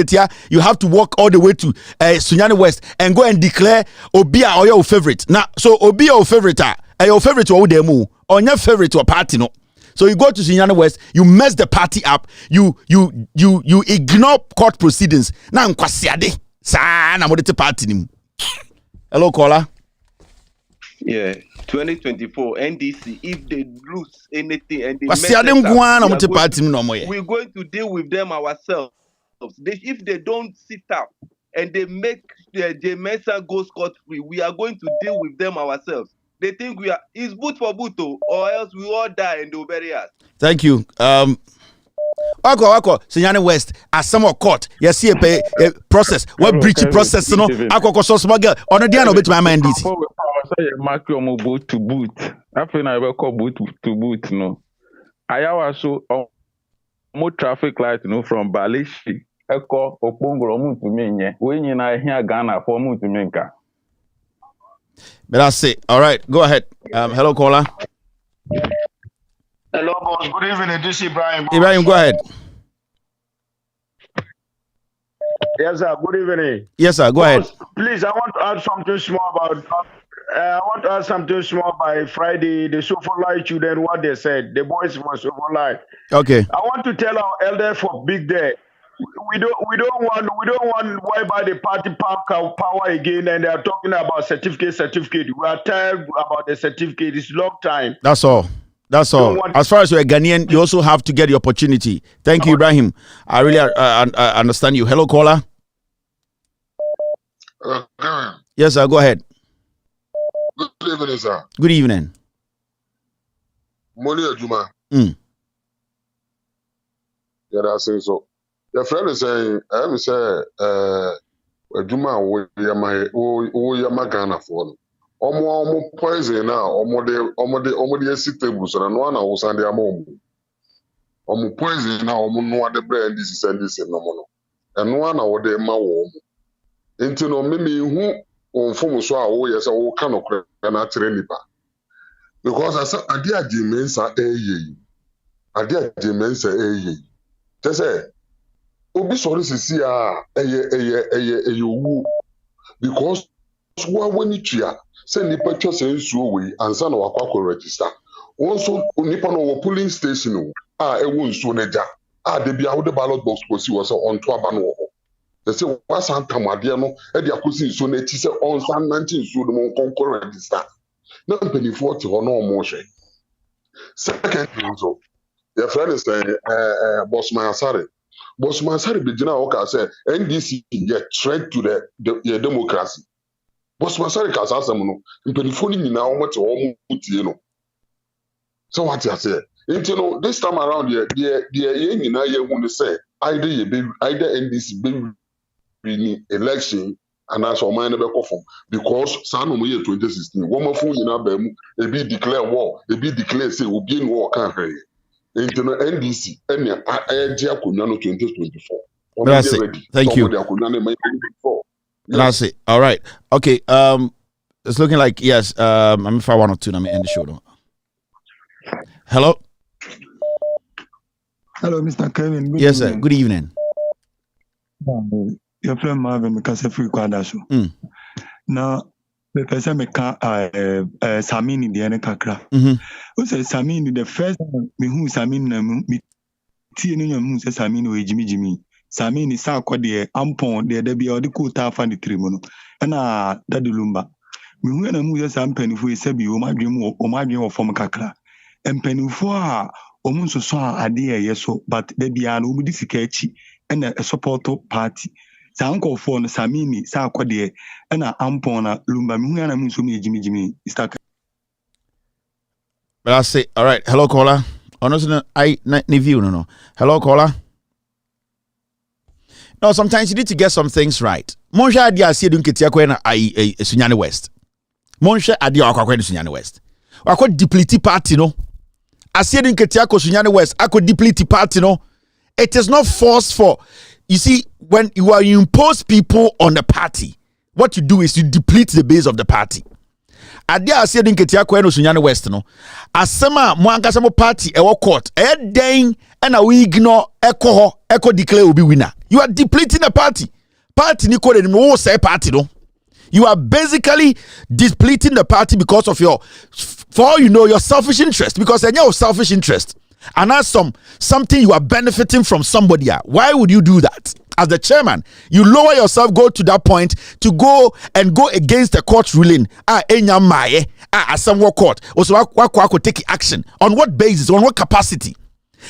you have to walk all the way to Sunyani West and go and declare Obia or your favorite. Now, so Obia or favorite, your favorite or demo or your favorite or party no. So you go to Sunyani West, you mess the party up, you ignore court proceedings. Now Kwasiade, sa na modete party nim. Hello caller. Yeah, 2024 NDC. If they lose anything and they we're going to deal with them ourselves. If they don't sit up and they make the Mensah go scot-free, we are going to deal with them ourselves. They think we are is boot for Buto, or else we all die and they'll bury us. Thank you. Wako Sunyani West as some court. Yes, see a process. What breach process no? Ako so small girl. On the day no bit my mind this. Say mark your boot to boot. After I will call boot to boot no. I also more traffic light no from Balishi. Eko Okpongoro mu to me nye. We nyina here Ghana for mu to me nka. But that's it. All right, go ahead. Hello caller. Hello, boss. Good evening. This is Ibrahim. Ibrahim, go ahead. Yes, sir. Good evening. Yes, sir. Go ahead. Please, I want to add something small about I want to ask something small by Friday. The so for light children, what they said. The boys was over light. Okay. I want to tell our elder for big day. We don't want why by the party power again, and they are talking about certificate. We are tired about the certificate. It's long time. That's all. That's all. As far as you're a Ghanaian, you also have to get the opportunity. Thank you, Ibrahim. I really understand you. Hello, caller. Yes, sir. Go ahead. Good evening, sir. Good evening. Moni Ajuma. Mm. Yeah, that's it. So, your friend is saying, I am saying, Ajuma, we are Ghana for Omo poison now, Omo de citable, so no one was on the among. Omo poison now, Omo no other brand, this is and this and no more. And no one out there, my womb. Into no mimi who on form so oh yes, I can of cannot train because I said, I dear Mensah, I dear Mensah, they say, Obi sorry to see you because when you send the picture saying so way and son of a register. Also, Nippon or polling station, a wound so neja, they be out the ballot box because he was on Twabano. They say, what's Antamadiano, and the accusing so net is on San 19 so the more concurrent register. Not penny 40 or no motion. Second, also, your friend is saying, Bossman Sari. Bossman Sari begin to say, NDC get threat to the democracy. Bossman Sari can say, in penny 40 now, much or more. So what you say? This time around, the young want to say, either NDC be election and as our mind because Sanu year 2016, one more phone in Abem, they be declare war, they be declare say we'll be in war can't hear. NDC and Agyapong 2024. That's it. Thank you. That's it. All right. Okay. It's looking like yes. I'm if I 1 or 2, let me end the show. Hello. Hello, Mr. Kevin. Yes, sir. Good evening. Your friend Marvin because free kwadaso. Now, the person me can Samini the ene kakra. Who say Samini the first me who Samini na me tie no nyam say Samini we Jimmy. Samini sa kwade ampon de bia odi ko ta fa ni trimo no. Na dadulumba. Me hu na mu say sampanifo e sabi o madwen wo fom kakra. Empanifo a omun so so ade ye so but de bia no omu di sika echi na a support party. Sanko for Samini, Sakode, and Ampona, Lumba, Muna, Musumi, Jimmy, Stack. But I say, all right, hello, caller. Honestly, I not view, no. Hello, caller. No, sometimes you need to get some things right. Monsha Adia said, don't get Yakwena, Sunyani West. Monsha Adia Aquaquena Sunyani West. I could deplete party, no. I said, don't get Yako Sunyani West. I could deplete party, no. It is not forced for. You see, when you impose people on the party, what you do is you deplete the base of the party. Adia I said in Ketia Kweno Sunyani West no. Asema mo party e court. Den and we ignore echo declare will be winner. You are depleting the party. Party ni code no say party no. You are basically depleting the party because of for all you know, your selfish interest. Because in your selfish interest. And as something you are benefiting from somebody. Why would you do that? As the chairman, you lower yourself, go to that point to go against the court ruling. Some court also take action on what basis, on what capacity?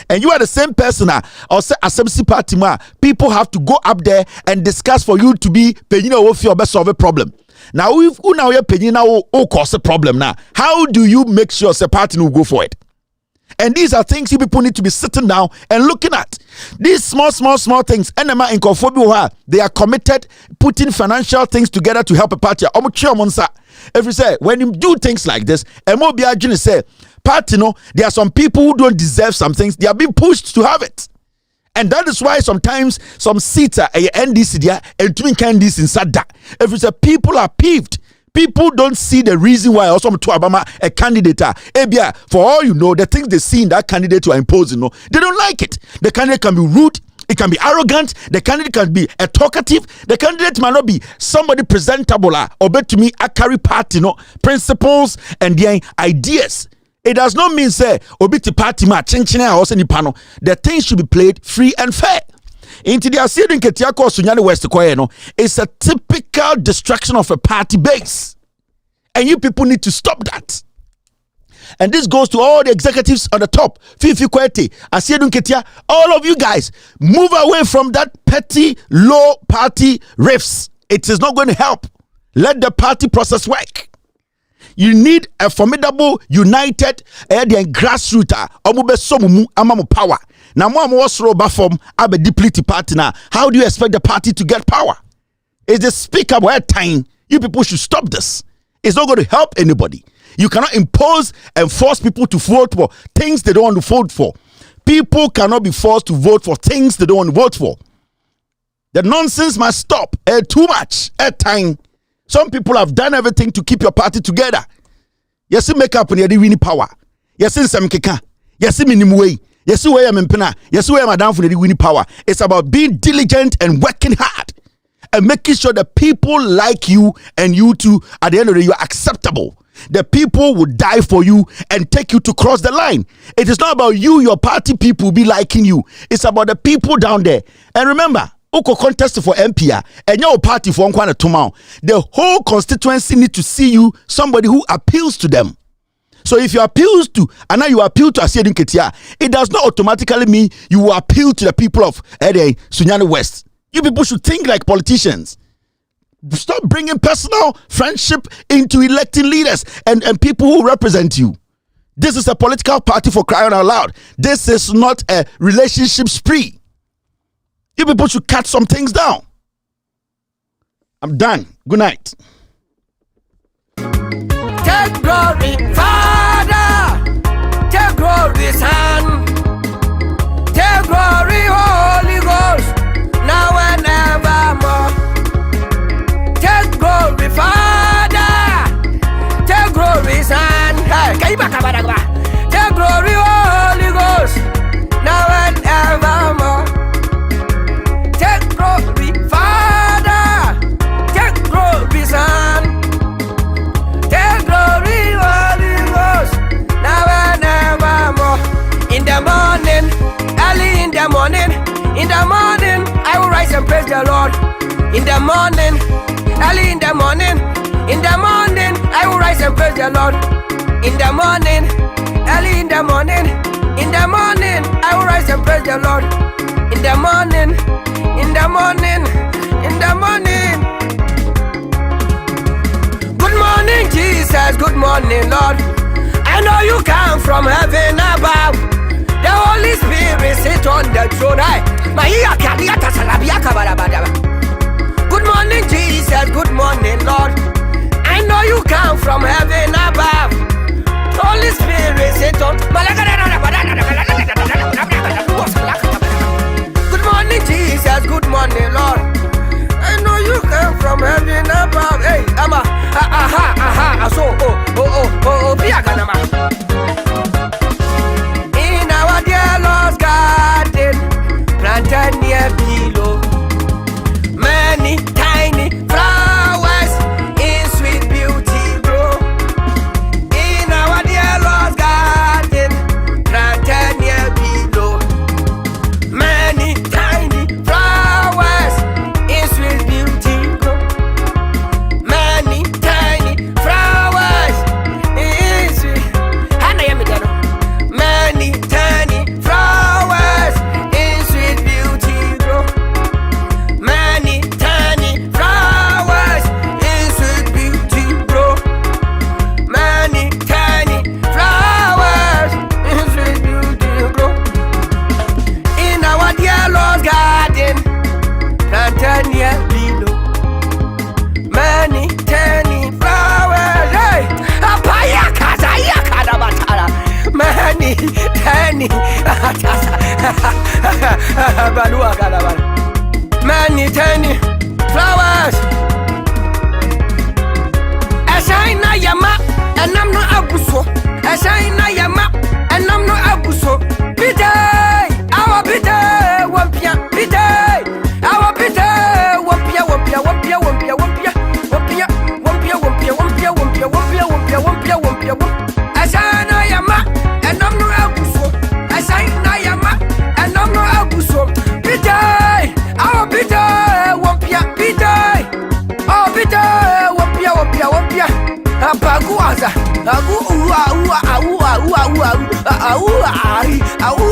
And you are the same person or say assembly party people have to go up there and discuss for you to be best solve a problem. Now if now you're paying now cause a problem now. How do you make sure the party will go for it? And these are things you people need to be sitting down and looking at. These small things. Enema in Kofobi, they are committed, putting financial things together to help a party. If you say, when you do things like this, MOBI say, party, no, there are some people who don't deserve some things. They are being pushed to have it. And that is why sometimes some seats are NDC there and twin candidates in Sada. If you say people are peeved, people don't see the reason why also to Obama a candidate. For all you know, the things they see in that candidate you are imposing, no, they don't like it. The candidate can be rude, It can be arrogant. The candidate can be a talkative. The candidate might not be somebody presentable or bet to me a carry party, principles and their ideas. It does not mean say obiti party ma chenchine or any panel. The things should be played free and fair. Into the Asian Ketiako Sunyani West Koeno, it's a typical destruction of a party base. And you people need to stop that. And this goes to all the executives on the top. Fifi Kwete, Asiedun Ketia, all of you guys, move away from that petty, low party riffs. It is not going to help. Let the party process work. You need a formidable, united, grassroots, power. Now, I'm a depleted party now. How do you expect the party to get power? It's the speaker at time. You people should stop this. It's not going to help anybody. You cannot impose and force people to vote for things they don't want to vote for. People cannot be forced to vote for things they don't want to vote for. The nonsense must stop. Too much at time. Some people have done everything to keep your party together. Yes, make up on your winning power. Yes, in some keka. Yes, minimum way. Yes, where I'm in pena. Yes, where I'm down for the winning power. It's about being diligent and working hard and making sure that people like you and you too, at the end of the day, you're acceptable. The people will die for you and take you to cross the line. It is not about you, your party people be liking you. It's about the people down there. And remember, Oko contest for MPR and your party for Nkwana Tomao. The whole constituency need to see you somebody who appeals to them. So if you appeal to, and now you appeal to Asiedun Ketia, it does not automatically mean you will appeal to the people of Sunyani West. You people should think like politicians. Stop bringing personal friendship into electing leaders and people who represent you. This is a political party, for crying out loud. This is not a relationship spree. You people should cut some things down. I'm done. Good night. Take glory, Father. Take glory, Son. Take glory, Holy Ghost. Now and evermore. Take glory, Father. Take glory, Son. Take glory, Holy Ghost. Now and evermore. Take glory, Father. Take glory, Son. Take glory, Holy Ghost. Now and evermore. In the morning, early in the morning, I will rise and praise the Lord. In the morning, early in the morning, I will rise and praise the Lord. In the morning, early in the morning, I will rise and praise the Lord. In the morning, Good morning, Jesus. Good morning, Lord. I know you come from heaven above. The Holy Spirit sit on the throne. Good morning, Jesus. Good morning, Lord. I know you come from heaven above. Holy Spirit sit on. Good morning, Jesus. Good morning, Lord. I know you come from heaven above. Hey, in our dear Lord's garden, planted near below, many tiny flowers in sweet beauty grow. In our dear Lord's garden, planted near below, many tiny flowers in sweet beauty grow. Many tiny flowers in sweet. Many tiny flowers in sweet beauty grow. Many tiny flowers in sweet beauty grow. Many tiny flowers in sweet beauty grow. In our dear Lord's garden, planted near below, many tiny flowers. Hey, many tiny many tiny flowers. Ashina yama, and I'm not abuso. Ashina yama, and I'm not abuso. Pite, our pite, one pian. Awu